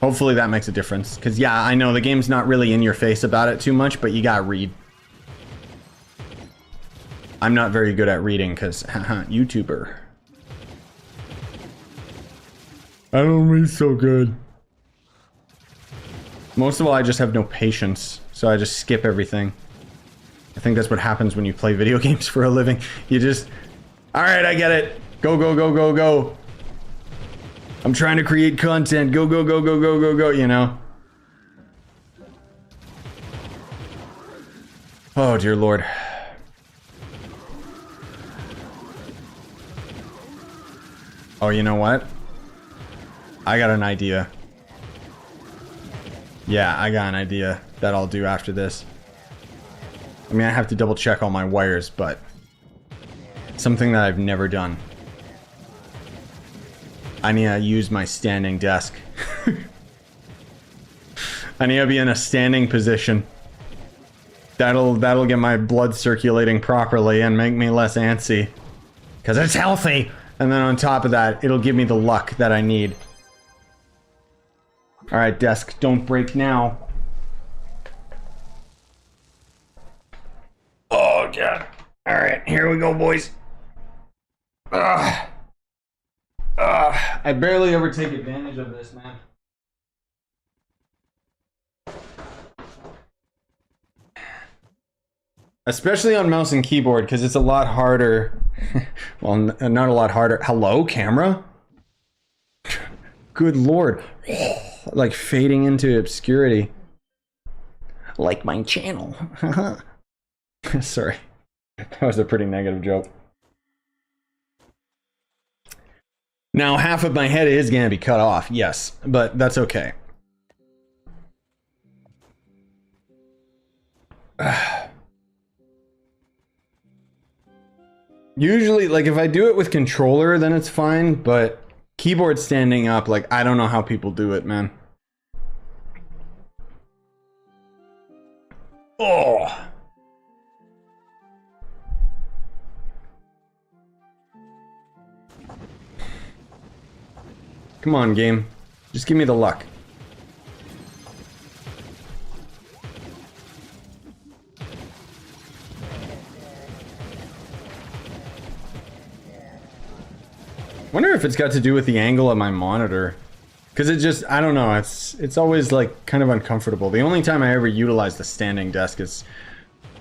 Hopefully that makes a difference. Because, yeah, I know the game's not really in your face about it too much, but you gotta read. I'm not very good at reading because, haha, YouTuber. I don't mean so good. Most of all, I just have no patience, so I just skip everything. I think that's what happens when you play video games for a living. You just... Alright, I get it. Go, go, go, go, go. I'm trying to create content. Go, go, go, go, go, go, go, you know? Oh, dear Lord. Oh, you know what? I got an idea. Yeah, I got an idea that I'll do after this. I mean, I have to double check all my wires, but... something that I've never done. I need to use my standing desk. I need to be in a standing position. That'll get my blood circulating properly and make me less antsy. Because it's healthy! And then on top of that, it'll give me the luck that I need. Alright, desk, don't break now. Oh, God. Alright, here we go, boys. I barely ever take advantage of this, man. Especially on mouse and keyboard, because it's a lot harder. Well, not a lot harder. Hello, camera? Good lord. Like fading into obscurity. Like my channel. Sorry. That was a pretty negative joke. Now, half of my head is going to be cut off, yes, but that's okay. Usually, like, if I do it with controller, then it's fine, but keyboard standing up, like, I don't know how people do it, man. Oh! Come on, game. Just give me the luck. Wonder if it's got to do with the angle of my monitor. Because it just, I don't know, it's always like kind of uncomfortable. The only time I ever utilize the standing desk is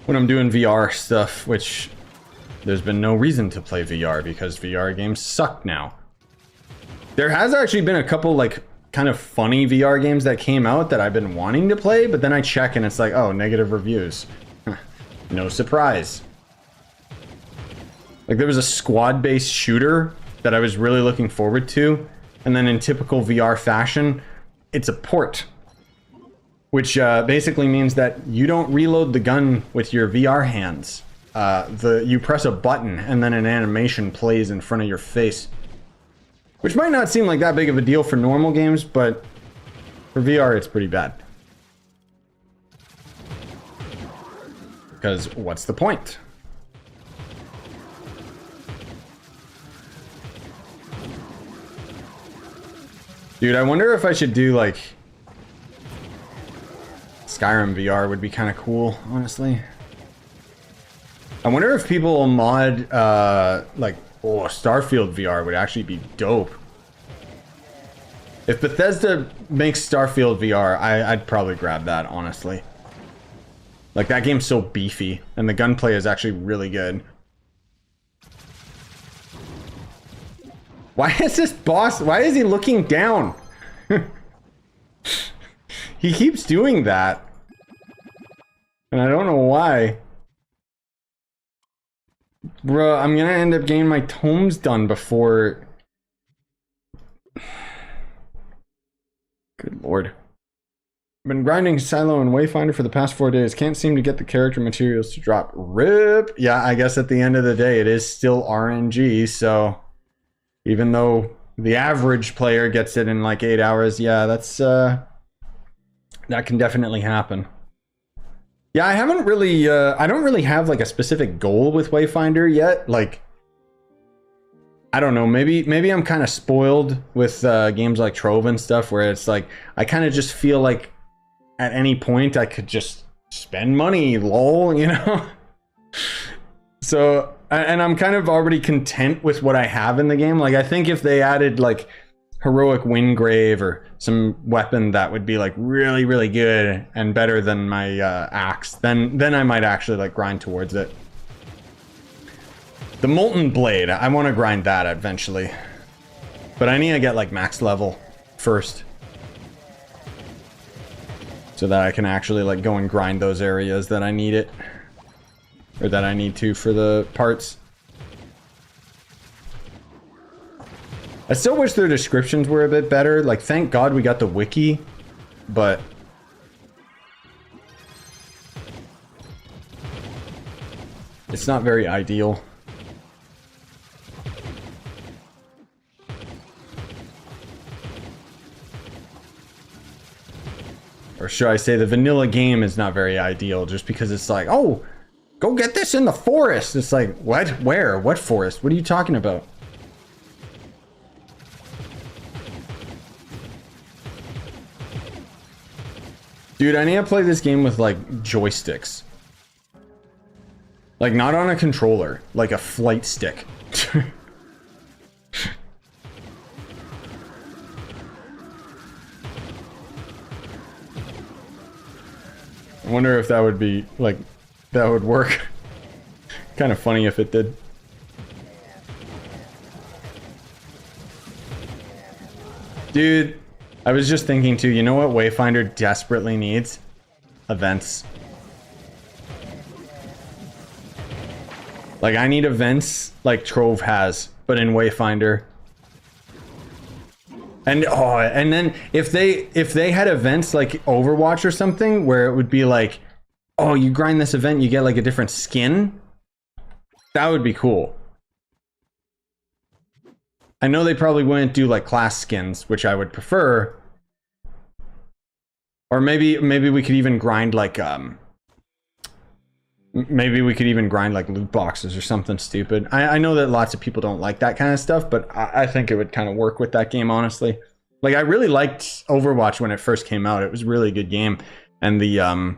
when I'm doing VR stuff, which there's been no reason to play VR because VR games suck now. There has actually been a couple like kind of funny VR games that came out that I've been wanting to play, but then I check and it's like, oh, negative reviews. No surprise. Like there was a squad-based shooter that I was really looking forward to, and then in typical VR fashion, it's a port. Which basically means that you don't reload the gun with your VR hands. You press a button and then an animation plays in front of your face. Which might not seem like that big of a deal for normal games, but for VR it's pretty bad. Because what's the point? Dude, I wonder if I should do like... Skyrim VR would be kind of cool, honestly. I wonder if people will mod, like, oh, Starfield VR would actually be dope. If Bethesda makes Starfield VR, I'd probably grab that, honestly. Like, that game's so beefy, and the gunplay is actually really good. Why is this boss, why is he looking down? He keeps doing that. And I don't know why. Bruh, I'm gonna end up getting my tomes done before... Good lord. I've been grinding Silo and Wayfinder for the past 4 days. Can't seem to get the character materials to drop. RIP! Yeah, I guess at the end of the day, it is still RNG, so... Even though the average player gets it in like 8 hours, yeah, that's, that can definitely happen. Yeah, I haven't really, I don't really have like a specific goal with Wayfinder yet. Like, I don't know, maybe I'm kind of spoiled with games like Trove and stuff where it's like, I kind of just feel like at any point I could just spend money, lol, you know? So, and I'm kind of already content with what I have in the game. Like, I think if they added like heroic Windgrave or some weapon that would be like really, really good and better than my axe, then I might actually like grind towards it. The Molten Blade, I want to grind that eventually. But I need to get like max level first. So that I can actually like go and grind those areas that I need it. Or that I need to for the parts. I still wish their descriptions were a bit better. Like, thank God we got the wiki, but it's not very ideal. Or should I say the vanilla game is not very ideal just because it's like, oh, go get this in the forest. It's like, what? Where? What forest? What are you talking about? Dude, I need to play this game with, like, joysticks. Like, not on a controller. Like a flight stick. I wonder if that would be, like, that would work. Kind of funny if it did. Dude, I was just thinking too, you know what Wayfinder desperately needs? Events. Like, I need events like Trove has, but in Wayfinder. And oh, and then if they had events like Overwatch or something where it would be like, oh, you grind this event, you get like a different skin. That would be cool. I know they probably wouldn't do like class skins, which I would prefer. Or maybe we could even grind like maybe we could even grind like loot boxes or something stupid. I know that lots of people don't like that kind of stuff, but I think it would kind of work with that game, honestly. Like, I really liked Overwatch when it first came out. It was a really good game. And the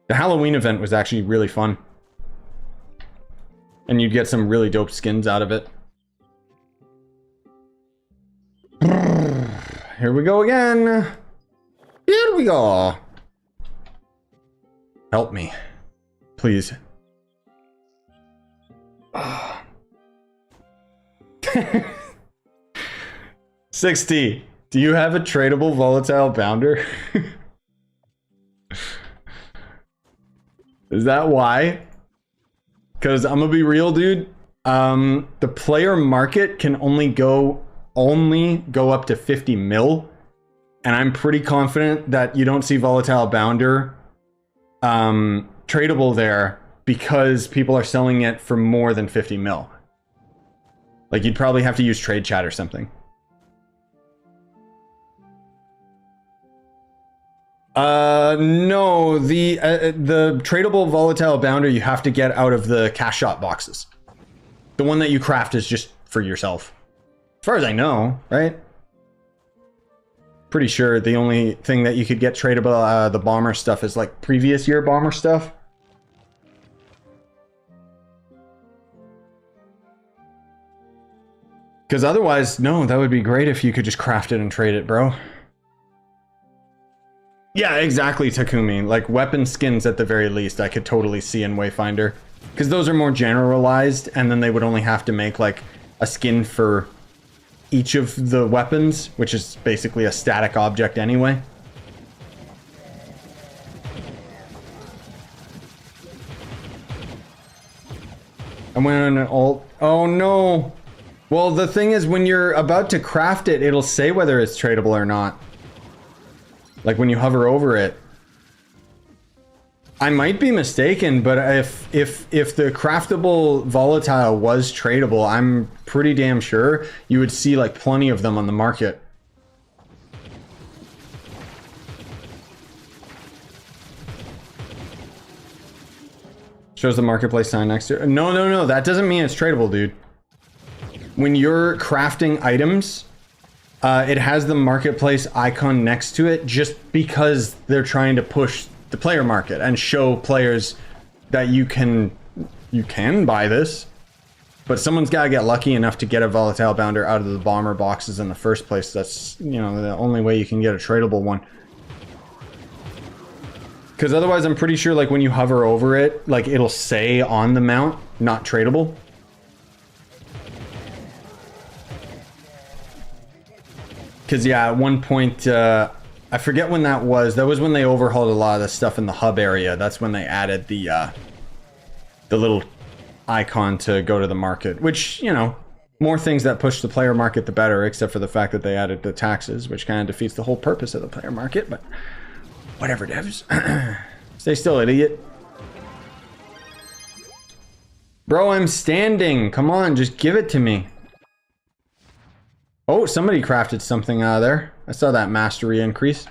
Halloween event was actually really fun. And you'd get some really dope skins out of it. Here we go again. Here we go. Help me. Please. 60. Do you have a tradable volatile bounder? Is that why? Because I'm gonna be real, dude. The player market can only go up to 50 mil. And I'm pretty confident that you don't see volatile bounder tradable there because people are selling it for more than 50 mil. Like, you'd probably have to use trade chat or something. No, the tradable volatile bounder you have to get out of the cash shot boxes. The one that you craft is just for yourself. As far as I know, right? Pretty sure the only thing that you could get tradable the bomber stuff is like previous year bomber stuff. Because otherwise, no, that would be great if you could just craft it and trade it, bro. Yeah, exactly, Takumi. Like, weapon skins at the very least, I could totally see in Wayfinder. Because those are more generalized, and then they would only have to make, like, a skin for each of the weapons, which is basically a static object anyway. I went on an alt. Oh, no. Well, the thing is, when you're about to craft it, it'll say whether it's tradable or not. Like, when you hover over it. I might be mistaken, but if the craftable volatile was tradable, I'm pretty damn sure you would see like plenty of them on the market. Shows the marketplace sign next to it. No, that doesn't mean it's tradable, dude. When you're crafting items, it has the marketplace icon next to it just because they're trying to push the player market and show players that you can buy this. But someone's got to get lucky enough to get a volatile bounder out of the bomber boxes in the first place. That's, you know, the only way you can get a tradable one. Because otherwise, I'm pretty sure, like, when you hover over it, like, it'll say on the mount, not tradable. Because, yeah, at one point, I forget when that was. That was when they overhauled a lot of the stuff in the hub area. That's when they added the little icon to go to the market, which, you know, more things that push the player market the better, except for the fact that they added the taxes, which kind of defeats the whole purpose of the player market, but whatever, devs. Stay still, idiot. Bro, I'm standing. Come on, just give it to me. Oh, somebody crafted something out of there. I saw that mastery increase.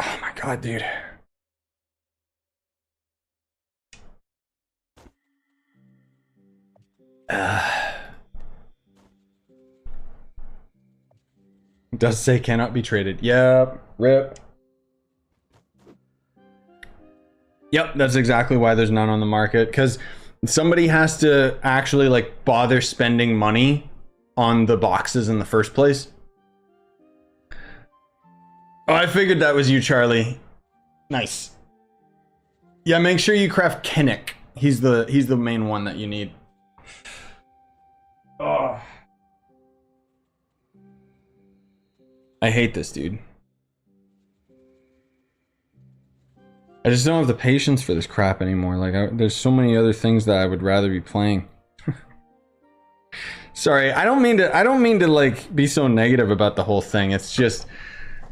Oh my god, dude. It does say cannot be traded. Yep. Rip. Yep, that's exactly why there's none on the market. Because somebody has to actually, like, bother spending money on the boxes in the first place. Oh, I figured that was you, Charlie. Nice. Yeah, make sure you craft Kennick. He's the main one that you need. Oh. I hate this, dude. I just don't have the patience for this crap anymore. Like, there's so many other things that I would rather be playing. Sorry, I don't mean to like be so negative about the whole thing. It's just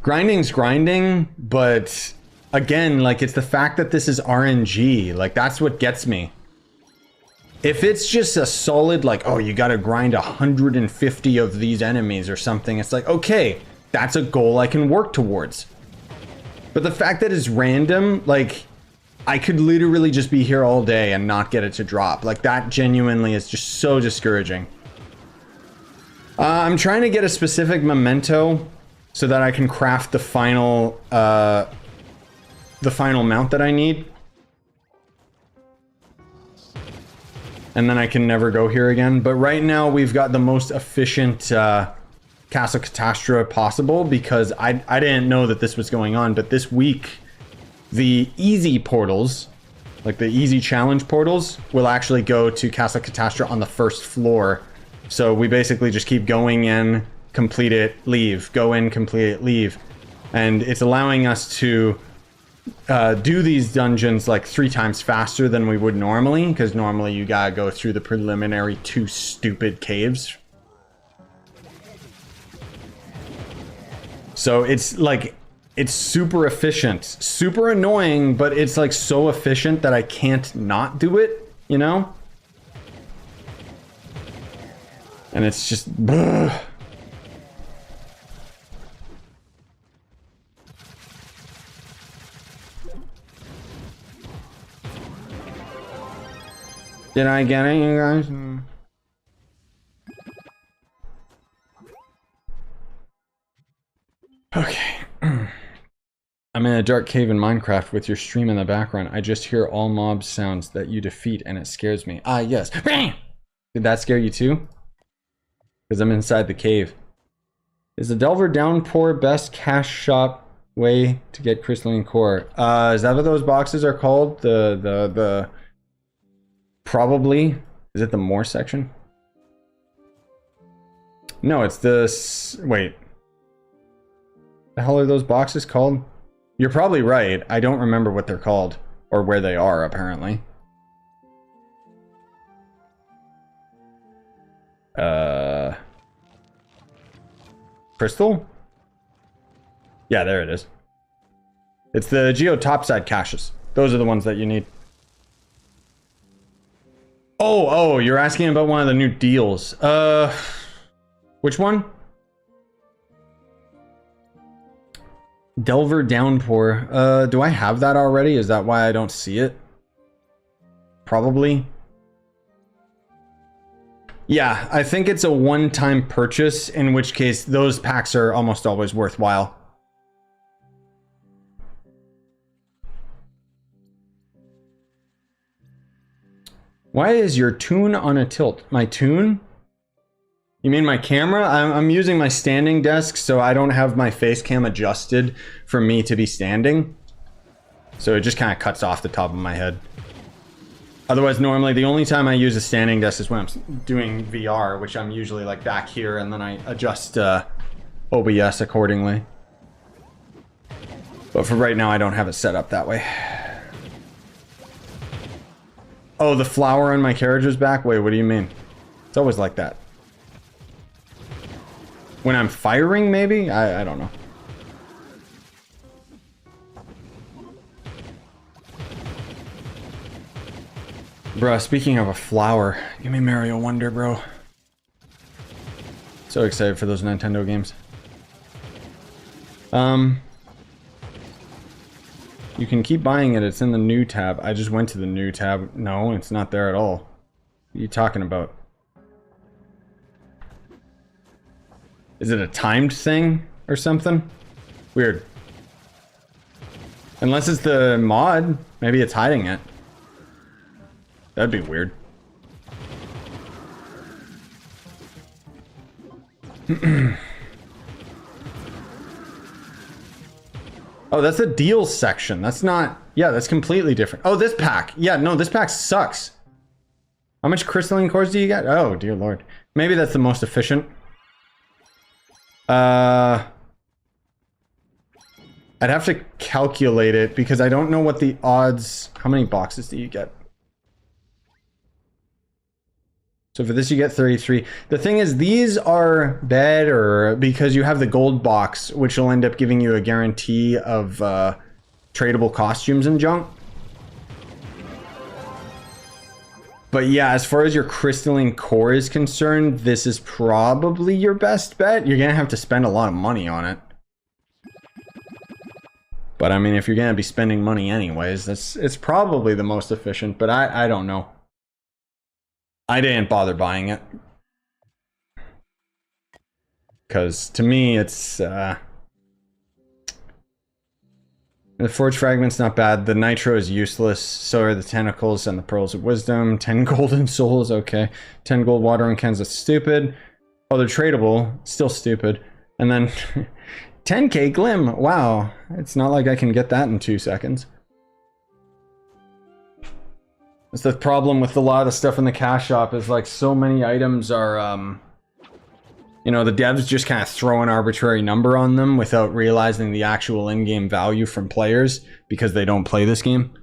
grinding's grinding, but again, like, it's the fact that this is RNG. Like, that's what gets me. If it's just a solid, like, oh, you gotta grind 150 of these enemies or something, it's like, okay, that's a goal I can work towards. But the fact that it's random, like, I could literally just be here all day and not get it to drop. Like, that genuinely is just so discouraging. I'm trying to get a specific memento so that I can craft the final mount that I need. And then I can never go here again. But right now we've got the most efficient Castle Catastra possible, because I didn't know that this was going on. But this week, the easy portals, like the easy challenge portals, will actually go to Castle Catastra on the first floor. So we basically just keep going in, complete it, leave, go in, complete it, leave. And it's allowing us to do these dungeons like 3 times faster than we would normally, because normally you gotta go through the preliminary 2 stupid caves. So it's like, it's super efficient, super annoying, but it's like so efficient that I can't not do it, you know? And it's just, ugh. Did I get it, you guys? Okay. I'm in a dark cave in Minecraft with your stream in the background. I just hear all mob sounds that you defeat and it scares me. Ah, yes. Did that scare you too? Because I'm inside the cave. Is the Delver Downpour best cash shop way to get crystalline core? Is that what those boxes are called? The probably. Is it the more section? No, it's the... Wait. The hell are those boxes called? You're probably right. I don't remember what they're called. Or where they are, apparently. Crystal? Yeah, there it is. It's the Geo Topside caches. Those are the ones that you need. Oh, you're asking about one of the new deals. Which one? Delver Downpour. Do I have that already? Is that why I don't see it? Probably. Yeah, I think it's a one-time purchase, in which case those packs are almost always worthwhile. Why is your tune on a tilt? My tune? You mean my camera? I'm using my standing desk, so I don't have my face cam adjusted for me to be standing. So it just kind of cuts off the top of my head. Otherwise, normally the only time I use a standing desk is when I'm doing VR, which I'm usually like back here, and then I adjust OBS accordingly. But for right now, I don't have it set up that way. Oh, the flower on my carriage is back? Wait, what do you mean? It's always like that. When I'm firing, maybe? I don't know. Bruh, speaking of a flower, give me Mario Wonder, bro. So excited for those Nintendo games. You can keep buying it, it's in the new tab. I just went to the new tab. No, it's not there at all. What are you talking about? Is it a timed thing or something? Weird. Unless it's the mod, maybe it's hiding it. That'd be weird. Oh, that's the deals section. That's not... Yeah, that's completely different. Oh, this pack. Yeah, no, this pack sucks. How much crystalline cores do you get? Oh, dear lord. Maybe that's the most efficient. I'd have to calculate it because I don't know what the odds... How many boxes do you get? So for this you get 33. The thing is, these are better because you have the gold box, which will end up giving you a guarantee of tradable costumes and junk. But yeah, as far as your crystalline core is concerned, this is probably your best bet. You're gonna have to spend a lot of money on it. But I mean, if you're gonna be spending money anyways, it's probably the most efficient, but I don't know. I didn't bother buying it. Because to me, it's... the Forge Fragment's not bad. The Nitro is useless. So are the Tentacles and the Pearls of Wisdom. 10 Golden Souls, okay. 10 Gold Watering Cans, that's stupid. Oh, they're tradable. Still stupid. And then 10k Glim. Wow. It's not like I can get that in 2 seconds. That's the problem with a lot of stuff in the cash shop is like so many items are, you know, the devs just kind of throw an arbitrary number on them without realizing the actual in-game value from players because they don't play this game.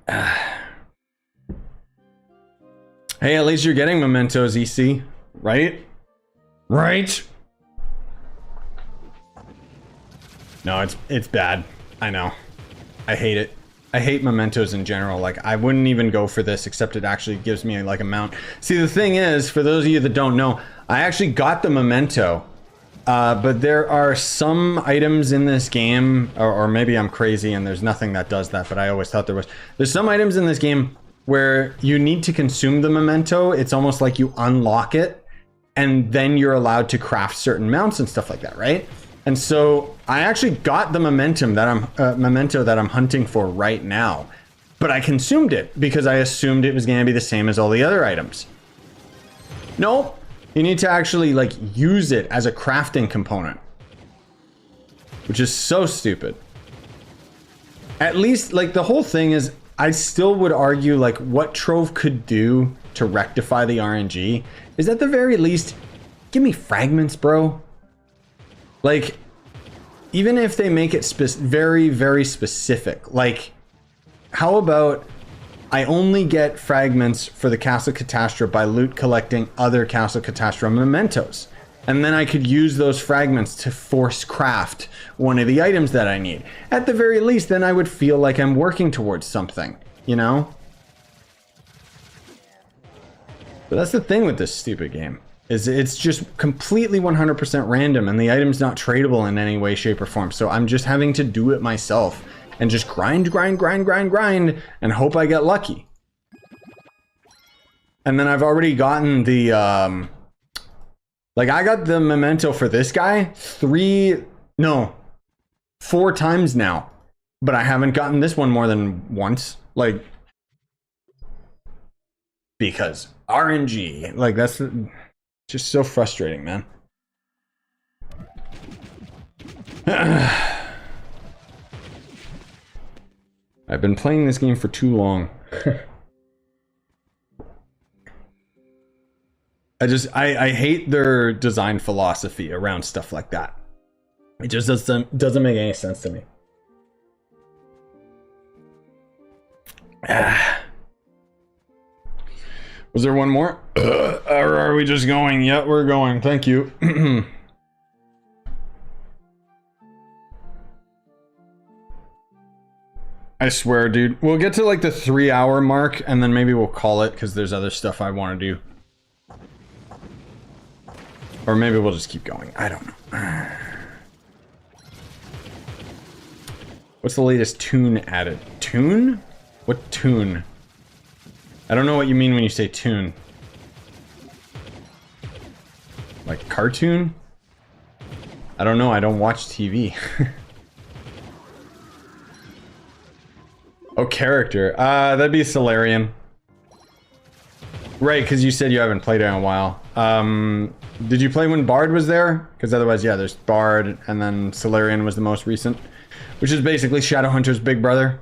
Hey, at least you're getting mementos, EC, right? Right? No, it's bad. I know. I hate it. I hate mementos in general. Like, I wouldn't even go for this except it actually gives me like a mount. See, the thing is, for those of you that don't know, I actually got the memento, but there are some items in this game, or maybe I'm crazy and there's nothing that does that, but I always thought there was. There's some items in this game where you need to consume the memento. It's almost like you unlock it and then you're allowed to craft certain mounts and stuff like that, right? And so I actually got the memento that I'm hunting for right now, but I consumed it because I assumed it was going to be the same as all the other items. Nope. You need to actually like use it as a crafting component, which is so stupid. At least like the whole thing is, I still would argue like what Trove could do to rectify the RNG is at the very least, give me fragments, bro. Like, even if they make it very, very specific, like, how about I only get fragments for the Castle Catastra by loot collecting other Castle Catastra mementos. And then I could use those fragments to force craft one of the items that I need. At the very least, then I would feel like I'm working towards something, you know? But that's the thing with this stupid game. Is it's just completely 100% random and the item's not tradable in any way, shape, or form. So I'm just having to do it myself and just grind and hope I get lucky. And then I've already gotten the, like I got the memento for this guy 4 times now, but I haven't gotten this one more than once. Like, because RNG, like that's just so frustrating, man. I've been playing this game for too long. I hate their design philosophy around stuff like that. It just doesn't make any sense to me. Was there one more? Or are we just going? Yeah, we're going. Thank you. I swear, dude. We'll get to like the 3-hour mark and then maybe we'll call it because there's other stuff I want to do. Or maybe we'll just keep going. I don't know. What's the latest tune added? Tune? What tune? I don't know what you mean when you say tune. Like cartoon? I don't know. I don't watch TV. Oh, character. That'd be Solarian. Right, because you said you haven't played it in a while. Did you play when Bard was there? Because otherwise, yeah, there's Bard, and then Solarian was the most recent. Which is basically Shadowhunter's big brother.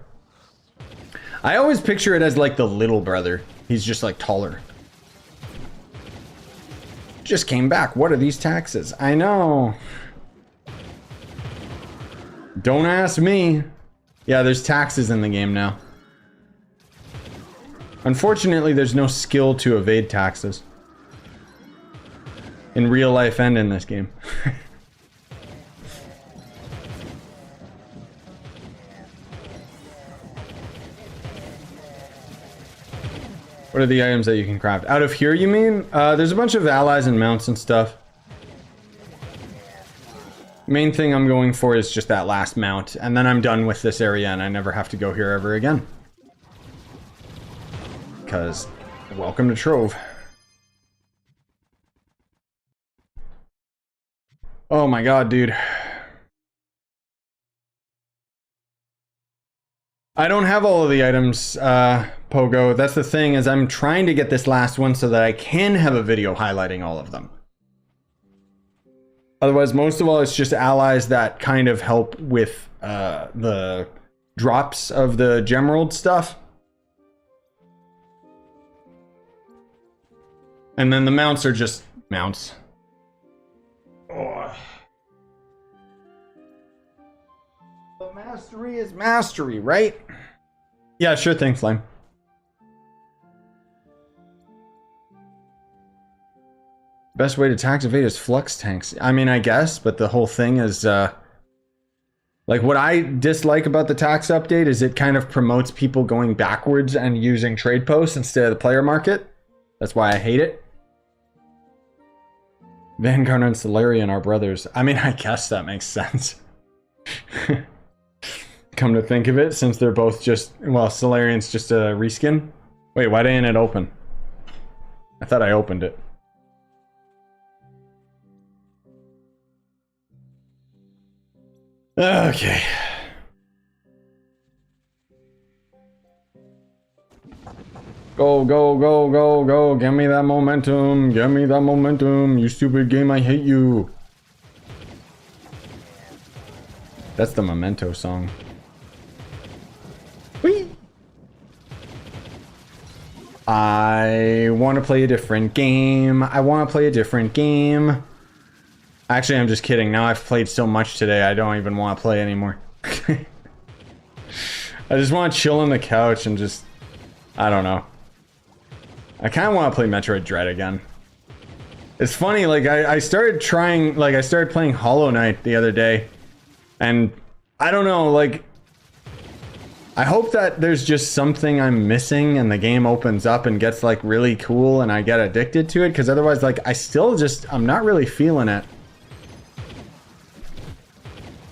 I always picture it as like the little brother. He's just like taller. Just came back. What are these taxes? I know. Don't ask me. Yeah, there's taxes in the game now. Unfortunately, there's no skill to evade taxes. In real life and in this game. What are the items that you can craft? Out of here, you mean? There's a bunch of allies and mounts and stuff. Main thing I'm going for is just that last mount, and then I'm done with this area and I never have to go here ever again. Because, welcome to Trove. Oh my god, dude. I don't have all of the items, Pogo. That's the thing, is I'm trying to get this last one so that I can have a video highlighting all of them. Otherwise, most of all, it's just allies that kind of help with the drops of the Gemerald stuff. And then the mounts are just mounts. Oh. But mastery is mastery, right? Yeah, sure thing, Flame. Best way to tax evade is flux tanks. I mean, I guess, but the whole thing is, like, what I dislike about the tax update is it kind of promotes people going backwards and using trade posts instead of the player market. That's why I hate it. Vanguard and Solarian are brothers. I mean, I guess that makes sense. Come to think of it, since they're both just, well, Solarian's just a reskin. Wait, why didn't it open? I thought I opened it. Okay. Go, go, go, go, go. Give me that momentum. Give me that momentum. You stupid game, I hate you. That's the Memento song. Whee! I want to play a different game. I want to play a different game. Actually, I'm just kidding. Now I've played so much today, I don't even want to play anymore. I just want to chill on the couch and just... I don't know. I kind of want to play Metroid Dread again. It's funny, like, I started trying... Like, I started playing Hollow Knight the other day. And, I don't know, like... I hope that there's just something I'm missing and the game opens up and gets, like, really cool and I get addicted to it. Because otherwise, like, I'm not really feeling it.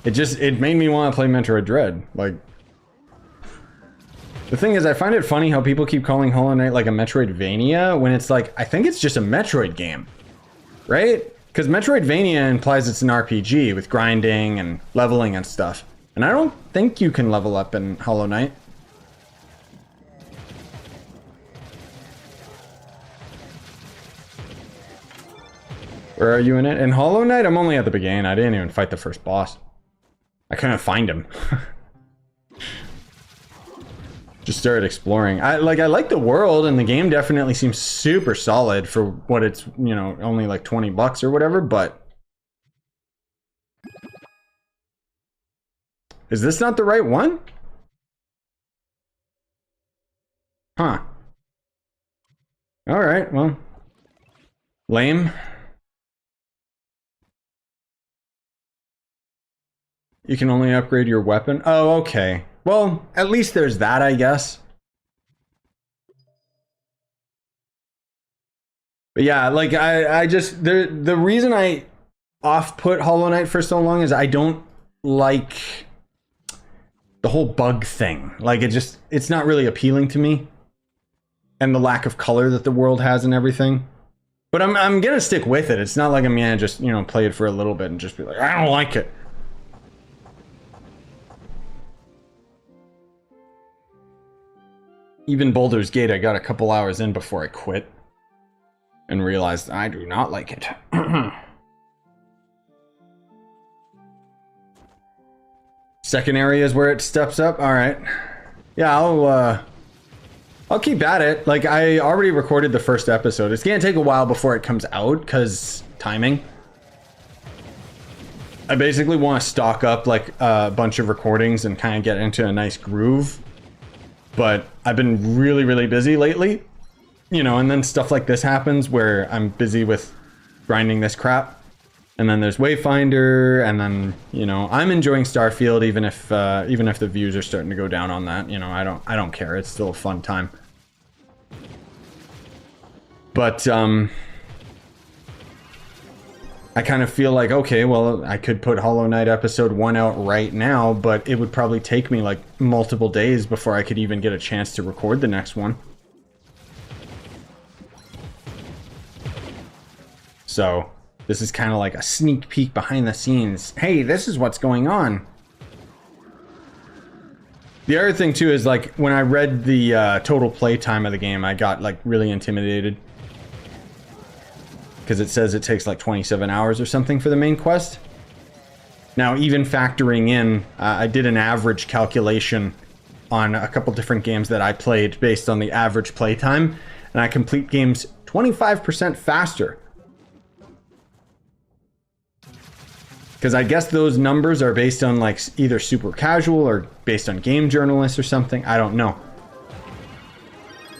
It made me want to play Metroid Dread. Like, the thing is, I find it funny how people keep calling Hollow Knight like a Metroidvania when it's like, I think it's just a Metroid game, right? Because Metroidvania implies it's an RPG with grinding and leveling and stuff. And I don't think you can level up in Hollow Knight. Where are you in it? In Hollow Knight, I'm only at the beginning. I didn't even fight the first boss. I couldn't find him. Just started exploring. I like the world, and the game definitely seems super solid for what it's, you know, only like 20 bucks or whatever, but is this not the right one? Huh. All right, well, lame. You can only upgrade your weapon. Oh, okay. Well, at least there's that, I guess. But yeah, like I just the reason I off-put Hollow Knight for so long is I don't like the whole bug thing. Like it's not really appealing to me. And the lack of color that the world has and everything. But I'm gonna stick with it. It's not like I'm gonna just, you know, play it for a little bit and just be like, I don't like it. Even Baldur's Gate, I got a couple hours in before I quit and realized I do not like it. Second area is where it steps up. All right. Yeah, I'll keep at it. Like, I already recorded the first episode. It's gonna take a while before it comes out because timing. I basically want to stock up like a bunch of recordings and kind of get into a nice groove. But I've been really, really busy lately, you know, and then stuff like this happens where I'm busy with grinding this crap. And then there's Wayfinder, and then, you know, I'm enjoying Starfield even if the views are starting to go down on that. You know, I don't care. It's still a fun time. But I kind of feel like, okay, well, I could put Hollow Knight episode 1 out right now, but it would probably take me like multiple days before I could even get a chance to record the next one. So this is kind of like a sneak peek behind the scenes. Hey, this is what's going on. The other thing too is, like, when I read the total play time of the game, I got like really intimidated. Because it says it takes like 27 hours or something for the main quest. Now, even factoring in, I did an average calculation on a couple different games that I played based on the average playtime, and I complete games 25% faster. Because I guess those numbers are based on like either super casual or based on game journalists or something. I don't know.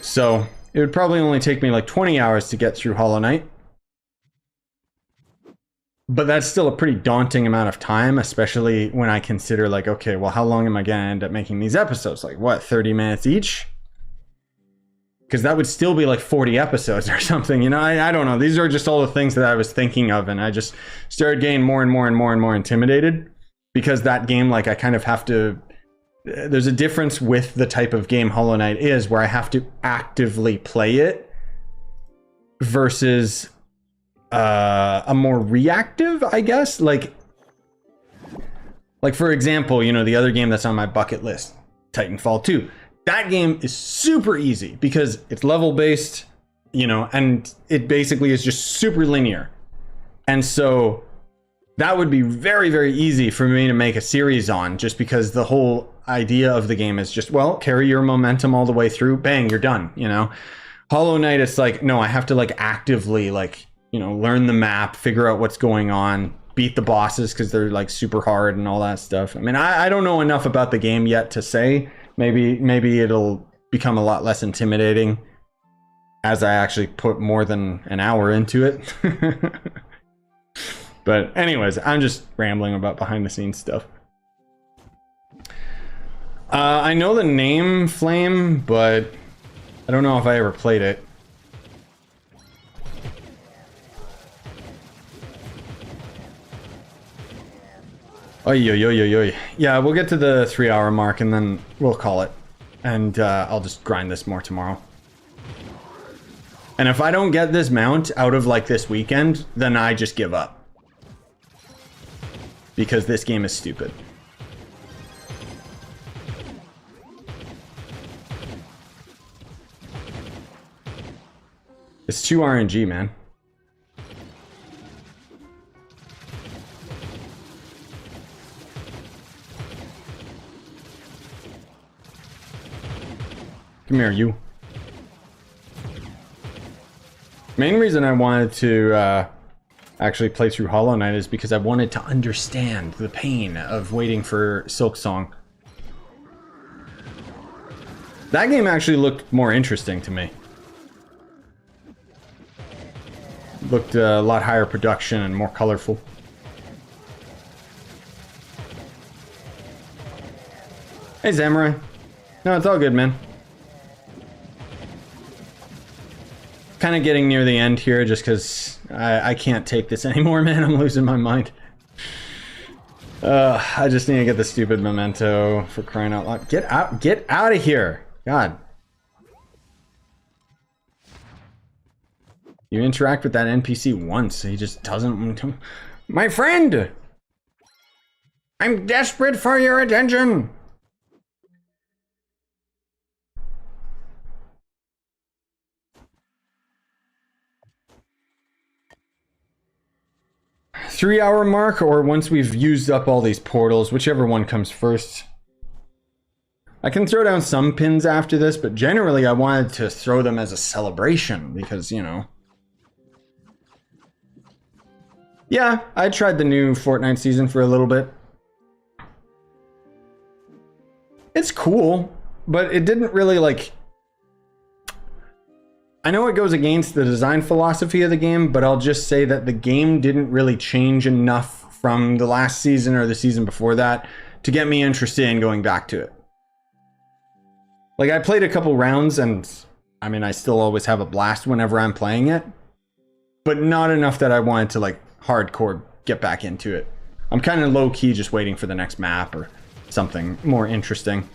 So it would probably only take me like 20 hours to get through Hollow Knight. But that's still a pretty daunting amount of time, especially when I consider like, okay, well, how long am I going to end up making these episodes? Like, what, 30 minutes each? Because that would still be like 40 episodes or something, you know? I don't know. These are just all the things that I was thinking of, and I just started getting more and more and more and more intimidated. Because that game, like, I kind of have to... There's a difference with the type of game Hollow Knight is, where I have to actively play it versus... a more reactive, I guess. Like for example, you know, the other game that's on my bucket list, Titanfall 2. That game is super easy because it's level based, you know, and it basically is just super linear. And so that would be very, very easy for me to make a series on, just because the whole idea of the game is just, well, carry your momentum all the way through, bang, you're done, you know. Hollow Knight, it's like, no, I have to like actively like, you know, learn the map, figure out what's going on, beat the bosses because they're like super hard and all that stuff. I mean, I don't know enough about the game yet to say. Maybe it'll become a lot less intimidating as I actually put more than an hour into it. But anyways, I'm just rambling about behind the scenes stuff. I know the name Flame, but I don't know if I ever played it. Oy, oy, oy, oy, oy. Yeah, we'll get to the 3-hour mark and then we'll call it. And I'll just grind this more tomorrow. And if I don't get this mount out of like this weekend, then I just give up. Because this game is stupid. It's too RNG, man. Come here, you. Main reason I wanted to actually play through Hollow Knight is because I wanted to understand the pain of waiting for Silksong. That game actually looked more interesting to me. Looked a lot higher production and more colorful. Hey, Samurai. No, it's all good, man. Kind of getting near the end here just because I can't take this anymore, man. I'm losing my mind. I just need to get the stupid memento, for crying out loud. Get out of here. God. You interact with that NPC once, he just doesn't... My friend! I'm desperate for your attention! Three-hour mark, or once we've used up all these portals, whichever one comes first. I can throw down some pins after this, but generally I wanted to throw them as a celebration, because, you know... Yeah, I tried the new Fortnite season for a little bit. It's cool, but it didn't really, like... I know it goes against the design philosophy of the game, but I'll just say that the game didn't really change enough from the last season or the season before that to get me interested in going back to it. Like, I played a couple rounds, and I mean, I still always have a blast whenever I'm playing it, but not enough that I wanted to, like, hardcore get back into it. I'm kind of low-key just waiting for the next map or something more interesting.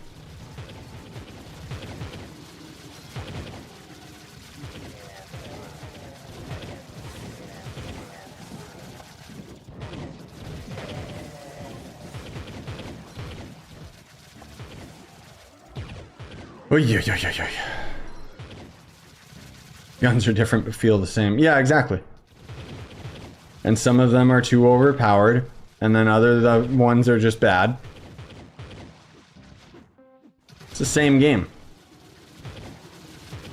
Oh, yeah. Guns are different but feel the same. Yeah, exactly. And some of them are too overpowered, and then other ones are just bad. It's the same game.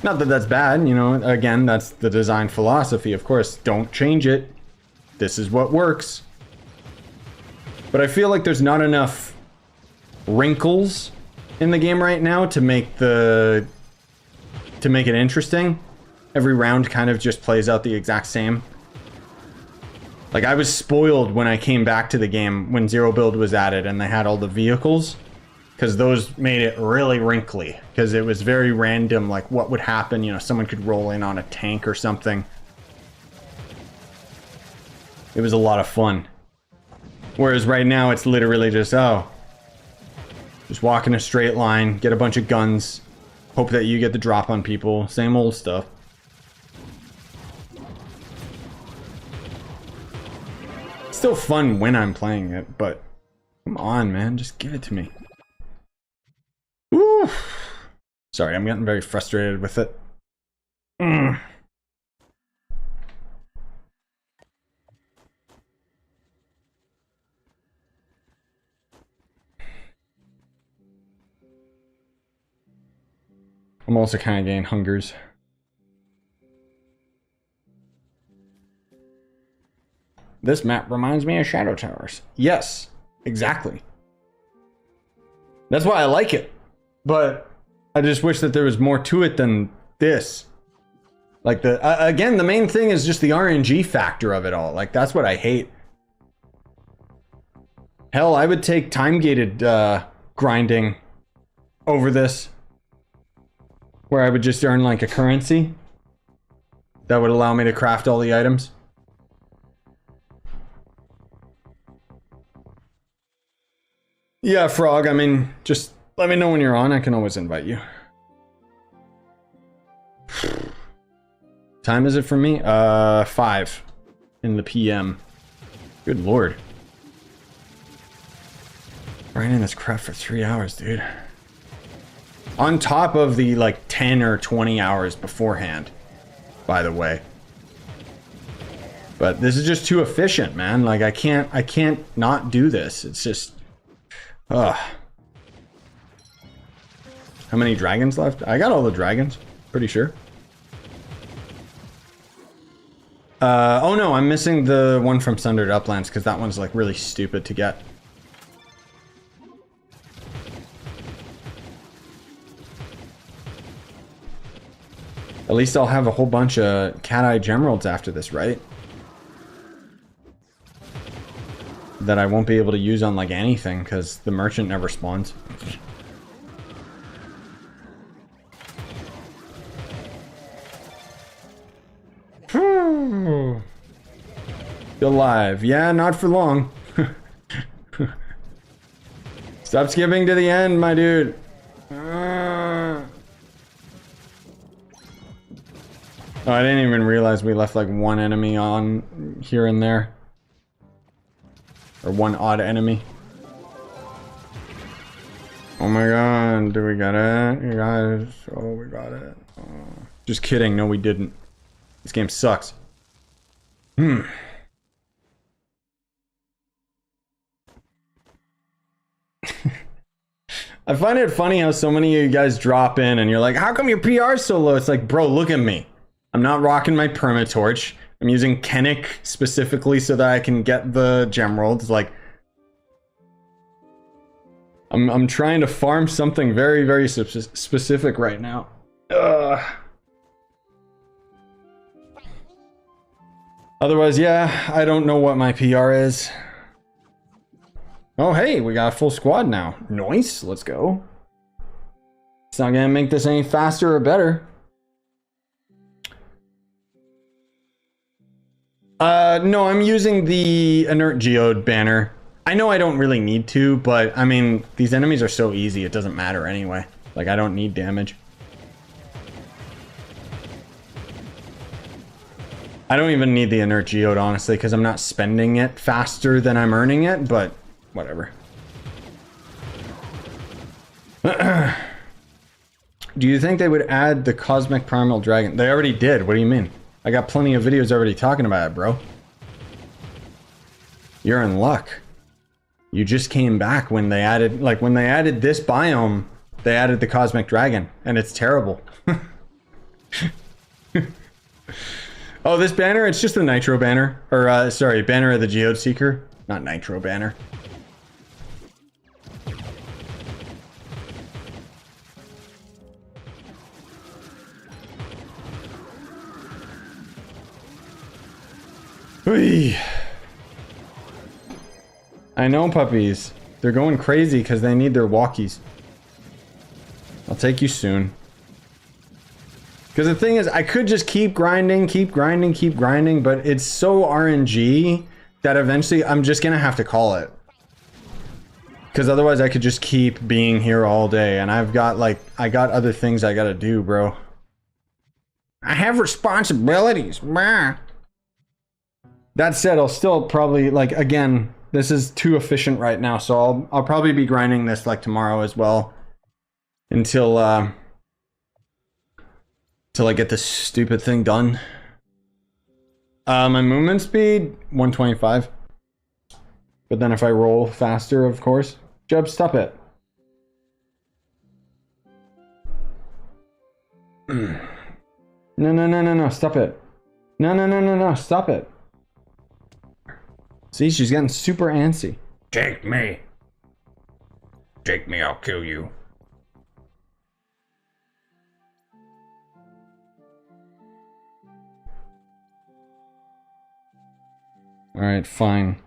Not that that's bad, you know, again, that's the design philosophy, of course. Don't change it. This is what works. But I feel like there's not enough wrinkles in the game right now to make it interesting. Every round kind of just plays out the exact same. Like, I was spoiled when I came back to the game when Zero Build was added and they had all the vehicles, because those made it really wrinkly, because it was very random, like what would happen, you know, someone could roll in on a tank or something. It was a lot of fun. Whereas right now it's literally just, oh, just walk in a straight line, get a bunch of guns, hope that you get the drop on people, same old stuff. Still fun when I'm playing it, but come on, man, just give it to me. Woo! Sorry, I'm getting very frustrated with it. I'm also kind of getting hungers. This map reminds me of Shadow Towers. Yes, exactly. That's why I like it. But I just wish that there was more to it than this. Like, again, the main thing is just the RNG factor of it all. Like, that's what I hate. Hell, I would take time-gated grinding over this, where I would just earn like a currency that would allow me to craft all the items. Yeah, Frog, I mean, just let me know when you're on. I can always invite you. Time is it for me? 5 in the PM. Good lord. Grinding this crap for 3 hours, dude. On top of the like 10 or 20 hours beforehand, by the way. But this is just too efficient, man. Like, I can't not do this. It's just, ugh. How many dragons left? I got all the dragons, pretty sure. Oh no, I'm missing the one from Sundered Uplands because that one's like really stupid to get. At least I'll have a whole bunch of cat-eye gemeralds after this, right? That I won't be able to use on like anything because the merchant never spawns. Still alive. Yeah, not for long. Stop skipping to the end, my dude. Oh, I didn't even realize we left like one enemy on here and there. Or one odd enemy. Oh my god, do we get it? You guys, oh, we got it. Oh. Just kidding, no we didn't. This game sucks. I find it funny how so many of you guys drop in and you're like, how come your PR is so low? It's like, bro, look at me. I'm not rocking my permatorch. I'm using Kennic specifically so that I can get the gemeralds. Like, I'm trying to farm something very, very specific right now. Ugh. Otherwise, yeah, I don't know what my PR is. Oh, hey, we got a full squad now. Nice, let's go. It's not gonna make this any faster or better. No, I'm using the Inert Geode banner. I know I don't really need to, but I mean, these enemies are so easy, it doesn't matter anyway. Like, I don't need damage. I don't even need the Inert Geode, honestly, because I'm not spending it faster than I'm earning it, but whatever. Do you think they would add the Cosmic Primal Dragon? They already did. What do you mean? I got plenty of videos already talking about it, bro. You're in luck. You just came back when they added, like, when they added this biome, they added the Cosmic Dragon, and it's terrible. Oh, this banner, it's just the Nitro banner. Or, sorry, Banner of the Geode Seeker. Not Nitro banner. Whee. I know, puppies. They're going crazy because they need their walkies. I'll take you soon. Because the thing is, I could just keep grinding, but it's so RNG that eventually I'm just going to have to call it. Because otherwise I could just keep being here all day. And I've got, like, I got other things I got to do, bro. I have responsibilities. Bah. That said, I'll still probably, like, again, this is too efficient right now. So I'll probably be grinding this, like, tomorrow as well. Until I get this stupid thing done. My movement speed, 125. But then if I roll faster, of course. Jub, stop it. No, stop it. No, stop it. See, she's getting super antsy. Take me. Take me, I'll kill you. Alright, fine.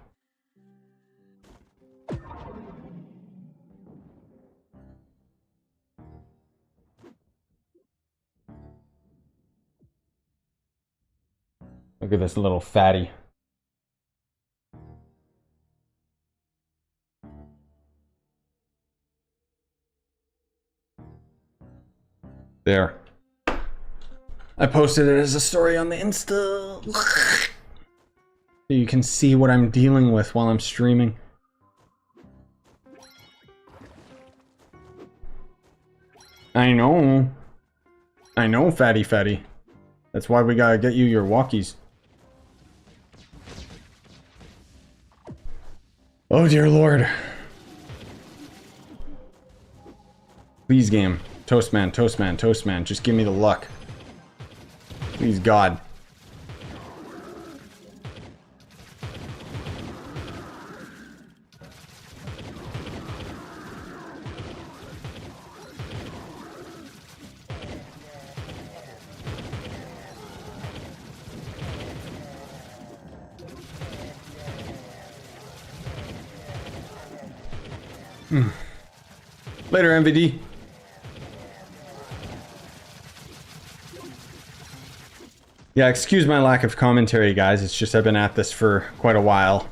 Look at this little fatty. There. I posted it as a story on the Insta. So you can see what I'm dealing with while I'm streaming. I know, fatty. That's why we gotta get you your walkies. Oh dear lord. Please, game. Toastman, Toastman, Toastman. Just give me the luck. Please, God. Later, MVD. Yeah, excuse my lack of commentary, guys. It's just I've been at this for quite a while.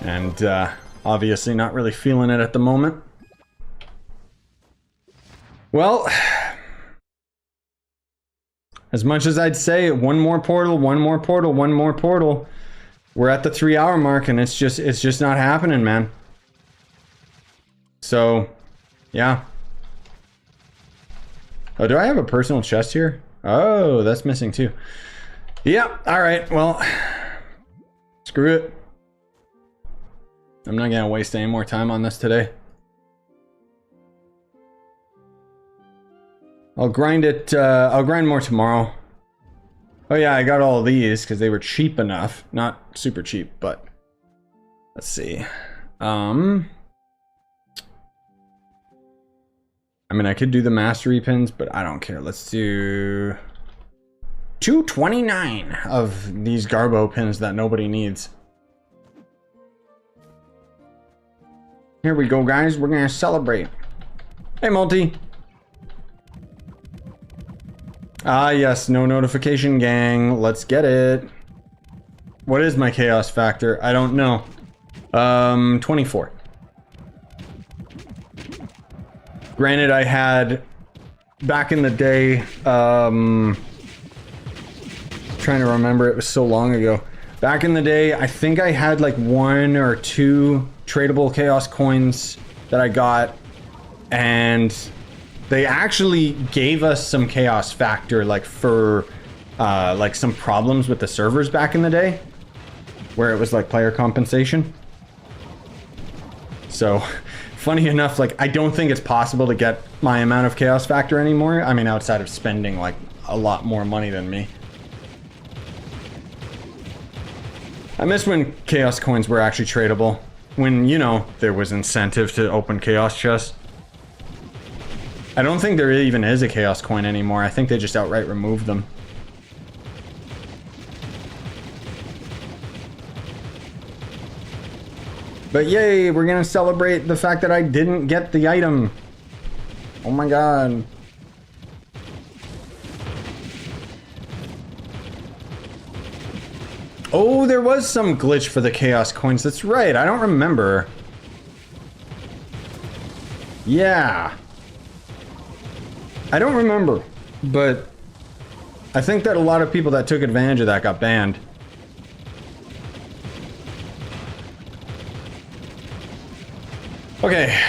And, obviously not really feeling it at the moment. Well, as much as I'd say one more portal, one more portal, one more portal, we're at the 3-hour mark and it's just not happening, man. So, yeah. Oh, do I have a personal chest here? Oh, that's missing too. Yeah, alright, well, screw it. I'm not gonna waste any more time on this today. I'll grind it, I'll grind more tomorrow. Oh yeah, I got all of these because they were cheap enough. Not super cheap, but let's see. I mean, I could do the mastery pins, but I don't care. Let's do 229 of these Garbo pins that nobody needs. Here we go, guys. We're gonna celebrate. Hey, Multi. Ah, yes. No notification, gang. Let's get it. What is my chaos factor? I don't know. 24. Granted, I had, back in the day, trying to remember, it was so long ago. Back in the day, I think I had like 1 or 2 tradable chaos coins that I got, and they actually gave us some chaos factor, like for like some problems with the servers back in the day, where it was like player compensation. So, funny enough, like, I don't think it's possible to get my amount of chaos factor anymore. I mean, outside of spending like a lot more money than me. I miss when chaos coins were actually tradable. When, you know, there was incentive to open chaos chests. I don't think there even is a chaos coin anymore. I think they just outright removed them. But yay, we're gonna celebrate the fact that I didn't get the item. Oh my god. Oh, there was some glitch for the chaos coins. That's right, I don't remember. Yeah. I don't remember, but I think that a lot of people that took advantage of that got banned. Okay,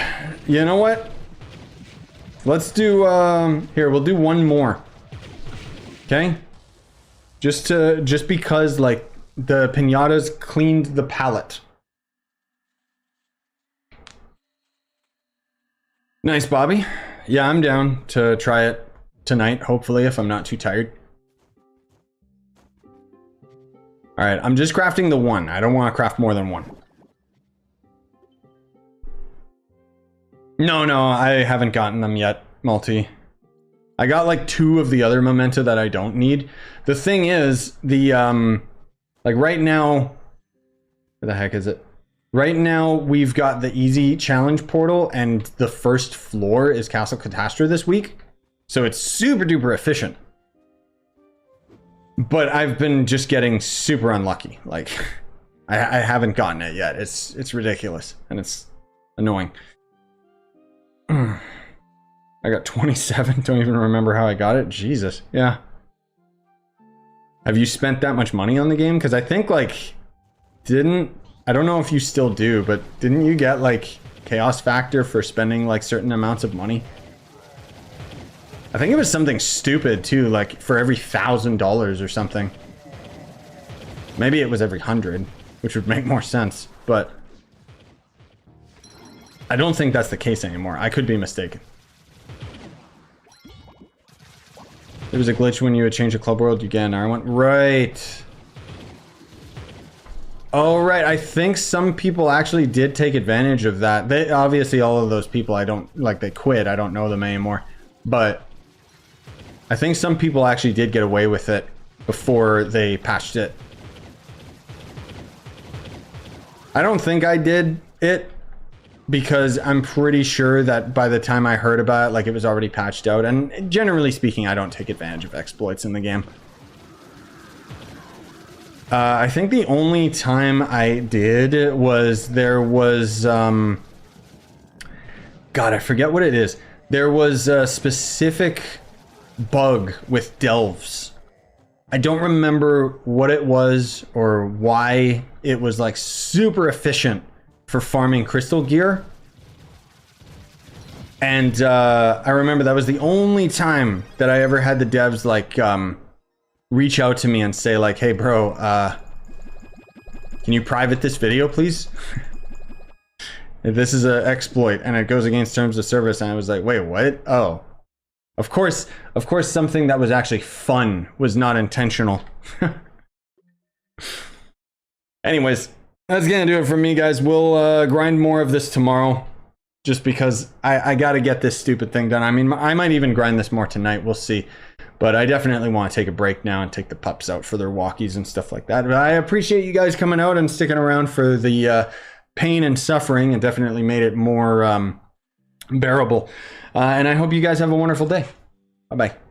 you know what? Let's do, here, we'll do one more. Okay? Just because, like, the piñatas cleaned the palette. Nice, Bobby. Yeah, I'm down to try it tonight, hopefully, if I'm not too tired. Alright, I'm just crafting the one. I don't want to craft more than one. No, I haven't gotten them yet, Multi. I got like 2 of the other memento that I don't need. The thing is, the, like right now, where the heck is it? Right now, we've got the easy challenge portal, and the first floor is Castle Catastra this week. So it's super duper efficient. But I've been just getting super unlucky. Like, I haven't gotten it yet. It's ridiculous, and it's annoying. I got 27. Don't even remember how I got it. Jesus. Yeah. Have you spent that much money on the game? Because I think, like, I don't know if you still do, but didn't you get, like, chaos factor for spending, like, certain amounts of money? I think it was something stupid, too, like, for every $1,000 or something. Maybe it was every 100, which would make more sense, but I don't think that's the case anymore. I could be mistaken. There was a glitch when you would change the club world, you get an R1. Right. Oh, right. I think some people actually did take advantage of that. They obviously, all of those people, I don't, like, they quit. I don't know them anymore. But I think some people actually did get away with it before they patched it. I don't think I did it because I'm pretty sure that by the time I heard about it, like, it was already patched out. And generally speaking, I don't take advantage of exploits in the game. I think the only time I did was there was, God, I forget what it is. There was a specific bug with delves. I don't remember what it was or why it was like super efficient for farming crystal gear. And I remember that was the only time that I ever had the devs like, reach out to me and say like, hey bro, can you private this video please? This is an exploit and it goes against terms of service. And I was like, wait, what? Oh, of course something that was actually fun was not intentional. Anyways, that's gonna do it for me, guys. We'll grind more of this tomorrow just because I gotta get this stupid thing done. I mean, I might even grind this more tonight, we'll see. But I definitely want to take a break now and take the pups out for their walkies and stuff like that. But I appreciate you guys coming out and sticking around for the pain and suffering, and definitely made it more bearable. And I hope you guys have a wonderful day. Bye-bye.